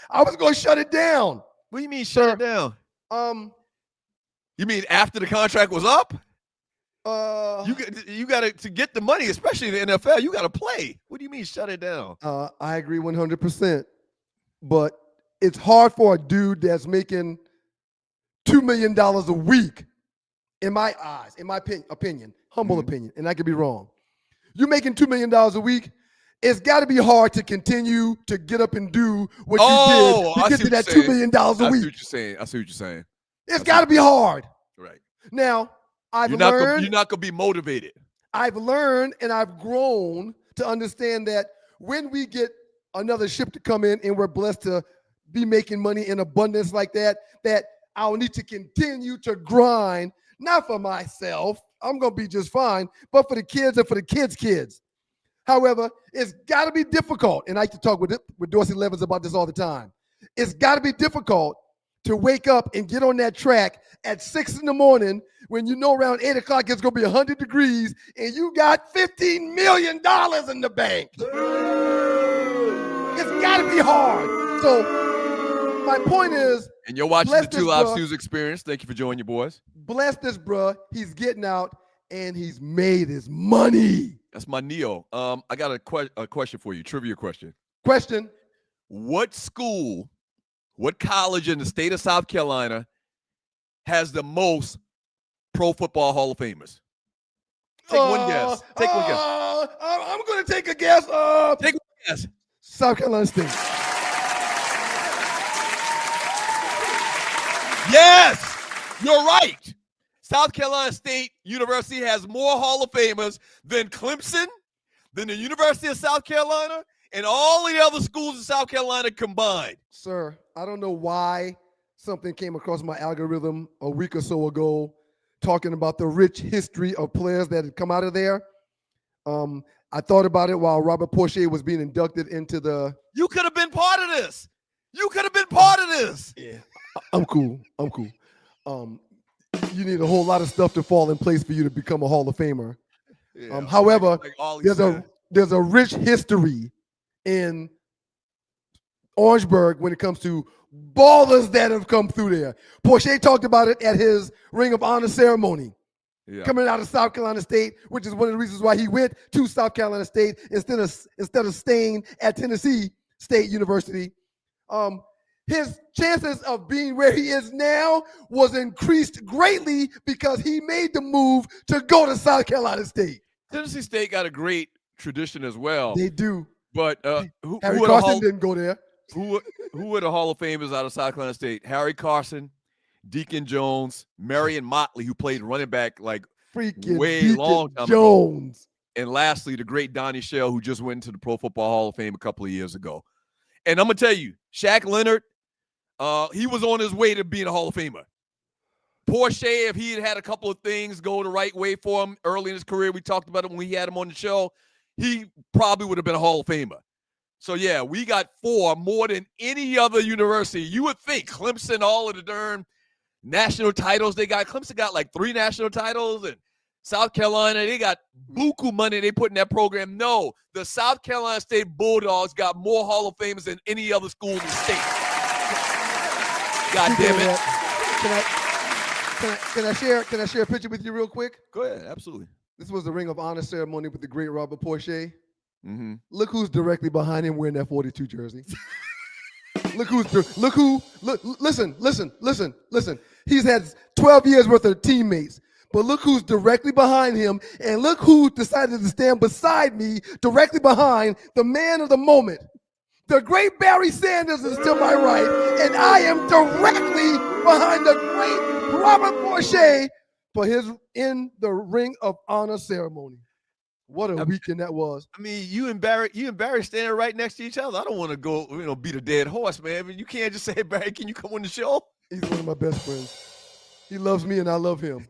I was going to shut it down. What do you mean shut it down? You mean after the contract was up? You got to get the money, especially in the NFL. You got to play. What do you mean shut it down? I agree 100%. But it's hard for a dude that's making $2 million a week, in my eyes, in my opinion, humble opinion, and I could be wrong. You're making $2 million a week. It's got to be hard to continue to get up and do what you did to get to that $2 million a week. I see what you're saying. It's got to be hard. Right. Now, You're not going to be motivated. I've learned and I've grown to understand that when we get another ship to come in and we're blessed to be making money in abundance like that, that I'll need to continue to grind, not for myself, I'm going to be just fine, but for the kids and for the kids' kids. However, it's got to be difficult, and I like to talk with Dorsey Levens about this all the time. It's got to be difficult to wake up and get on that track at 6 in the morning when you know around 8 o'clock it's going to be 100 degrees and you got $15 million in the bank. It's got to be hard. So my point is, and you're watching the Two Live Stews Experience. Thank you for joining your boys. Bless this, bruh. He's getting out and he's made his money. That's my Neo. I got a question for you. Trivia question. Question. What school, what college in the state of South Carolina has the most Pro Football Hall of Famers? Take one guess. Take one guess. I'm going to take a guess. Yes. South Carolina State. Yes, you're right. South Carolina State University has more Hall of Famers than Clemson, than the University of South Carolina, and all the other schools in South Carolina combined. Sir, I don't know why something came across my algorithm a week or so ago talking about the rich history of players that had come out of there. I thought about it while Robert Porcher was being inducted into the... You could have been part of this. You could have been part of this. Yeah, I'm cool. You need a whole lot of stuff to fall in place for you to become a Hall of Famer. Yeah, However, like Ollie there's said. a rich history in Orangeburg when it comes to ballers that have come through there. Porcher talked about it at his Ring of Honor ceremony. Yeah. Coming out of South Carolina State, which is one of the reasons why he went to South Carolina State instead of staying at Tennessee State University. His chances of being where he is now was increased greatly because he made the move to go to South Carolina State. Tennessee State got a great tradition as well. They do. But who Harry are the Carson didn't go there. Who are the Hall of Famers out of South Carolina State? Harry Carson, Deacon Jones, Marion Motley, who played running back like Freaking way Deacon long time Jones. ago. And lastly, the great Donnie Shell, who just went into the Pro Football Hall of Fame a couple of years ago. And I'm going to tell you, Shaq Leonard, he was on his way to being a Hall of Famer. Porcher, if he had had a couple of things go the right way for him early in his career, we talked about it when we had him on the show, he probably would have been a Hall of Famer. So, yeah, we got 4 more than any other university. You would think Clemson, all of the darn national titles they got. Clemson got like 3 national titles, and South Carolina, they got buku money they put in that program. No, the South Carolina State Bulldogs got more Hall of Famers than any other school in the state. God damn it. Can I share a picture with you real quick? Go ahead, absolutely. This was the Ring of Honor ceremony with the great Robert Porcher. Mm-hmm. Look who's directly behind him wearing that 42 jersey. Listen. He's had 12 years worth of teammates, but look who's directly behind him, and look who decided to stand beside me, directly behind the man of the moment. The great Barry Sanders is to my right, and I am directly behind the great Robert Porcher for his in the Ring of Honor ceremony. What a weekend that was. I mean, you and Barry standing right next to each other. I don't want to go, beat a dead horse, man. But you can't just say, hey, Barry, can you come on the show? He's one of my best friends. He loves me and I love him.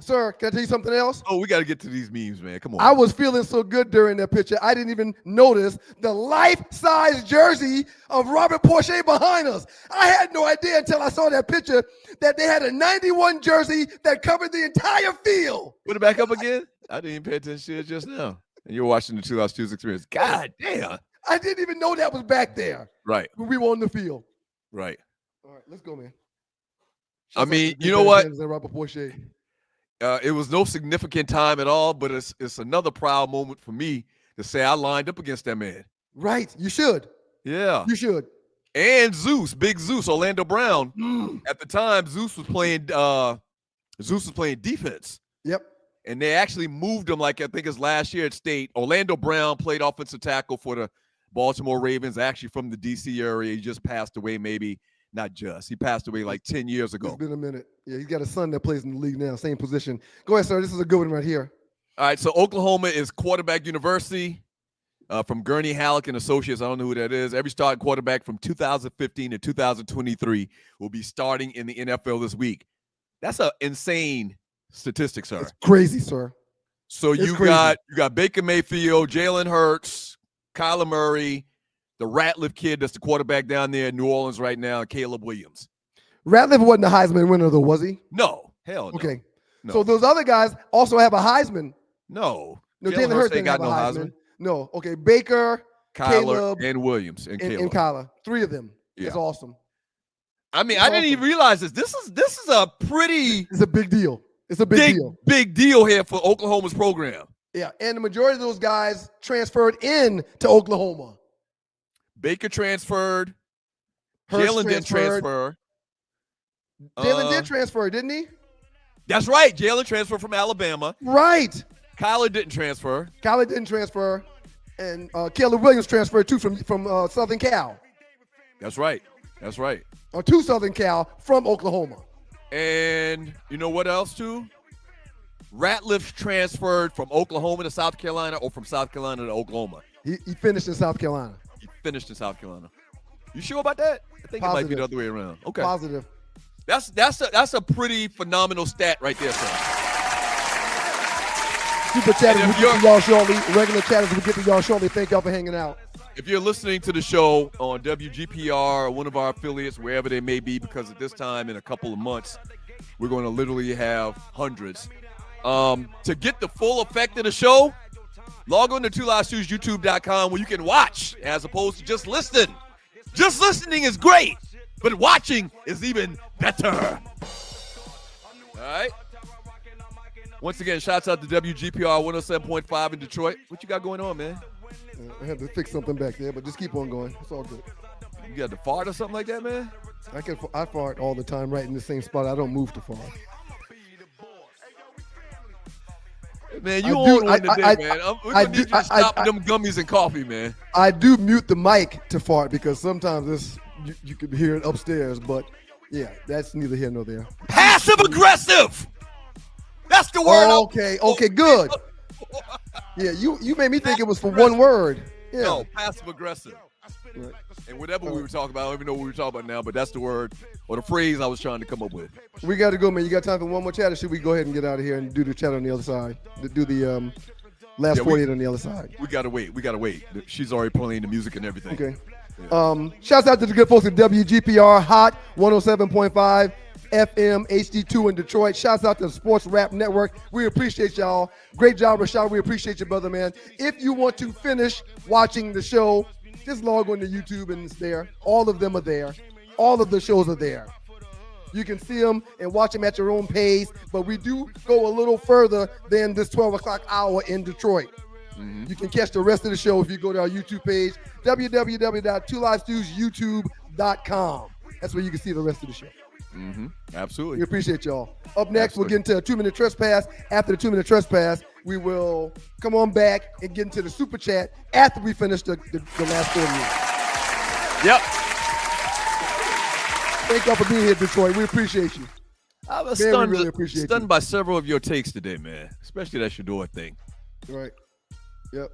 Sir, can I tell you something else? Oh, we got to get to these memes, man. Come on. I was feeling so good during that picture, I didn't even notice the life-size jersey of Robert Porcher behind us. I had no idea until I saw that picture that they had a 91 jersey that covered the entire field. Put it back up again. I didn't even pay attention to it just now. And you're watching the 2 House Tuesday Experience. God damn. I didn't even know that was back there. Right. When we were on the field. Right. All right, let's go, man. I mean, you know what? Robert Porcher. It was no significant time at all, but it's another proud moment for me to say I lined up against that man. Right. You should. Yeah. You should. And Zeus, Big Zeus, Orlando Brown. At the time, Zeus was playing defense. Yep. And they actually moved him, like I think it's last year at State. Orlando Brown played offensive tackle for the Baltimore Ravens, actually from the D.C. area. He just passed away, maybe not just. He passed away like 10 years ago. It's been a minute. Yeah, he's got a son that plays in the league now, same position. Go ahead, sir. This is a good one right here. All right, so Oklahoma is quarterback university from Gurney Halleck and Associates. I don't know who that is. Every starting quarterback from 2015 to 2023 will be starting in the NFL this week. That's an insane statistic, sir. It's crazy, sir. So you got Baker Mayfield, Jalen Hurts, Kyler Murray, the Ratliff kid that's the quarterback down there in New Orleans right now, Caleb Williams. Ratliff wasn't a Heisman winner, though, was he? No. Hell no. Okay. No. So those other guys also have a Heisman. No. No, Jalen Hurts ain't got no Heisman. No. Okay. Baker, Caleb, and Williams, and Caleb. And Kyler. 3 of them. Yeah. That's awesome. I mean, I didn't even realize this. This is a pretty. It's a big deal. It's a big deal. Big deal here for Oklahoma's program. Yeah, and the majority of those guys transferred in to Oklahoma. Baker transferred. Hurts Jalen didn't transfer. Jalen did transfer, didn't he? That's right. Jalen transferred from Alabama. Right. Kyler didn't transfer. Kyler didn't transfer. And Caleb Williams transferred too from Southern Cal. That's right. That's right. Or to Southern Cal from Oklahoma. And you know what else too? Ratliff transferred from Oklahoma to South Carolina or from South Carolina to Oklahoma. He finished in South Carolina. He finished in South Carolina. You sure about that? I think it might be the other way around. Okay. Positive. That's a pretty phenomenal stat right there, sir. Super chatters, we'll get to y'all shortly. Regular chatters, we'll get to y'all shortly. Thank y'all for hanging out. If you're listening to the show on WGPR or one of our affiliates, wherever they may be, because at this time in a couple of months, we're going to literally have hundreds. To get the full effect of the show, log on to 2LiveStudiosYouTube.com where you can watch as opposed to just listen. Just listening is great, but watching is even better. All right? Once again, shouts out to WGPR 107.5 in Detroit. What you got going on, man? I had to fix something back there, but just keep on going. It's all good. You got to fart or something like that, man? I fart all the time right in the same spot. I don't move to fart. Man, you on one today, man. We're going to need you to stop them gummies and coffee, man. I do mute the mic to fart because sometimes you can hear it upstairs, but yeah, that's neither here nor there. Passive aggressive. That's the word. Okay, good. Yeah, you made me think it was for one word. Yeah. No, passive aggressive. Right. And whatever we were talking about, I don't even know what we were talking about now, but that's the word or the phrase I was trying to come up with. We got to go, man. You got time for one more chat, or should we go ahead and get out of here and do the chat on the other side? Do the last 48 on the other side. We got to wait. She's already playing the music and everything. Okay. Yeah. Shouts out to the good folks at WGPR Hot 107.5 FM HD2 in Detroit. Shouts out to the Sports Rap Network. We appreciate y'all. Great job, Rashad. We appreciate you, brother, man. If you want to finish watching the show, just log on to YouTube and it's there. All of them are there. All of the shows are there. You can see them and watch them at your own pace, but we do go a little further than this 12 o'clock hour in Detroit. Mm-hmm. You can catch the rest of the show if you go to our YouTube page, www.2LiveStudiosYouTube.com. That's where you can see the rest of the show. Mm-hmm. Absolutely. We appreciate y'all. Up next, we'll get into a 2-minute trespass. After the 2-minute trespass, we will come on back and get into the super chat after we finish the last 40 minutes. Yep. Thank y'all for being here, Detroit. We appreciate you. I was really stunned by several of your takes today, man. Especially that Shador thing. Right. Yep.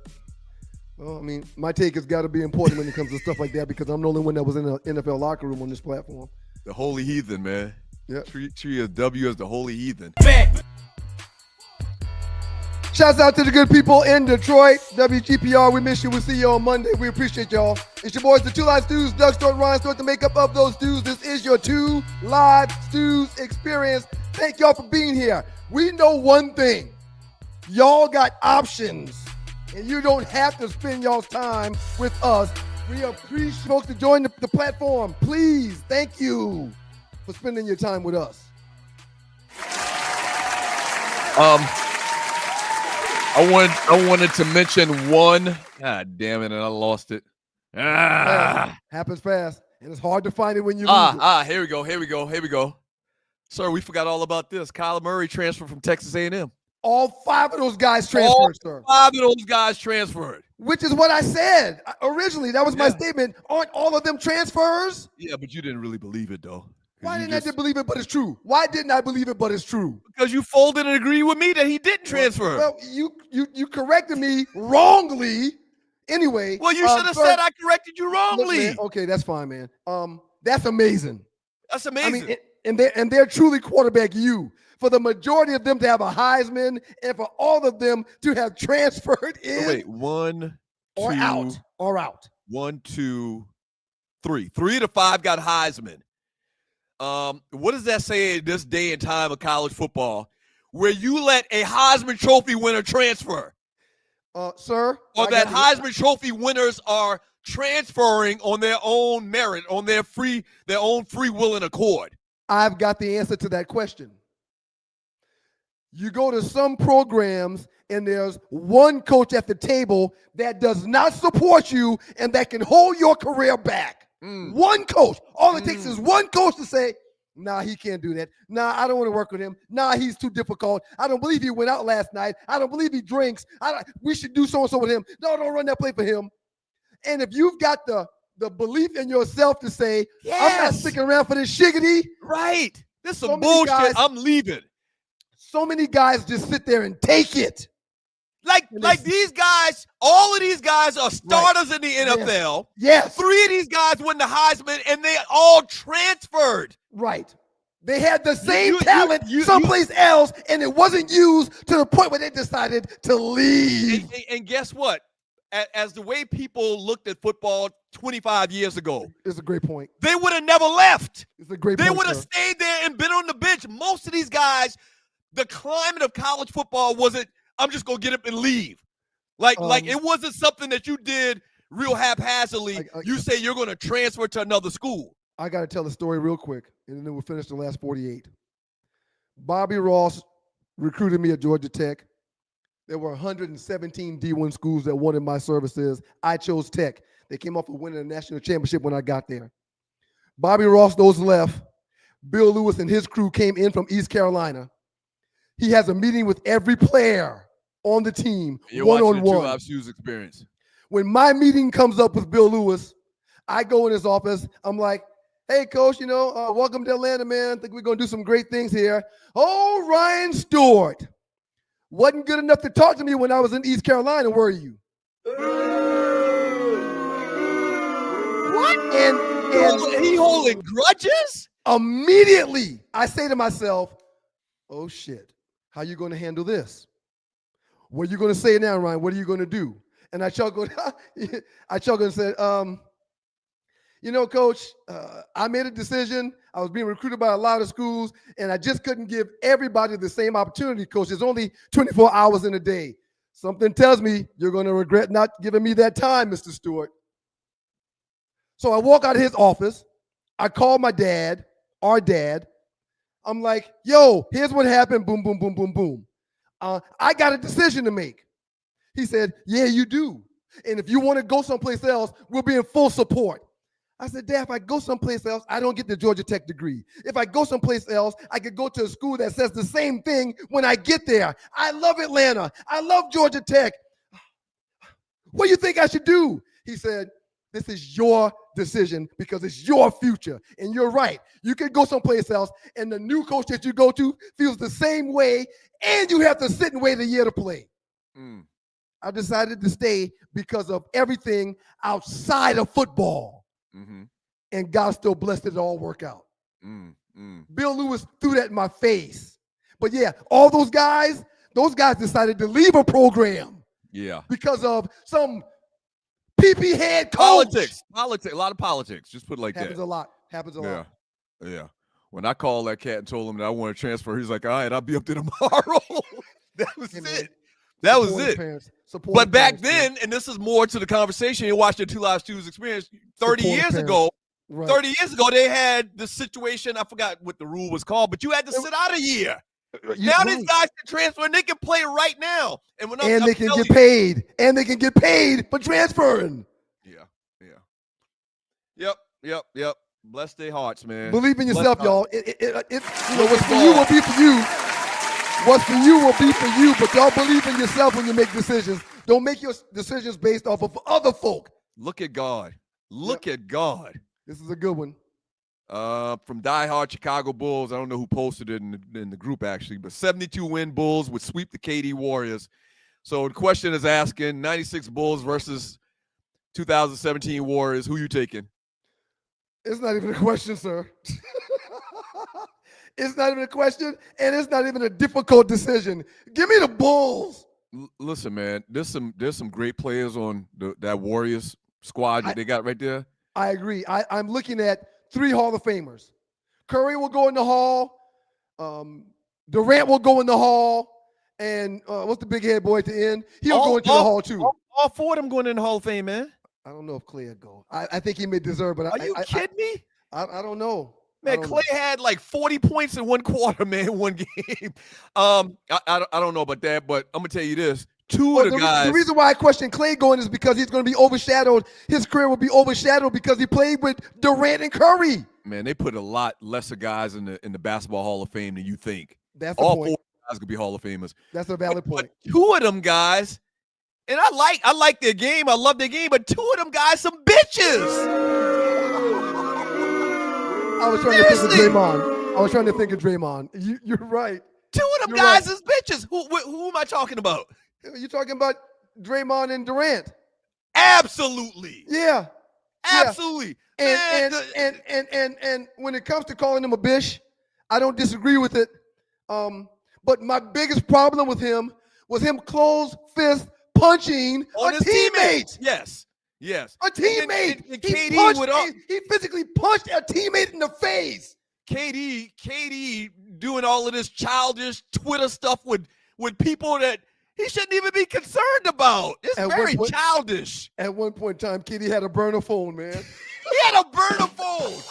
Well, I mean, my take has got to be important when it comes to stuff like that because I'm the only one that was in the NFL locker room on this platform. The holy heathen, man. Yeah. Treat W as the holy heathen. Shouts out to the good people in Detroit. WGPR, we miss you. We'll see you on Monday. We appreciate y'all. It's your boys, the 2 Live Stews. Doug Stewart, Ryan Stewart, the makeup of those stews. This is your 2 Live Stews experience. Thank y'all for being here. We know one thing. Y'all got options, and you don't have to spend y'all's time with us. We appreciate folks to join the platform. Please, thank you for spending your time with us. I wanted to mention one. God damn it, and I lost it. Happens fast, and it's hard to find it when you lose it. Here we go. Sir, we forgot all about this. Kyler Murray transferred from Texas A&M. All 5 of those guys transferred, sir. 5 of those guys transferred. Which is what I said originally. That was my statement. Aren't all of them transfers? Yeah, but you didn't really believe it, though. Why didn't I believe it, but it's true? Why didn't I believe it, but it's true? Because you folded and agreed with me that he didn't transfer. Well, you corrected me wrongly. Anyway. Well, you should have said I corrected you wrongly. Look, man, okay, that's fine, man. That's amazing. That's amazing. I mean, and they're truly quarterback you. For the majority of them to have a Heisman and for all of them to have transferred in. Wait, 1, 2, or out. 1, 2, 3. 3 of the 5 got Heisman. What does that say in this day and time of college football where you let a Heisman Trophy winner transfer? Sir? Or that Heisman Trophy winners are transferring on their own merit, on their own free will and accord? I've got the answer to that question. You go to some programs and there's one coach at the table that does not support you and that can hold your career back. One coach. All it takes is one coach to say, Nah, he can't do that. Nah, I don't want to work with him. Nah, he's too difficult. I don't believe he went out last night. I don't believe he drinks. We should do so-and-so with him. No, don't run that play for him. And if you've got the belief in yourself to say, I'm not sticking around for this shiggity. Right. This is some bullshit. Guys, I'm leaving. So many guys just sit there and take it. Like these guys, all of these guys are starters in the NFL. Yes. 3 of these guys won the Heisman, and they all transferred. Right. They had the same talent someplace else, and it wasn't used to the point where they decided to leave. And guess what? As the way people looked at football 25 years ago. It's a great point. They would have never left. It's a great point. They would have stayed there and been on the bench. Most of these guys, the climate of college football wasn't, I'm just going to get up and leave. Like it wasn't something that you did real haphazardly. You say you're going to transfer to another school. I got to tell the story real quick, and then we'll finish the last 48. Bobby Ross recruited me at Georgia Tech. There were 117 D1 schools that wanted my services. I chose Tech. They came off of winning a national championship when I got there. Bobby Ross goes left. Bill Lewis and his crew came in from East Carolina. He has a meeting with every player on the team, one-on-one. Two Live Shoes experience. When my meeting comes up with Bill Lewis, I go in his office. I'm like, hey, coach, welcome to Atlanta, man. I think we're going to do some great things here. Oh, Ryan Stewart. Wasn't good enough to talk to me when I was in East Carolina, were you? What? And he holding grudges? Immediately, I say to myself, oh, shit. How you going to handle this? What are you going to say now, Ryan? What are you going to do? And I chuckled. And said, coach, I made a decision. I was being recruited by a lot of schools, and I just couldn't give everybody the same opportunity, coach. There's only 24 hours in a day. Something tells me you're going to regret not giving me that time, Mr. Stewart. So I walk out of his office. I call my dad, our dad. I'm like, yo, here's what happened. Boom, boom, boom, boom, boom. I got a decision to make. He said, yeah, you do. And if you want to go someplace else, we'll be in full support. I said, Dad, if I go someplace else, I don't get the Georgia Tech degree. If I go someplace else, I could go to a school that says the same thing when I get there. I love Atlanta. I love Georgia Tech. What do you think I should do? He said, this is your decision because it's your future. And you're right. You could go someplace else, and the new coach that you go to feels the same way, and you have to sit and wait a year to play. I decided to stay because of everything outside of football. Mm-hmm. And God still blessed it to all work out. Bill Lewis threw that in my face. But yeah, all those guys decided to leave a program. Yeah. Because of some PP head coach. Politics, a lot of politics. Just put it like that. Happens a lot. Yeah. When I called that cat and told him that I want to transfer, he's like, all right, I'll be up there tomorrow. That was it. That was it. But back then, and this is more to the conversation, you watched the Two Live Shoes experience 30 years ago. Right. 30 years ago, they had the situation, I forgot what the rule was called, but you had to sit out a year. Now these guys can transfer and they can play right now. And they can get paid. And they can get paid for transferring. Yep. Bless their hearts, man. Believe in yourself, y'all. What's for you will be for you. What's for you will be for you, but y'all believe in yourself when you make decisions. Don't make your decisions based off of other folk. Look at God. Look at God. This is a good one. From diehard Chicago Bulls. I don't know who posted it in the group, actually, but 72-win Bulls would sweep the KD Warriors. So the question is asking, 96 Bulls versus 2017 Warriors. Who you taking? It's not even a question, sir. It's not even a question, and it's not even a difficult decision. Give me the Bulls. Listen, man, there's some great players on that Warriors squad that they got right there. I agree. I'm looking at 3 Hall of Famers. Curry will go in the Hall. Durant will go in the Hall. And what's the big head boy at the end? He'll go into the Hall, too. All 4 of them going in the Hall of Fame, man. I don't know if Clay will go. I think he may deserve, but Are you kidding me? I don't know. Man, Clay had like 40 points in one quarter, man, one game. I don't know about that, but I'm going to tell you this. Two of the guys. The reason why I question Clay going is because he's going to be overshadowed. His career will be overshadowed because he played with Durant and Curry. Man, they put a lot lesser guys in the Basketball Hall of Fame than you think. That's the All point. 4 guys could be Hall of Famers. That's a valid point. 2 of them guys, and I like their game. I love their game, but 2 of them guys, some bitches. I was trying to think of Draymond. You're right. 2 of them guys is bitches. Who am I talking about? You're talking about Draymond and Durant. Absolutely. Yeah. Absolutely. And when it comes to calling him a bitch, I don't disagree with it. But my biggest problem with him was him closed fist punching on a his teammate. Yes. A teammate. And He physically punched a teammate in the face. KD doing all of this childish Twitter stuff with people that he shouldn't even be concerned about. It's very childish. At one point in time, KD had a burner phone, man. He had a burner phone.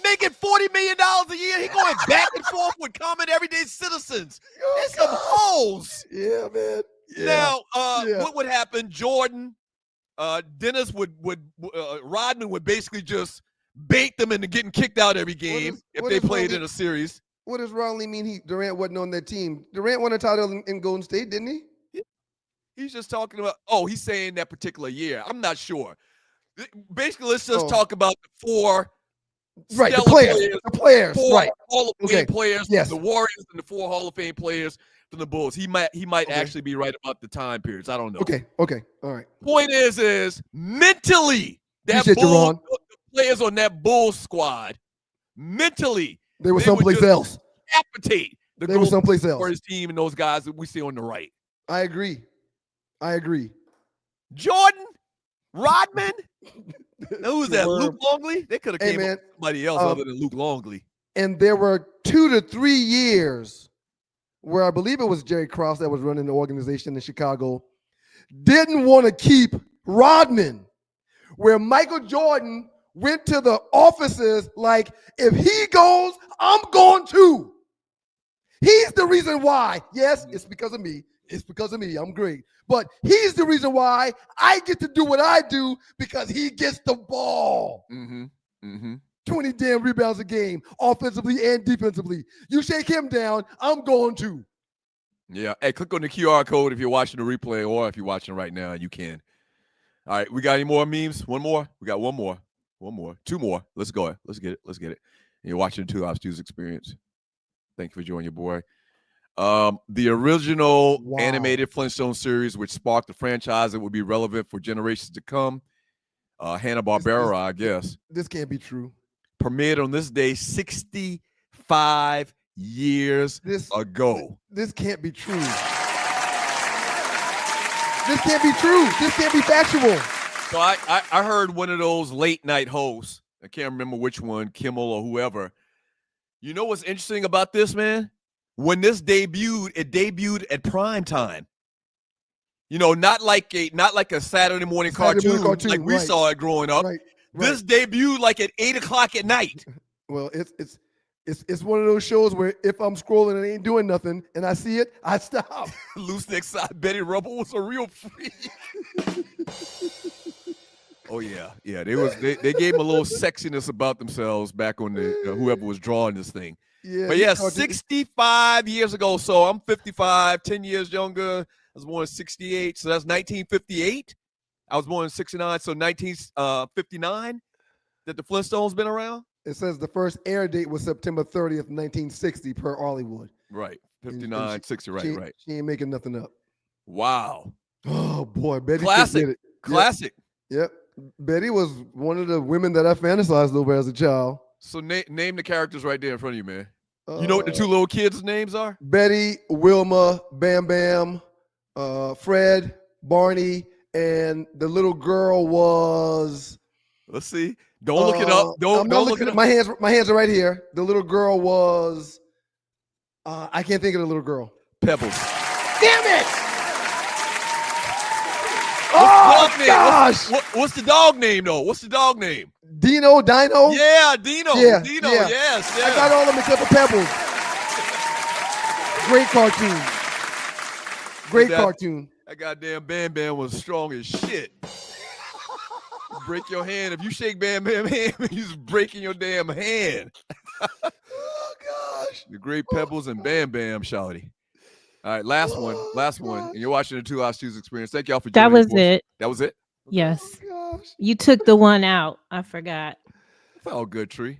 Making $40 million a year. He going back and forth with common everyday citizens. It's some hoes. Yeah, man. Yeah. Now, what would happen? Jordan, Dennis Rodman would basically just bait them into getting kicked out every game if they played in a series. What does Ronley mean Durant wasn't on that team? Durant won a title in Golden State, didn't he? He's just talking about, he's saying that particular year. I'm not sure. Basically, let's just talk about the 4 right, the players, four right. Hall of Fame players, yes. The Warriors and the 4 Hall of Fame players from the Bulls. He might actually be right about the time periods. I don't know. Okay, all right. Point is mentally, that the players on that Bulls squad, mentally, they were someplace else. Capitate they were someplace else for his team and those guys that we see on the right. I agree. Jordan, Rodman. Who's that? Luke Longley? They could have came up with somebody else other than Luke Longley. And there were 2 to 3 years where I believe it was Jerry Krause that was running the organization in Chicago, didn't want to keep Rodman, where Michael Jordan went to the offices like, if he goes, I'm going too. He's the reason why. Yes, it's because of me. I'm great. But he's the reason why I get to do what I do, because he gets the ball. 20 damn rebounds a game, offensively and defensively. You shake him down, I'm going to. Yeah. Hey, click on the QR code if you're watching the replay, or if you're watching right now, you can. All right. We got any more memes? One more? We got one more. 2 more. Let's go. Let's get it. And you're watching the 2 Live Stews Experience. Thank you for joining your boy. The original animated Flintstone series, which sparked the franchise that would be relevant for generations to come. Hanna-Barbera, I guess. This can't be true. Premiered on this day 65 years ago. This can't be true. This can't be true. This can't be factual. So I heard one of those late night hosts, I can't remember which one, Kimmel or whoever. You know what's interesting about this, man? When this debuted, it debuted at prime time. You know, not like a Saturday morning cartoon like we saw it growing up. Right. This debuted like at 8:00 at night. Well, it's one of those shows where if I'm scrolling and ain't doing nothing and I see it, I stop. Loose neck side, Betty Rubble was a real freak. Oh yeah. They gave them a little sexiness about themselves back on the whoever was drawing this thing. Yeah, but yeah, 65 years ago. So I'm 55, 10 years younger. I was born in 68, so that's 1958. I was born in 69, so 1959 that the Flintstones been around. It says the first air date was September 30th, 1960 per Hollywood. Right, 59, 60, right. She ain't making nothing up. Wow. Oh, boy. Betty Classic. did it. Classic. Yep. Betty was one of the women that I fantasized over as a child. So name the characters right there in front of you, man. You know what the 2 little kids' names are? Betty, Wilma, Bam Bam, Fred, Barney, and the little girl was. Let's see. Don't look it up. Don't look it up. My hands are right here. The little girl was. I can't think of the little girl. Pebbles. Damn it! What's the dog name though? What's the dog name? Dino. Yeah, Dino. Yeah, Dino. yeah. Yes. I got all of them except for Pebbles. Great cartoon. Great cartoon. That goddamn Bam Bam was strong as shit. Break your hand. If you shake Bam Bam hand, you just breaking your damn hand. Oh gosh. The Great Pebbles and Bam Bam, shawty. All right, last one. And you're watching the 2 Live Stews Experience. Thank y'all for joining. That was it. That was it? Yes. Oh gosh. You took the one out. I forgot. Felt good, Tree.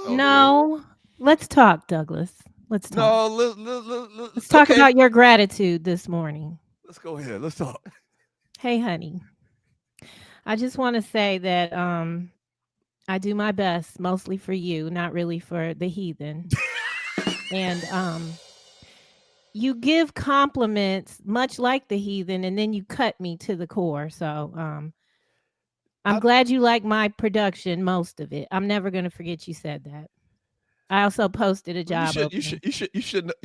No. Let's talk, Douglas. Let's talk. No, let's talk about your gratitude this morning. Let's go ahead. Let's talk. Hey, honey. I just want to say that I do my best, mostly for you, not really for the heathen. And you give compliments much like the heathen, and then you cut me to the core. So I'm glad you like my production, most of it. I'm never going to forget you said that. I also posted a job. You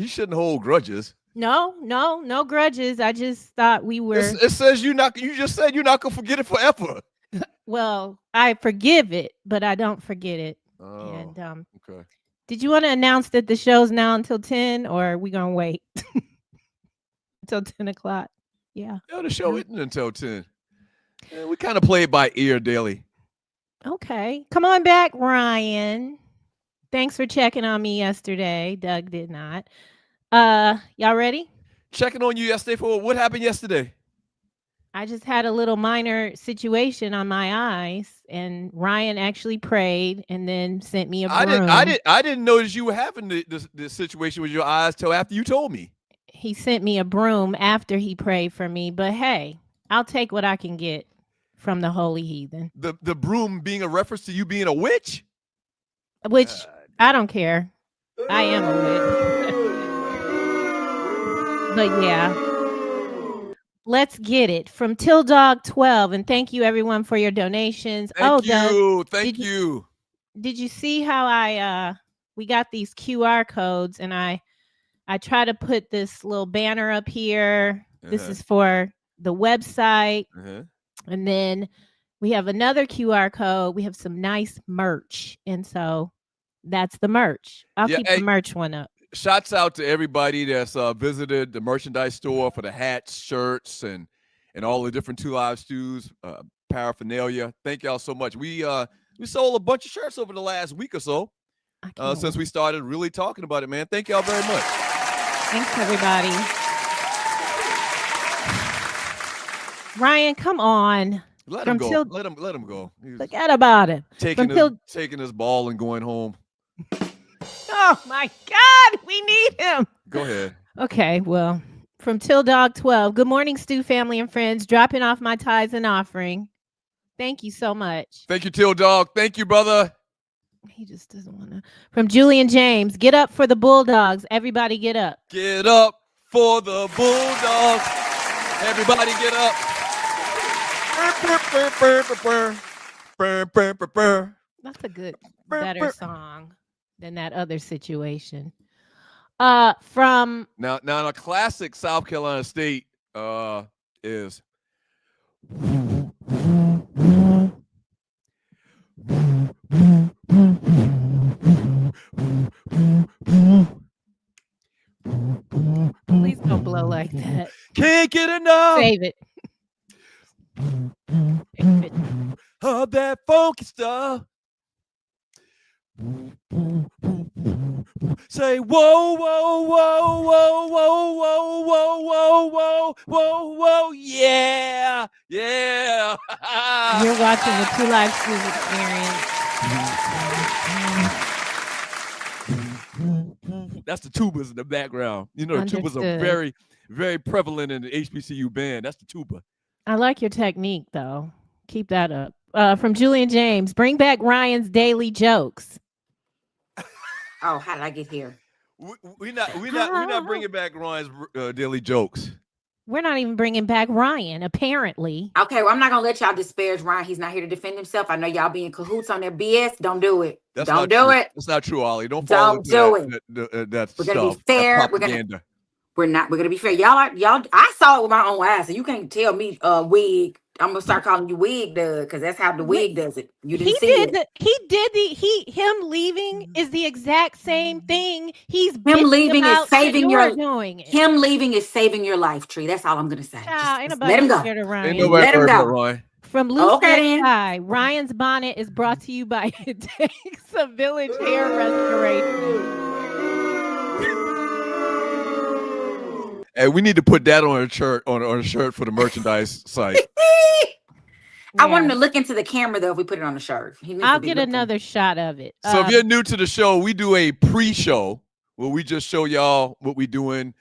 shouldn't hold grudges. No grudges. I just thought we were. It says you just said you're not gonna forget it forever. Well, I forgive it, but I don't forget it. Oh, and okay. Did you want to announce that the show's now until 10, or are we gonna wait until 10 o'clock? Yeah. No, the show isn't until 10. Yeah, we kind of play it by ear daily. Okay, come on back, Ryan. Thanks for checking on me yesterday. Doug did not. Y'all ready? Checking on you yesterday for what happened yesterday? I just had a little minor situation on my eyes, and Ryan actually prayed and then sent me a broom. I didn't notice you were having the situation with your eyes till after you told me. He sent me a broom after he prayed for me, but hey, I'll take what I can get from the holy heathen. The broom being a reference to you being a witch? Which I don't care. I am a witch. But yeah, let's get it from Till Dog 12, and thank you everyone for your donations. Thank you. Did you see how we got these QR codes, and I try to put this little banner up here. This is for the website, and then we have another QR code. We have some nice merch, and so that's the merch. I'll keep the merch one up. Shouts out to everybody that's visited the merchandise store for the hats, shirts, and all the different 2 Live Stews paraphernalia. Thank y'all so much. We sold a bunch of shirts over the last week or so since we started really talking about it, man. Thank y'all very much. Thanks, everybody. Ryan, come on. Let him go. Let him go. Forget about it. Taking his ball and going home. Oh my God, we need him. Go ahead. Okay, well, from Till Dog 12. Good morning, Stu family and friends. Dropping off my tithes and offering. Thank you so much. Thank you, Till Dog. Thank you, brother. He just doesn't want to. From Julian James. Get up for the Bulldogs. Everybody get up. Get up for the Bulldogs. Everybody get up. That's a good, better song than that other situation. From now a classic South Carolina State is please don't blow like that. Can't get enough. Save it. Of that funky stuff. Say whoa, whoa, whoa, whoa, whoa, whoa, whoa, whoa, whoa, whoa, whoa, yeah, yeah. You're watching the 2 Live Stews Experience. That's the tubas in the background. You know, the tubas are very, very prevalent in the HBCU band. That's the tuba. I like your technique, though. Keep that up. From Julian James, bring back Ryan's daily jokes. Oh, how did I get here? We're not bringing back Ryan's daily jokes. We're not even bringing back Ryan, apparently. Okay, well, I'm not gonna let y'all disparage Ryan. He's not here to defend himself. I know y'all be in cahoots on their BS. Don't do it. Don't do it. That's not true, Ollie. Don't do it. That's we're gonna be fair. We're gonna be fair. Y'all. I saw it with my own eyes, so you can't tell me wig. I'm gonna start calling you Wig Doug because that's how the wig does it. You didn't see it. Him leaving is the exact same thing. Him leaving is saving your life, Tree. That's all I'm gonna say. Let him go. Ain't nobody worried about Ryan. From Loose Okay, Neck then. Guy, Ryan's bonnet is brought to you by It Takes a Village Hair Restoration. And we need to put that on a shirt on a shirt for the merchandise site. I want him to look into the camera though. If we put it on the shirt, he needs I'll to be get looking. another shot of it. So if you're new to the show, we do a pre-show where we just show y'all what we're doing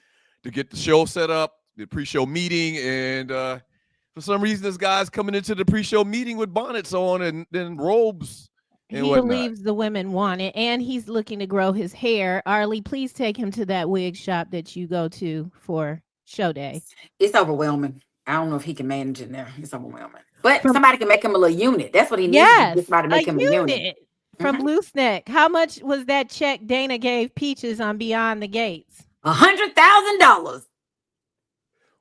to get the show set up, the pre-show meeting, and for some reason this guy's coming into the pre-show meeting with bonnets on and then robes and he whatnot. believes the women want it, and he's looking to grow his hair. Arlie, please take him to that wig shop that you go to for show day. It's overwhelming. I don't know if he can manage it now. It's overwhelming. But somebody can make him a little unit. That's what he needs. Yes, Just try to make a him a unit. From Loose Neck. How much was that check Dana gave Peaches on Beyond the Gates? $100,000.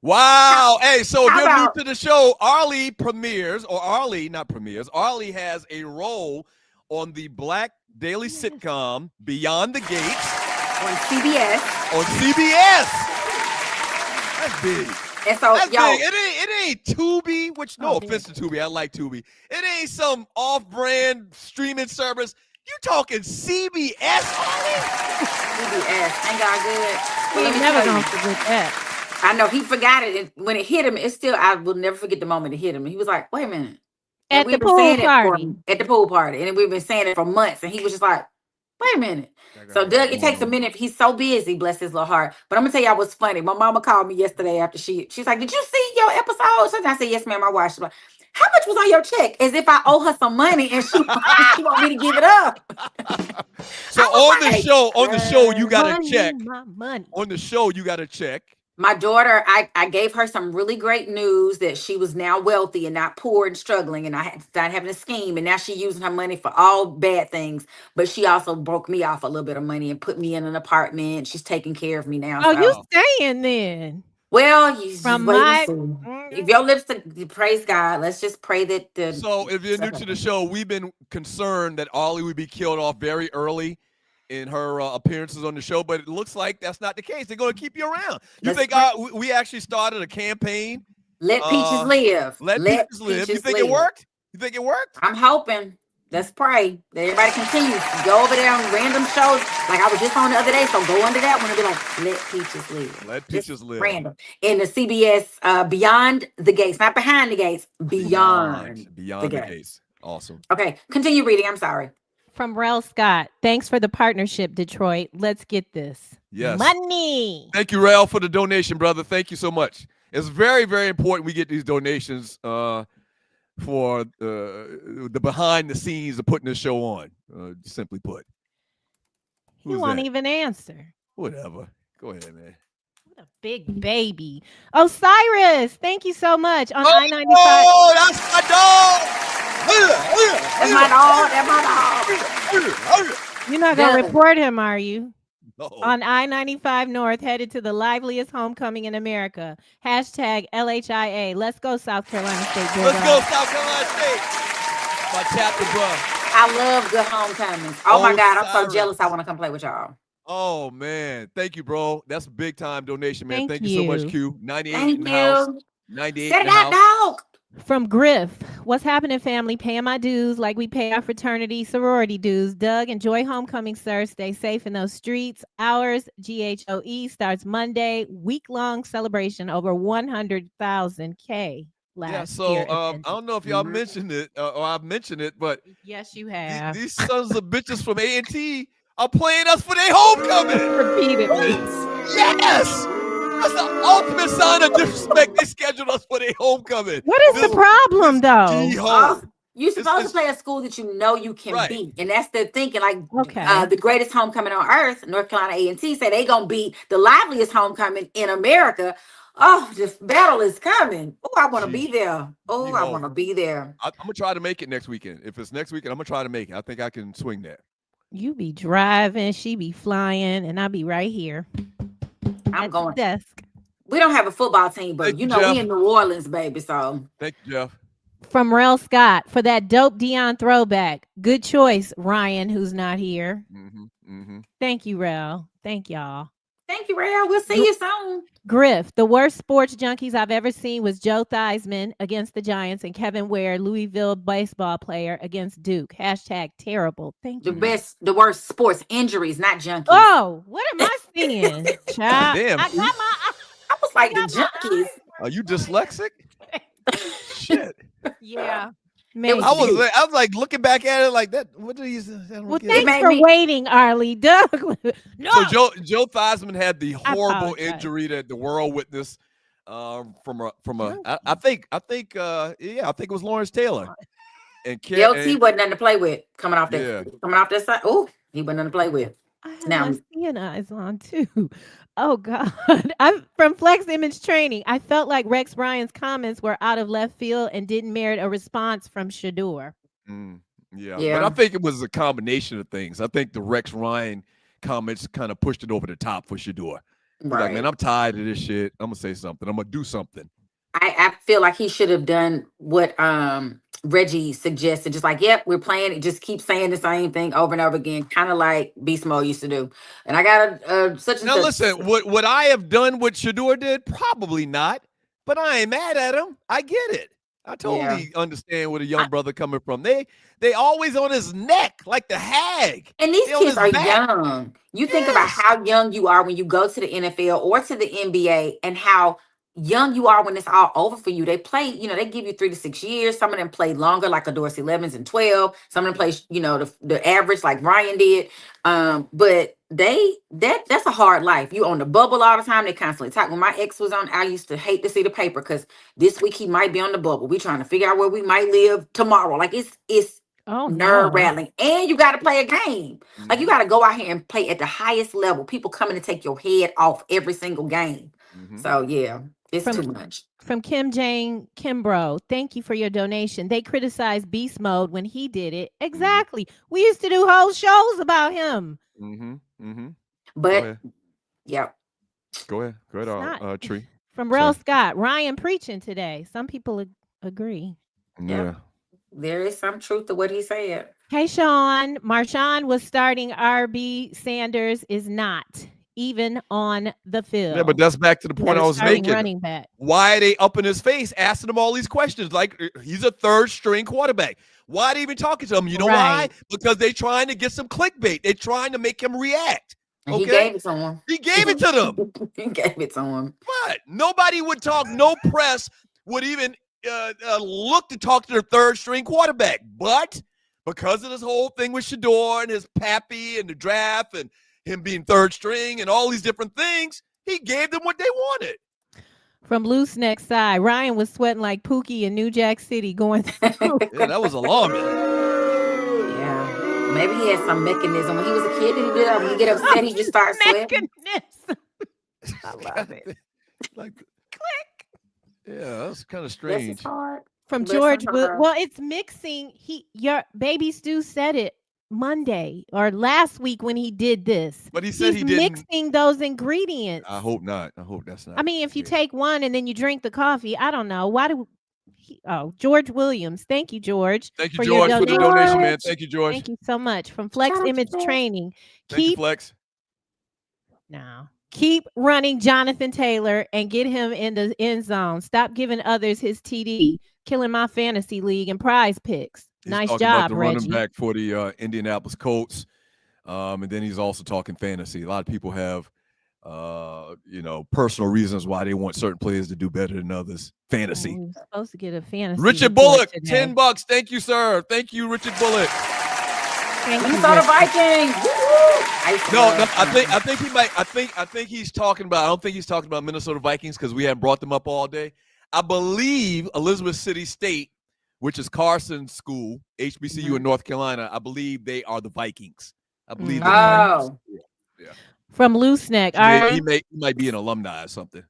Wow. Hey, so if How you're about- new to the show, Arlie has a role on the Black daily sitcom Beyond the Gates on CBS. That's big. And so, That's y'all, big. It ain't Tubi, which no offense to Tubi, I like Tubi. It ain't some off-brand streaming service. You talking CBS, Arlie? CBS. Thank God good. Well, let me never tell gonna you. forget that. I know he forgot it. And when it hit him, it's still, I will never forget the moment it hit him. He was like, wait a minute. And At we've the been pool saying party. at the pool party. And we've been saying it for months. And he was just like, wait a minute. So Doug, it takes a minute. He's so busy, bless his little heart. But I'm gonna tell y'all what's funny. My mama called me yesterday after she's like, did you see your episode? So I said, yes, ma'am, I watched. She's like, how much was on your check? As if I owe her some money and she want me to give it up. So on the show, you got to Money, check. my money. On the show, you got to check. My daughter, I gave her some really great news that she was now wealthy and not poor and struggling, and I had started having a scheme, and now she's using her money for all bad things. But she also broke me off a little bit of money and put me in an apartment. She's taking care of me now. Oh, so- you staying then? Well, you From wait my- and see. If your lips to praise God, let's just pray that the. So if you're new to the show, we've been concerned that Ollie would be killed off very early in her appearances on the show, but it looks like that's not the case. They're going to keep you around. You think we actually started a campaign? Let Peaches live. Let Peaches live. You think it worked? You think it worked? I'm hoping. Let's pray that everybody continues to go over there on random shows. Like I was just on the other day, so go under that one and be like, let Peaches live. Let Peaches live. Random. In the CBS Beyond the Gates, not behind the gates, beyond the gates. Awesome. Okay, continue reading. I'm sorry. From Rel Scott. Thanks for the partnership, Detroit. Let's get this. Yes. Money. Thank you, Ralph, for the donation, brother. Thank you so much. It's very, very important we get these donations for the behind the scenes of putting this show on, simply put. He won't even answer. Whatever. Go ahead, man. What a big baby. Osiris, thank you so much. On I-95. Oh, that's my dog. That's my dog. That's my dog. You're not going to report him, are you? No. On I-95 North, headed to the liveliest homecoming in America. Hashtag LHIA. Let's go, South Carolina State. Let's go, South Carolina State. My chapter, bro. I love good homecomings. Oh my God, I'm so Osiris. jealous. I want to come play with y'all. Oh, man. Thank you, bro. That's a big time donation, man. Thank Thank you so much, you. Q. 98 Thank in the house. you. 98 Set in it the out, house. dog. From Griff, what's happening, family? Paying my dues like we pay our fraternity sorority dues. Doug, enjoy homecoming, sir. Stay safe in those streets. Ours, GHOE, starts Monday. Week-long celebration, over 100,000 K last Yeah, so year. I don't know if y'all mentioned it or I've mentioned it, but Yes, you have. these sons of bitches from A&T are playing us for their homecoming. Repeatedly. Yes! That's the ultimate sign of disrespect. They scheduled us for their homecoming. What is the problem, though? You're supposed to play a school that you know you can Right. beat, and that's the thinking. Like, Okay. The greatest homecoming on earth, North Carolina A&T, say they gonna beat the liveliest homecoming in America. Oh, this battle is coming. Oh, I want to be there. Oh, I want to be there. I'm going to try to make it next weekend. If it's next weekend, I'm going to try to make it. I think I can swing that. You be driving, she be flying, and I'll be right here. I'm going. Desk. We don't have a football team, but Thank you you, know Jeff. we in New Orleans, baby. So Thank you, Jeff. From Rel Scott for that dope Dion throwback. Good choice, Ryan, who's not here. Thank you, Rel. Thank y'all. Thank you, Rail. We'll see you soon. Griff, the worst sports junkies I've ever seen was Joe Theismann against the Giants and Kevin Ware, Louisville baseball player against Duke. Hashtag terrible. Thank you. The worst sports injuries, not junkies. Oh, what am I seeing? God damn. I was like the junkies. Are you dyslexic? Shit. Yeah. I was like looking back at it like that. What did he say? Well, thanks for waiting, Arlie. Doug. No. So Joe Theismann had the horrible injury that the world witnessed I think it was Lawrence Taylor. And LT wasn't nothing to play with coming off that side. Oh, he wasn't nothing to play with. I have my seeing eyes on too. Oh God. I'm from Flex Image Training. I felt like Rex Ryan's comments were out of left field and didn't merit a response from Shador. Yeah. But I think it was a combination of things. I think the Rex Ryan comments kind of pushed it over the top for Shador. Right. Like, man, I'm tired of this shit. I'm gonna say something. I'm gonna do something. I feel like he should have done what Reggie suggested. Just like, yep, we're playing it. Just keep saying the same thing over and over again, kind of like Beast Mode used to do. And I got a such and now such. Listen, would I have done what Shador did? Probably not. But I ain't mad at him. I get it. I totally understand where the young brother coming from. They always on his neck like the hag. And these kids are young. You think about how young you are when you go to the NFL or to the NBA and how young you are when it's all over for you. They play, they give you 3 to 6 years. Some of them play longer, like a Dorsey Levens and 12. Some of them play, the average like Ryan did. But that's a hard life. You on the bubble all the time. They constantly talk. When my ex was on, I used to hate to see the paper because this week he might be on the bubble. We trying to figure out where we might live tomorrow. Like it's nerve rattling. And you got to play a game. Like you got to go out here and play at the highest level. People coming to take your head off every single game. So yeah. It's too much. From Kim Jane Kimbrough, thank you for your donation. They criticized Beast Mode when he did it. Exactly. We used to do whole shows about him. But Go ahead, Tree. From Rel Scott, Ryan preaching today. Some people agree. Yeah. There is some truth to what he said. Hey, Sean. Marshawn was starting. RB Sanders is not. Even on the field. Yeah, but that's back to the point I was making. Running back. Why are they up in his face asking him all these questions? Like he's a third string quarterback. Why are they even talking to him? You know why? Because they're trying to get some clickbait. They're trying to make him react. Okay? He gave it to him. He gave it to them. He gave it to him. What? Nobody would talk. No press would even look to talk to their third string quarterback. But because of this whole thing with Shador and his pappy and the draft and him being third string and all these different things, he gave them what they wanted. From Loose Neck Side, Ryan was sweating like Pookie in New Jack City going through. Yeah, that was alarming. Yeah. Maybe he had some mechanism. When he was a kid, did he do that? When he get upset, he just starts sweating. I love it. Like, click. Yeah, that's kind of strange. This is hard. From George, well, it's mixing. Your baby Stu said it Monday or last week when he did this. But he said he didn't mixing those ingredients. I hope not. I hope that's not. I mean, if you take one and then you drink the coffee, I don't know. Why do George Williams. Thank you, George. Thank you, George, for the donation, man. Thank you, George. Thank you so much. From Flex Image Training. Thank you, Flex. Keep running Jonathan Taylor and get him in the end zone. Stop giving others his TD. Killing my fantasy league and prize picks. He's nice talking job, about the Reggie. running back for the Indianapolis Colts. And then he's also talking fantasy. A lot of people have, personal reasons why they want certain players to do better than others. Fantasy. You're supposed to get a fantasy. Richard Bullock, $10. Thank you, sir. Thank you, Richard Bullock. Minnesota Vikings. No, I think he's talking about. I don't think he's talking about Minnesota Vikings because we haven't brought them up all day. I believe Elizabeth City State, which is Carson's school, HBCU in North Carolina, I believe they are the Vikings. I believe. Oh. Yeah. From Loose Neck. He might be an alumni or something.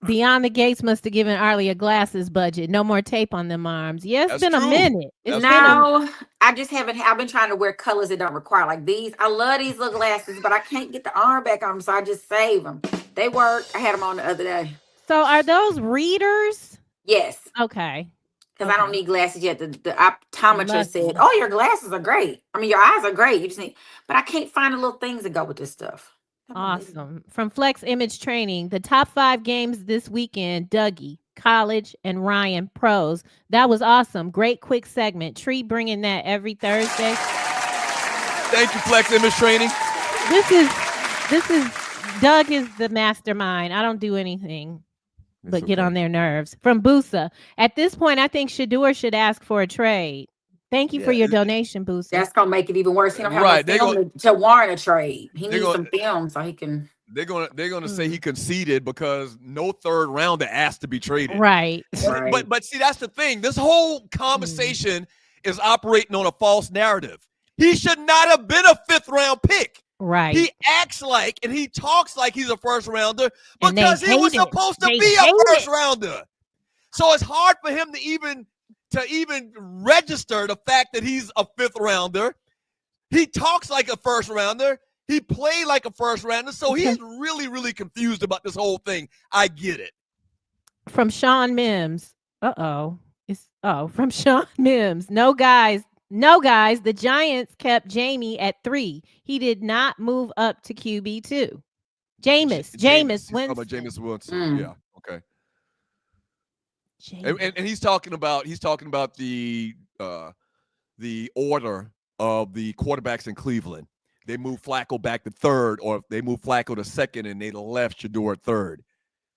Beyond the Gates must have given Arlie a glasses budget. No more tape on them arms. Yeah, it's been a minute. I just haven't. I've been trying to wear colors that don't require like these. I love these little glasses, but I can't get the arm back on them, so I just save them. They work. I had them on the other day. So are those readers? Yes. Okay. Because I don't need glasses yet. The optometrist said, "Oh, your glasses are great. I mean, your eyes are great. You just need," but I can't find the little things that go with this stuff. Awesome. From Flex Image Training, the top 5 games this weekend, Dougie, college, and Ryan, pros. That was awesome. Great quick segment. Tree bringing that every Thursday. Thank you, Flex Image Training. This is Doug is the mastermind. I don't do anything but get on their nerves. From Busa, at this point, I think Shador should ask for a trade. Thank you for your donation, Busa. That's gonna make it even worse. He don't have no film to warrant a trade. He needs some film so he can. They're gonna say he conceded because no third rounder asked to be traded. Right. But see, that's the thing. This whole conversation is operating on a false narrative. He should not have been a 5th round pick. Right. He acts like and he talks like he's a first rounder because he was supposed to be a first rounder. So it's hard for him to even register the fact that he's a 5th rounder. He talks like a first rounder. He played like a first rounder. So he's really, really confused about this whole thing. I get it. From Sean Mims. From Sean Mims. No guys. The Giants kept Jamie at 3. He did not move up to QB2. Jameis Winston. Yeah. Okay. And he's talking about the order of the quarterbacks in Cleveland. They moved Flacco back to 3rd, or they moved Flacco to 2nd, and they left Shador at 3rd.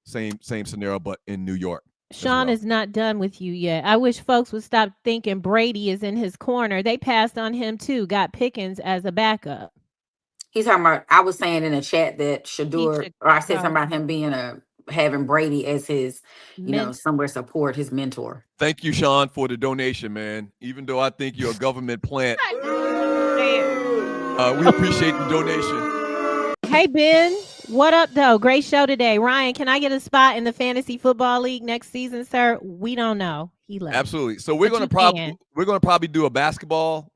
Same scenario, but in New York. Sean is not done with you yet. I wish folks would stop thinking Brady is in his corner. They passed on him too. Got Pickens as a backup. He's talking about. I was saying in the chat that Shador, or I said something about him being having Brady as his, somewhere support, his mentor. Thank you, Sean, for the donation, man. Even though I think you're a government plant, we appreciate the donation. Hey, Ben. What up, though? Great show today. Ryan, can I get a spot in the Fantasy Football League next season, sir? We don't know. He left. Absolutely. So we're gonna probably do a basketball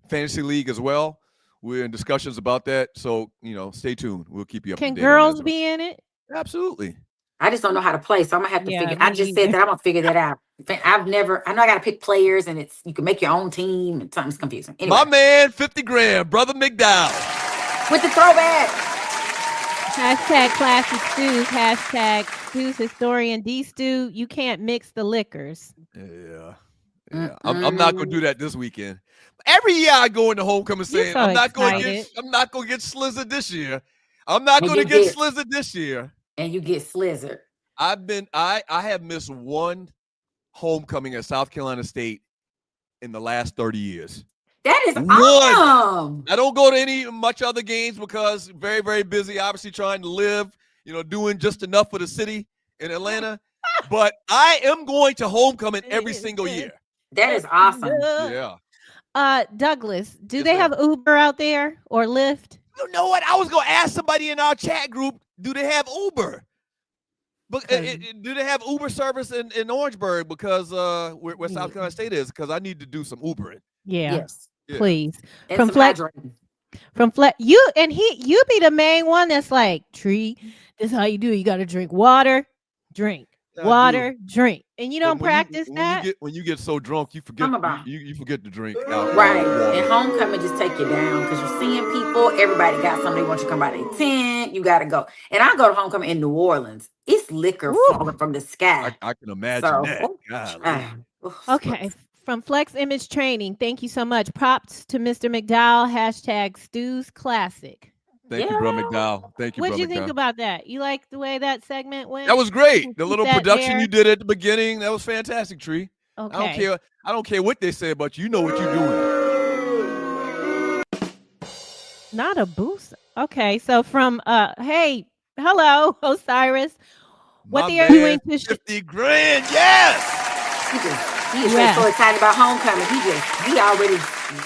fantasy league as well. We're in discussions about that. So, stay tuned. We'll keep you up to date. Can girls be in it? Absolutely. I just don't know how to play, so I'm gonna have to figure. I just said that I'm gonna figure that out. I know I gotta pick players, and you can make your own team, and something's confusing. Anyway. My man, 50 grand, brother McDowell. With the throwback. Hashtag classic stews. Hashtag stews historian D Stew. You can't mix the liquors. Yeah. I'm not gonna do that this weekend. Every year I go into homecoming saying I'm not gonna get slizzard this year. I'm not gonna get slizzard this year. And you get slizzard. I have missed one homecoming at South Carolina State in the last 30 years. That is awesome. I don't go to much other games because very, very busy, obviously trying to live, doing just enough for the city in Atlanta. But I am going to homecoming every single year. That is awesome. Yeah. Douglas, do they have Uber out there or Lyft? You know what? I was going to ask somebody in our chat group, do they have Uber? But do they have Uber service in Orangeburg? Because where South Carolina State is, because I need to do some Ubering. Yeah. Yes. Yeah. Please. And From Flex. You be the main one that's like, Tree, this is how you do it. You got to drink water, drink. Drink, and you don't practice that. When you get so drunk, you forget. You forget to drink. Right, and homecoming just take you down because you're seeing people. Everybody got something they want you to come by their tent. You got to go, and I go to homecoming in New Orleans. It's liquor falling from the sky. I can imagine that. Okay, from Flex Image Training, thank you so much. Props to Mr. McDowell. Hashtag Stews Classic. Thank you, bro McDowell. Thank you, What bro did you McDowell. think about that? You like the way that segment went? That was great. The little production you did at the beginning, that was fantastic, Tree. Okay. I don't care what they say, but you know what you're doing. Not a boost. Okay, so from hey, hello, Osiris. What they are doing to 50 grand, yes. He is so excited about homecoming. He already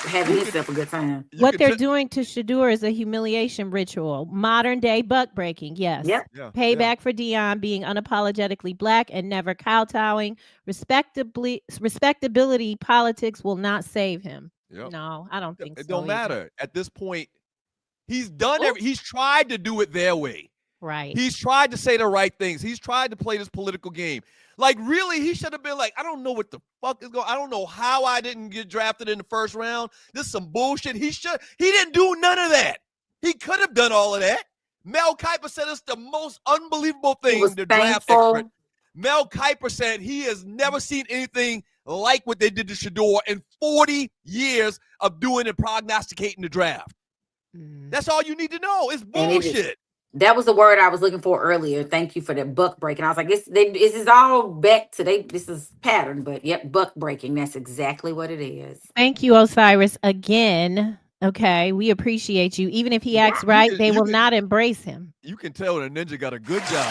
having himself a good time. What they're doing to Shador is a humiliation ritual. Modern day buck breaking. Yes. Yep. Yeah. Payback for Dion being unapologetically black and never kowtowing. Respectability politics will not save him. Yep. No, I don't think so. It don't either. matter. At this point, he's done he's tried to do it their way. Right. He's tried to say the right things. He's tried to play this political game. Like, really, he should have been like, I don't know what the fuck is going on. I don't know how I didn't get drafted in the first round. This is some bullshit. He didn't do none of that. He could have done all of that. Mel Kiper said it's the most unbelievable thing. was The draft thankful. expert. Mel Kiper said he has never seen anything like what they did to Shador in 40 years of doing and prognosticating the draft. That's all you need to know. It's bullshit. That was the word I was looking for earlier. Thank you for that, buck breaking. I was like, this is all back to this is pattern, but yep, buck breaking. That's exactly what it is. Thank you, Osiris, again. Okay, we appreciate you. Even if he acts right, they will not embrace him. You can tell the ninja got a good job.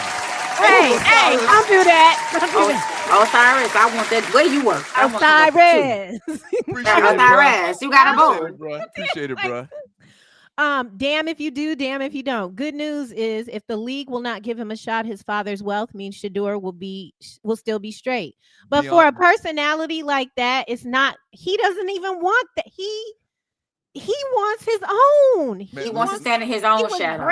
Hey, don't do that. Don't do that. Osiris, I want that. Where you work? Osiris. Osiris, you got a board. Appreciate it, bro. Damn if you do, damn if you don't. Good news is if the league will not give him a shot, his father's wealth means Shador will still be straight. But for a personality like that, it's not. He doesn't even want that. He wants his own. He wants to stand in his own shadow.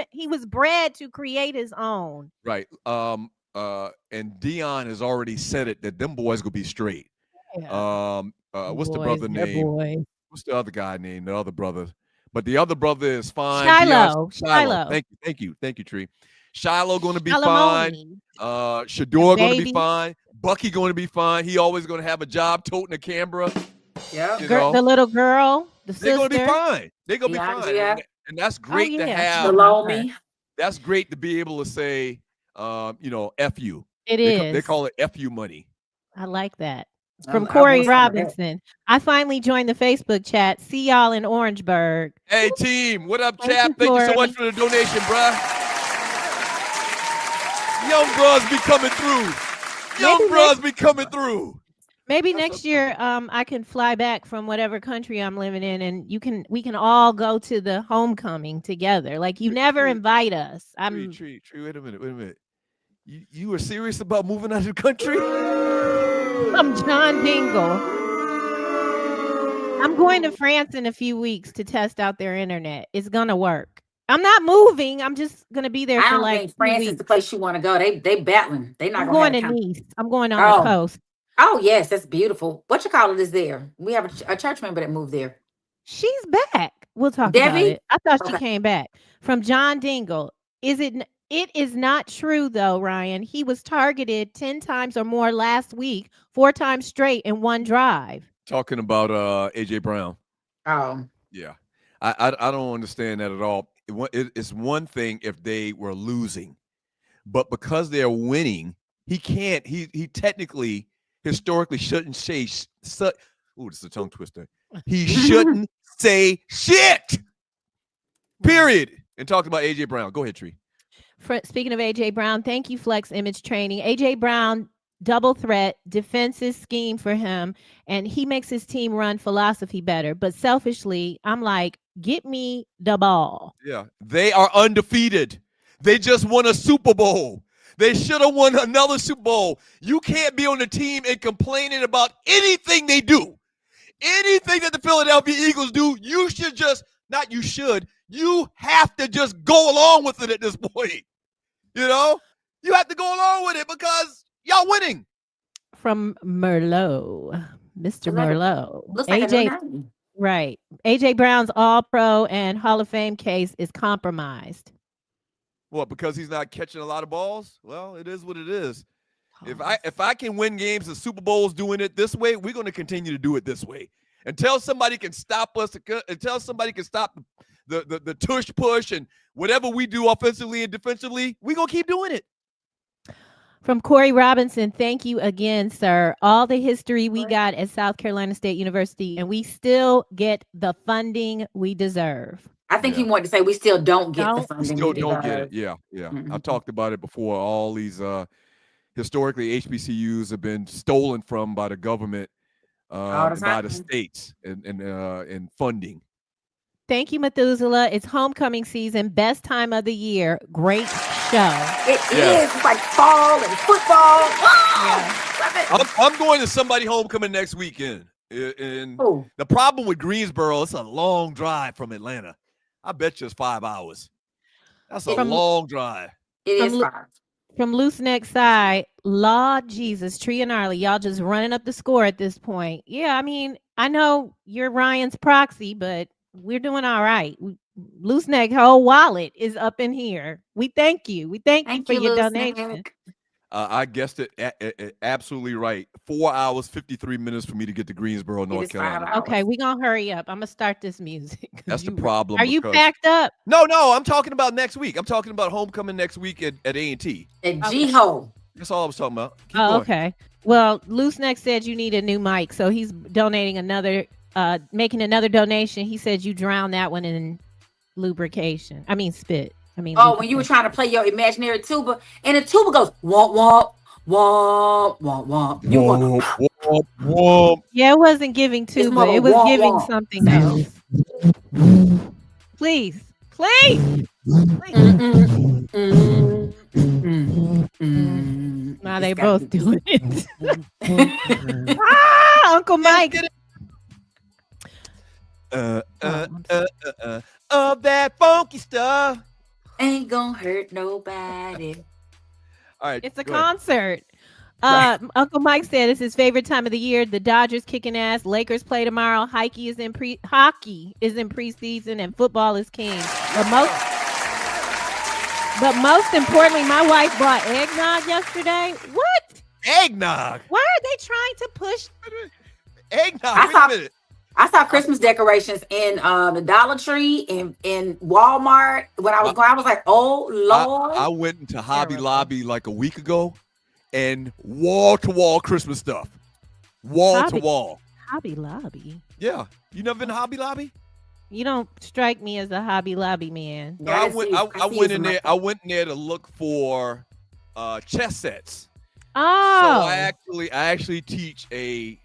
He was bred to create his own. Right. And Dion has already said it that them boys gonna be straight. Yeah. What's the brother name? What's the other guy name? The other brother. But the other brother is fine. Shiloh. Thank you, Tree. Shiloh going to be fine. Shador going to be fine. Bucky going to be fine. He always going to have a job toting a camera. Yeah. The little girl, the sister. They're going to be fine. They're going to be fine. Yeah. And that's great to have. Below me. That's great to be able to say, F you. They call it F you money. I like that. From Corey Robinson. I finally joined the Facebook chat. See y'all in Orangeburg. Hey, team. What up, chap? Thank you so much for the donation, bruh. Young bros be coming through. Maybe next year I can fly back from whatever country I'm living in and we can all go to the homecoming together. Like you never invite us. Tree, wait a minute. You were serious about moving out of the country? I'm John Dingle. I'm going to France in a few weeks to test out their internet. It's gonna work. I'm not moving. I'm just gonna be there for like. I don't think France is the place you want to go. They battling. They not. I'm going to Nice. I'm going on the coast. Oh yes, that's beautiful. What you call it is there. We have a church member that moved there. She's back. We'll talk about it. I thought she came back. From John Dingle. It is not true, though, Ryan. He was targeted 10 times or more last week, 4 times straight in one drive. Talking about A.J. Brown. Oh. Yeah. I don't understand that at all. It's one thing if they were losing. But because they're winning, he can't. He technically, historically, shouldn't say this is a tongue twister. He shouldn't say shit. Period. And talking about A.J. Brown. Go ahead, Tree. Speaking of A.J. Brown, thank you, Flex Image Training. A.J. Brown, double threat, defensive scheme for him, and he makes his team run philosophy better. But selfishly, I'm like, get me the ball. Yeah, they are undefeated. They just won a Super Bowl. They should have won another Super Bowl. You can't be on the team and complaining about anything they do. Anything that the Philadelphia Eagles do, you have to just go along with it at this point. You have to go along with it because y'all winning. From Merlot, Mr. Merlot. Looks like AJ, right. AJ Brown's All-Pro and Hall of Fame case is compromised. What, because he's not catching a lot of balls? Well, it is what it is. If I can win games and Super Bowls doing it this way, we're going to continue to do it this way. Until somebody can stop us, until somebody can stop the tush push and whatever we do offensively and defensively, we're going to keep doing it. From Corey Robinson, thank you again, sir. All the history we got at South Carolina State University, and we still get the funding we deserve. I think he wanted to say we still don't get the funding. We still don't get it. Yeah. Mm-hmm. I've talked about it before. All these historically HBCUs have been stolen from by the government, by the states, and funding. Thank you, Methuselah. It's homecoming season. Best time of the year. Great show. It is. It's like fall and football. Oh, I'm going to somebody homecoming next weekend. And the problem with Greensboro, it's a long drive from Atlanta. I bet you it's 5 hours. That's a long drive. It is 5. From Loose Neck Side, Lord Jesus, Tree and Arlie, y'all just running up the score at this point. Yeah, I mean, I know you're Ryan's proxy, but we're doing all right. Loose Neck whole wallet is up in here. We thank you. We thank you for your donation. I guessed it absolutely right. 4 hours, 53 minutes for me to get to Greensboro, North Carolina. Okay, we're going to hurry up. I'm going to start this music. That's the problem. Are you packed up? No, I'm talking about next week. I'm talking about homecoming next week at A&T. At G-Ho. That's all I was talking about. Keep Oh, going. okay. Well, Loose Neck said you need a new mic, so he's donating making another donation. He said you drown that one in spit. When you were trying to play your imaginary tuba, and the tuba goes womp womp womp womp womp. You want womp womp. Yeah, it wasn't giving tuba. It was giving something else. Please. Now they both doing it. Uncle Mike. Of that funky stuff. Ain't gonna hurt nobody. All right. It's a concert. Uncle Mike said it's his favorite time of the year. The Dodgers kicking ass. Lakers play tomorrow. Hockey is in preseason, and football is king. But most importantly, my wife brought eggnog yesterday. What? Eggnog? Why are they trying to push eggnog? Wait a minute. I saw Christmas decorations in the Dollar Tree and in Walmart. When I was going, I was like, oh, Lord. I went into Hobby Lobby like a week ago, and wall-to-wall Christmas stuff. Wall-to-wall. Hobby Lobby? Yeah. You never been to Hobby Lobby? You don't strike me as a Hobby Lobby man. No, I went in there. I went in there to look for chess sets. Oh. So I actually teach a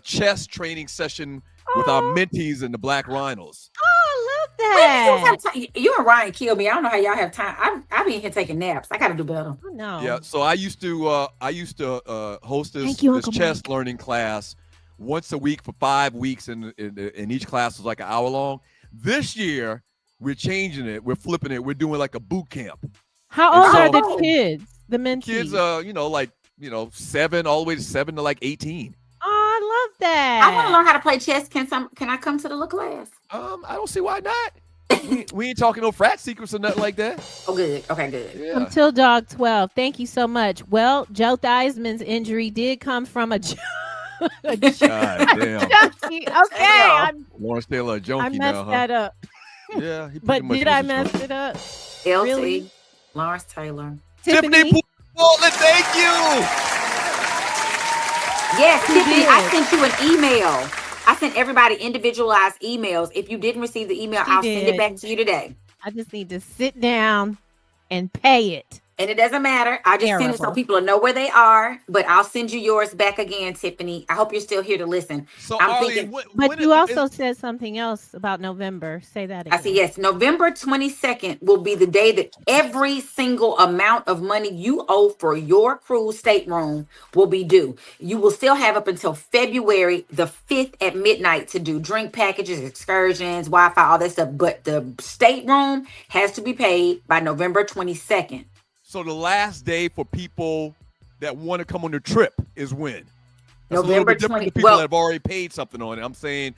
chess training session with our mentees and the Black Rhinos. Oh, I love that. You and Ryan killed me. I don't know how y'all have time. I be in here taking naps. I gotta do better. Oh, no. Yeah. So I used to host this chess learning class once a week for 5 weeks, and each class was like an hour long. This year we're changing it. We're flipping it. We're doing like a boot camp. How old are the kids? The mentees? Kids, 7 all the way to 7 to like 18. Oh, I love that. I want to learn how to play chess. Can I come to the little class? I don't see why not. we ain't talking no frat secrets or nothing like that. Oh, good. Okay, good. Yeah. Until Dog 12. Thank you so much. Well, Joe Theismann's injury did come from a junkie. Okay. Lawrence Taylor, a junkie I messed now, huh? that up. Yeah. He But pretty much did I was a mess junkie. it up? LT, Really? Lawrence Taylor. Tiffany Portland, thank you. Yes, Tiffany, I sent you an email. I sent everybody individualized emails. If you didn't receive the email, I'll send it back to you today. I just need to sit down and pay it. And it doesn't matter. I just send it so people will know where they are. But I'll send you yours back again, Tiffany. I hope you're still here to listen. So, I'm Arlie, thinking. But you also said something else about November. Say that again. I see. Yes, November 22nd will be the day that every single amount of money you owe for your cruise stateroom will be due. You will still have up until February the 5th at midnight to do drink packages, excursions, Wi-Fi, all that stuff. But the stateroom has to be paid by November 22nd. So the last day for people that want to come on the trip is when? That's November a little bit different 20 to people well- that have already paid something on it. I'm saying,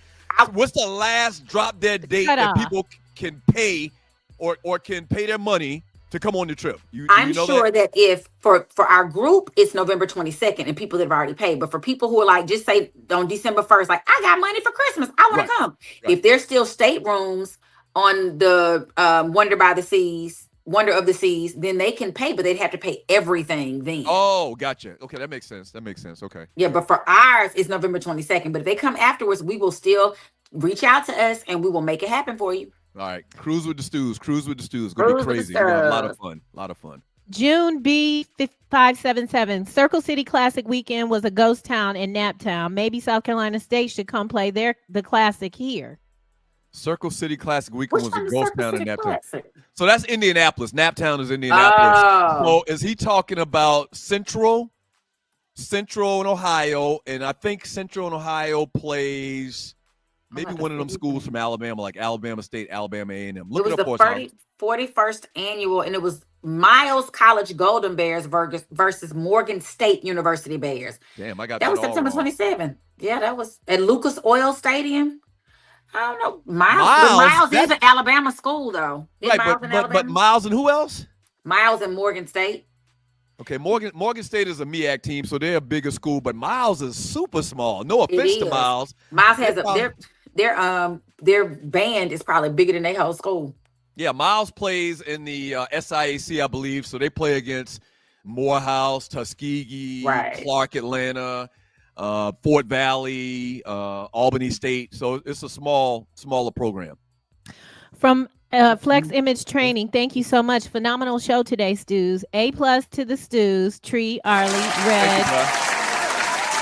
what's the last drop dead date that cutoff. people can pay or can pay their money to come on the trip? I'm sure that if for our group, it's November 22nd and people that have already paid. But for people who are like, just say on December 1st, like, I got money for Christmas, I want to come. Right. If there's still staterooms on the Wonder of the Seas, then they can pay, but they'd have to pay everything then. Oh, gotcha. Okay, that makes sense. Okay. Yeah, but for ours, it's November 22nd. But if they come afterwards, we will still reach out to us and we will make it happen for you. All right. Cruise with the Stews. Gonna be crazy. We're gonna have a lot of fun. June B577. Circle City Classic Weekend was a ghost town in Naptown. Maybe South Carolina State should come play the classic here. Circle City Classic Weekend was a ghost town in Naptown. Classic? So that's Indianapolis. Naptown is Indianapolis. Oh. So is he talking about Central in Ohio? And I think Central in Ohio plays maybe one of them schools from Alabama, like Alabama State, Alabama A&M. Look It it was up the for us. 41st annual, and it was Miles College Golden Bears versus Morgan State University Bears. Damn, I got That was all September wrong. 27th. Yeah, that was at Lucas Oil Stadium. I don't know. Miles is an Alabama school, though. Right, but Miles and who else? Miles and Morgan State. Okay, Morgan State is a MEAC team, so they're a bigger school, but Miles is super small. No offense to Miles. Miles has their band is probably bigger than their whole school. Yeah, Miles plays in the SIAC, I believe, so they play against Morehouse, Tuskegee, Clark, Atlanta, Fort Valley, Albany State. So it's a smaller program. From Flex Image Training, thank you so much. Phenomenal show today, Stews. A+ to the Stews. Tree, Arlie, Red.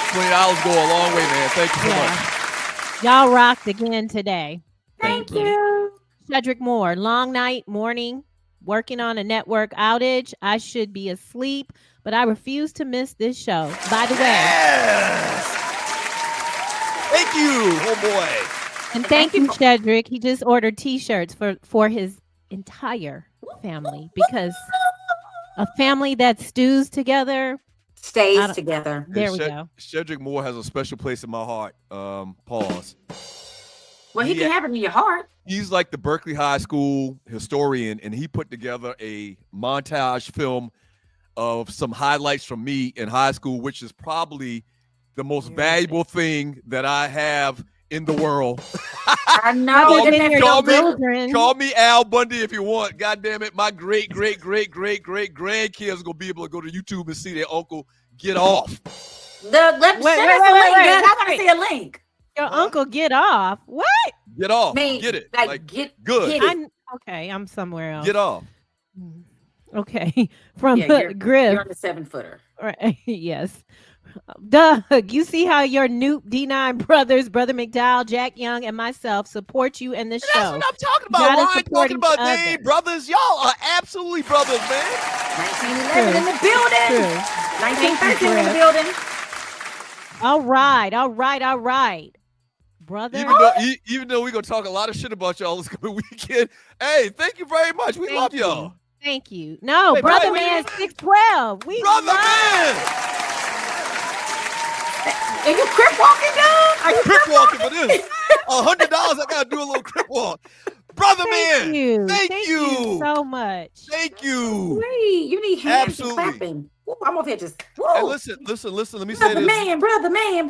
$20 go a long way, man. Thank you so much. Y'all rocked again today. Thank you. Cedric Moore, long night, morning, working on a network outage. I should be asleep, but I refuse to miss this show. By the way. Thank you, oh boy. And thank you, Cedric. He just ordered T-shirts for his entire family, because a family that stews together stays together. There we go. Cedric Moore has a special place in my heart. Pause. Well, he can have it in your heart. He's like the Berkeley High School historian, and he put together a montage film of some highlights from me in high school, which is probably the most valuable thing that I have in the world. I know. Call me Al Bundy if you want. God damn it. My great grandkids are gonna be able to go to YouTube and see their uncle get off. Send us a link, guys. I want to see a link. Your uncle get off? What? Get off. Get it. Get good. Okay, I'm somewhere else. Get off. Okay. From You're Griff. on the 7-footer. Right. Yes. Doug, you see how your Noop D9 brothers, Brother McDowell, Jack Young, and myself support you in this show. That's what I'm talking about. Ryan talking about they ain't brothers. Y'all are absolutely brothers, man. 1911 in the building. 1913 in the building. All right. Brother. Even though we're going to talk a lot of shit about y'all this coming weekend, hey, thank you very much. We love y'all. Thank you. No, hey, Brother Man 612. Brother Man. Are you crip walking, Doug? Are you crip walking for this? $100, I got to do a little crip walk. Brother Man. Thank you so much. Thank you. Wait, you need hands and clapping. Whoop, I'm over here just. Hey, listen. Let me say this. Brother man.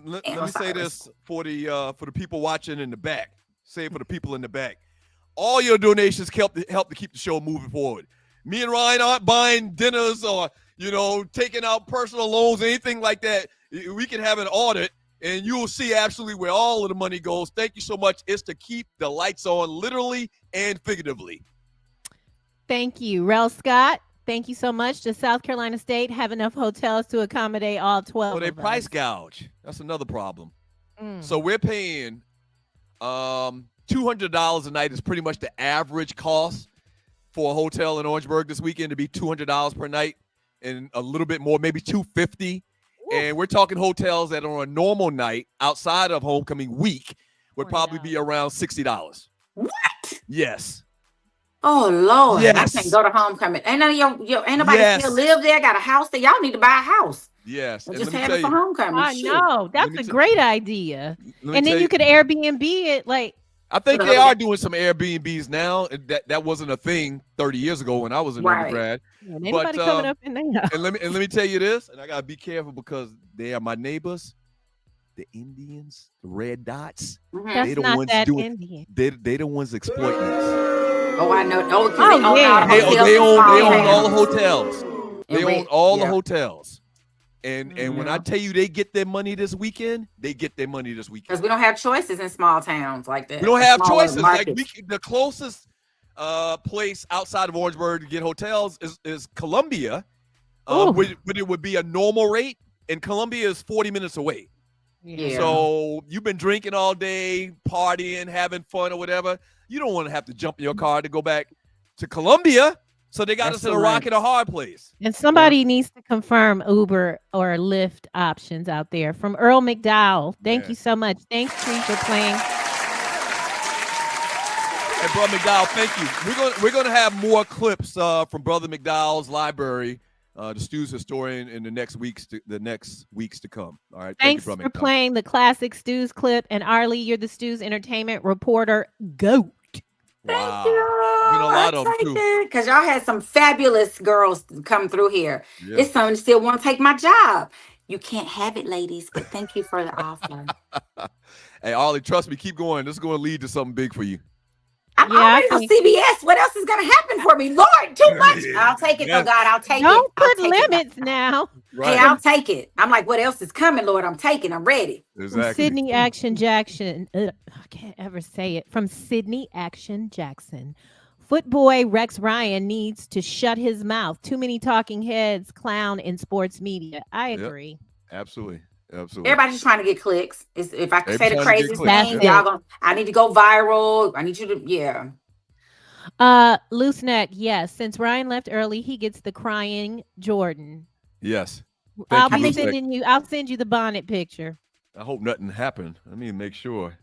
Let me say this for the people watching in the back. Say it for the people in the back. All your donations help to keep the show moving forward. Me and Ryan aren't buying dinners or taking out personal loans, anything like that. We can have an audit, and you will see absolutely where all of the money goes. Thank you so much. It's to keep the lights on, literally and figuratively. Thank you, Rel Scott. Thank you so much. Does South Carolina State have enough hotels to accommodate all 12? Well, they price gouge. That's another problem. So we're paying $200 a night is pretty much the average cost for a hotel in Orangeburg this weekend, to be $200 per night, and a little bit more, maybe $250. And we're talking hotels that on a normal night outside of homecoming week would probably be around $60. What? Yes. Oh Lord, yes. I can't go to homecoming. Ain't nobody still live there. Got a house there. Y'all need to buy a house. Yes, and just have it for homecoming. I know that's a great idea. And then you could Airbnb it. Like, I think they are doing some Airbnbs now. That wasn't a thing 30 years ago when I was an undergrad. Anybody coming up in there? And let me tell you this, and I gotta be careful because they are my neighbors, the Indians, the red dots. That's they the not ones that doing. Indian. They the ones exploiting us. Oh, I know. They own all the hotels. They own all the hotels. And when I tell you they get their money this weekend, they get their money this weekend. Because we don't have choices in small towns like that. We don't have choices. Like the closest place outside of Orangeburg to get hotels is Columbia, but it would be a normal rate, and Columbia is 40 minutes away. Yeah. So you've been drinking all day, partying, having fun or whatever. You don't want to have to jump in your car to go back to Columbia. So they got us in a rock and a hard place. And somebody needs to confirm Uber or Lyft options out there. From Earl McDowell. Thank you so much. Thanks, Tree, for playing. Hey, Brother McDowell, thank you. We're gonna have more clips from Brother McDowell's library the Stews historian in the next weeks to come. All right. Thanks Thank you, for playing the classic Stews clip. And Arlie, you're the Stews entertainment reporter. Goat. Wow. Been a lot of them too. Because y'all had some fabulous girls come through here. Yeah. It's some still want to take my job. You can't have it, ladies, but thank you for the offer. Hey, Arlie, trust me, keep going. This is going to lead to something big for you. I'm already on CBS. What else is going to happen for me? Lord, too much. I'll take it, though, God. I'll take it. Don't I'll put take limits now. Hey, I'll take it. I'm like, what else is coming, Lord? I'm taking. I'm ready. From Sydney Action Jackson. I can't ever say it. From Sydney Action Jackson. Footboy Rex Ryan needs to shut his mouth. Too many talking heads clown in sports media. I agree. Absolutely. Everybody's just trying to get clicks. If I could say the Everybody's trying to craziest get thing, clicks. y'all gonna. I need to go viral. I need you to, yeah. Loose neck, yes. Since Ryan left early, he gets the crying Jordan. Yes. I'll Thank you, be Luke. sending you. I'll send you the bonnet picture. I hope nothing happened. Let me make sure.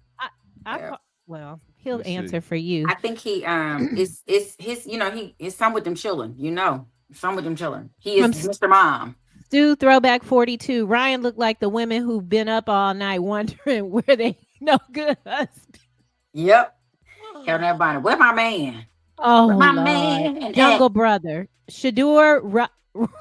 Well, he'll Let's see. answer for you. I think he it's his, it's some with them children, some with them children. He is Mr. Mom. Stu Throwback 42. Ryan looked like the women who've been up all night wondering where they no good husband. Yep. Telling everybody, where my man? Oh, Where my Lord. man? Jungle Brother. Shador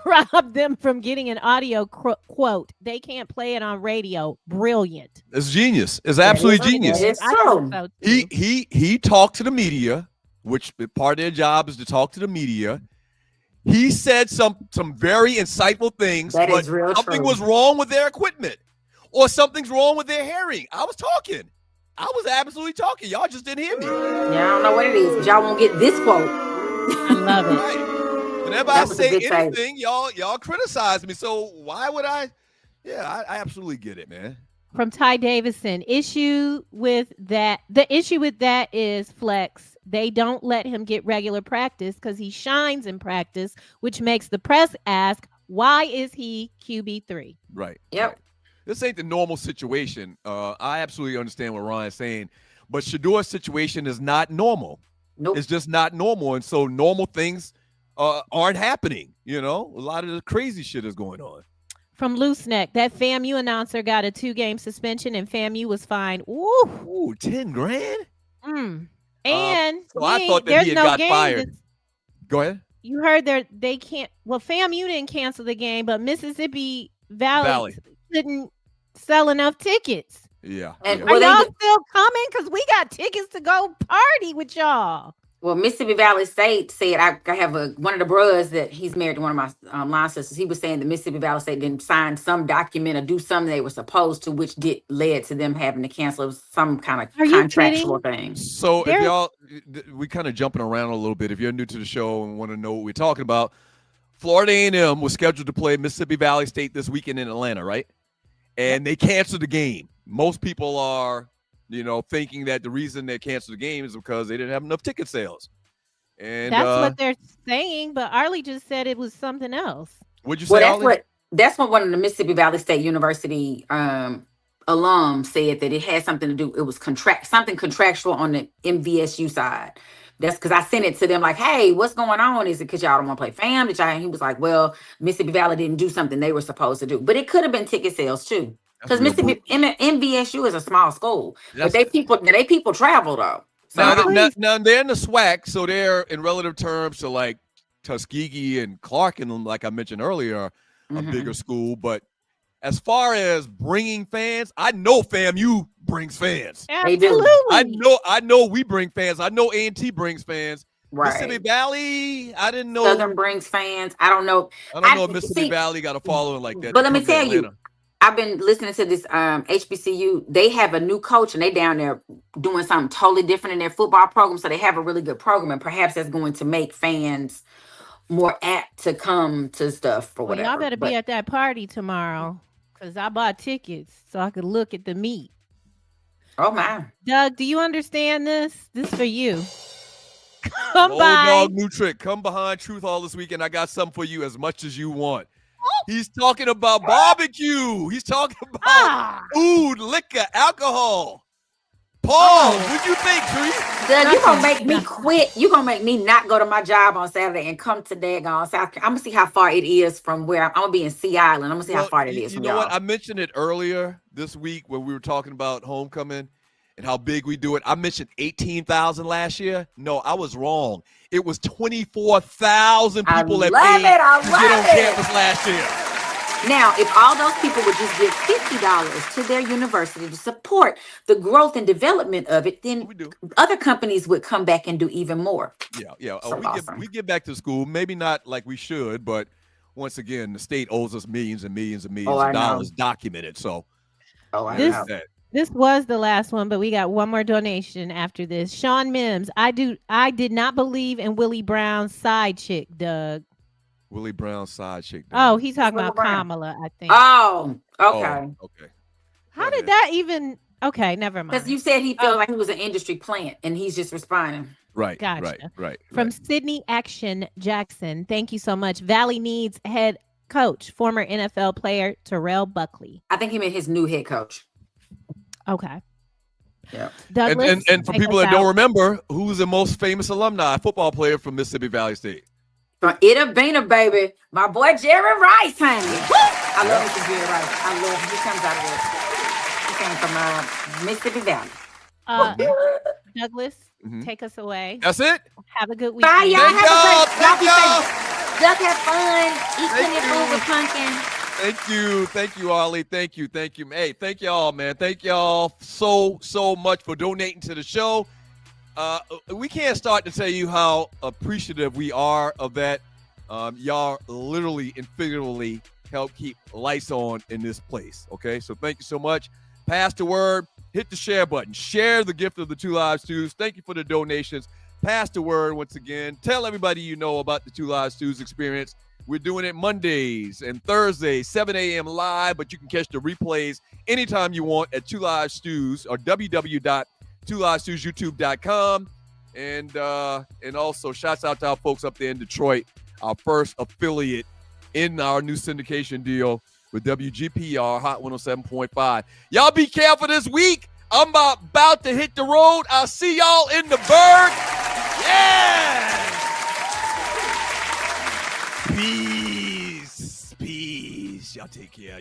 robbed them from getting an audio quote. They can't play it on radio. Brilliant. It's genius. It's absolutely genius. It's true. He talked to the media, which part of their job is to talk to the media. He said some very insightful things, That but is real something true. was wrong with their equipment, or something's wrong with their hearing. I was talking. I was absolutely talking. Y'all just didn't hear me. Yeah, I don't know what it is, but y'all won't get this quote. I love it. Right. Whenever I say anything, y'all criticize me. So why would I? Yeah, I absolutely get it, man. From Ty Davison. The issue with that is Flex. They don't let him get regular practice because he shines in practice, which makes the press ask, why is he QB3? Right. Yep. Right. This ain't the normal situation. I absolutely understand what Ryan's saying, but Shador's situation is not normal. Nope. It's just not normal, and so normal things aren't happening. A lot of the crazy shit is going on. From Loose Neck, that FAMU announcer got a 2-game suspension, and FAMU was fined. Ooh, $10,000. And So I thought that he had got fired. Go ahead. You heard they can't. Well, FAMU didn't cancel the game, but Mississippi Valley couldn't sell enough tickets. Yeah. And Are y'all still coming? Because we got tickets to go party with y'all. Well, Mississippi Valley State said, I have one of the brothers that he's married to one of my line sisters. He was saying the Mississippi Valley State didn't sign some document or do something they were supposed to, which led to them having to cancel. It was some kind of contractual thing. So if y'all, we kind of jumping around a little bit. If you're new to the show and want to know what we're talking about, Florida A&M was scheduled to play Mississippi Valley State this weekend in Atlanta, right? And they canceled the game. Most people are thinking that the reason they canceled the game is because they didn't have enough ticket sales. And that's what they're saying, but Arlie just said it was something else. What'd you say, Arlie? That's what one of the Mississippi Valley State University alums said, that it had something to do, it was something contractual on the MVSU side. That's because I sent it to them like, hey, what's going on? Is it because y'all don't want to play FAM? And he was like, well, Mississippi Valley didn't do something they were supposed to do. But it could have been ticket sales too. Because Mississippi MVSU is a small school, but they people travel though. So now they're in the SWAC, so they're in relative terms to like Tuskegee and Clark, and like I mentioned earlier, a bigger school. But as far as bringing fans, I know FAMU brings fans. Absolutely. I know we bring fans. I know A&T brings fans. Right. Mississippi Valley, I didn't know. Southern brings fans. I don't know. I don't know if Mississippi Valley got a following like that. But let me tell you, I've been listening to this HBCU. They have a new coach, and they down there doing something totally different in their football program. So they have a really good program, and perhaps that's going to make fans more apt to come to stuff or whatever. Y'all better be at that party tomorrow, because I bought tickets so I could look at the meat. Oh my. Doug, do you understand this? This is for you. Come Old by. dog, new trick. Come behind Truth All this weekend. I got something for you as much as you want. He's talking about barbecue. He's talking about food, liquor, alcohol. Pause. What you think, Tree? Doug, you gonna make me quit. You gonna make me not go to my job on Saturday and come to daggone South Carolina. I'm gonna see how far it is from where I'm gonna be in Sea Island. I'm gonna see how far it is You from know y'all. what? I mentioned it earlier this week when we were talking about homecoming and how big we do it. I mentioned 18,000 last year. No, I was wrong. It was 24,000 people that paid to get on campus last year. Now, if all those people would just give $50 to their university to support the growth and development of it, then other companies would come back and do even more. Yeah. So awesome. We give back to school. Maybe not like we should, but once again, the state owes us millions and millions and millions of dollars documented. So, this was the last one, but we got one more donation after this. Sean Mims, I did not believe in Willie Brown's side chick, Doug. Willie Brown's side chick. Oh, he's talking about Kamala, I think. Oh, okay. Okay. How did that even? Okay, never mind. Because you said he felt like he was an industry plant, and he's just responding. Right. Gotcha. Right. From Sydney Action Jackson, thank you so much. Valley needs head coach, former NFL player Terrell Buckley. I think he meant his new head coach. Okay. Yeah. Douglas, and for people that don't remember, who's the most famous alumni football player from Mississippi Valley State? From Ida Bina, baby. My boy Jerry Rice, honey. I love Mr. Jerry Rice. I love him. He comes out of there. He came from Mississippi Valley. Douglas, take us away. That's it. Have a good week. Bye, y'all. Thank Have a great. Y'all be y'all. safe. Duck, have fun. Eat plenty of food with pumpkin. Thank you, Ollie. Thank you. Hey, thank y'all, man. Thank y'all so much for donating to the show. We can't start to tell you how appreciative we are of that. Y'all literally and figuratively help keep lights on in this place. Okay, so thank you so much. Pass the word. Hit the share button. Share the gift of the Two Live Stews. Thank you for the donations. Pass the word once again. Tell everybody you know about the Two Live Stews experience. We're doing it Mondays and Thursdays, 7 a.m. live, but you can catch the replays anytime you want at Two Live Stews or www.twolivestewsyoutube.com. And also shouts out to our folks up there in Detroit, our first affiliate in our new syndication deal with WGPR Hot 107.5. Y'all be careful this week. I'm about to hit the road. I'll see y'all in the Berg. Yeah! Peace. Y'all take care.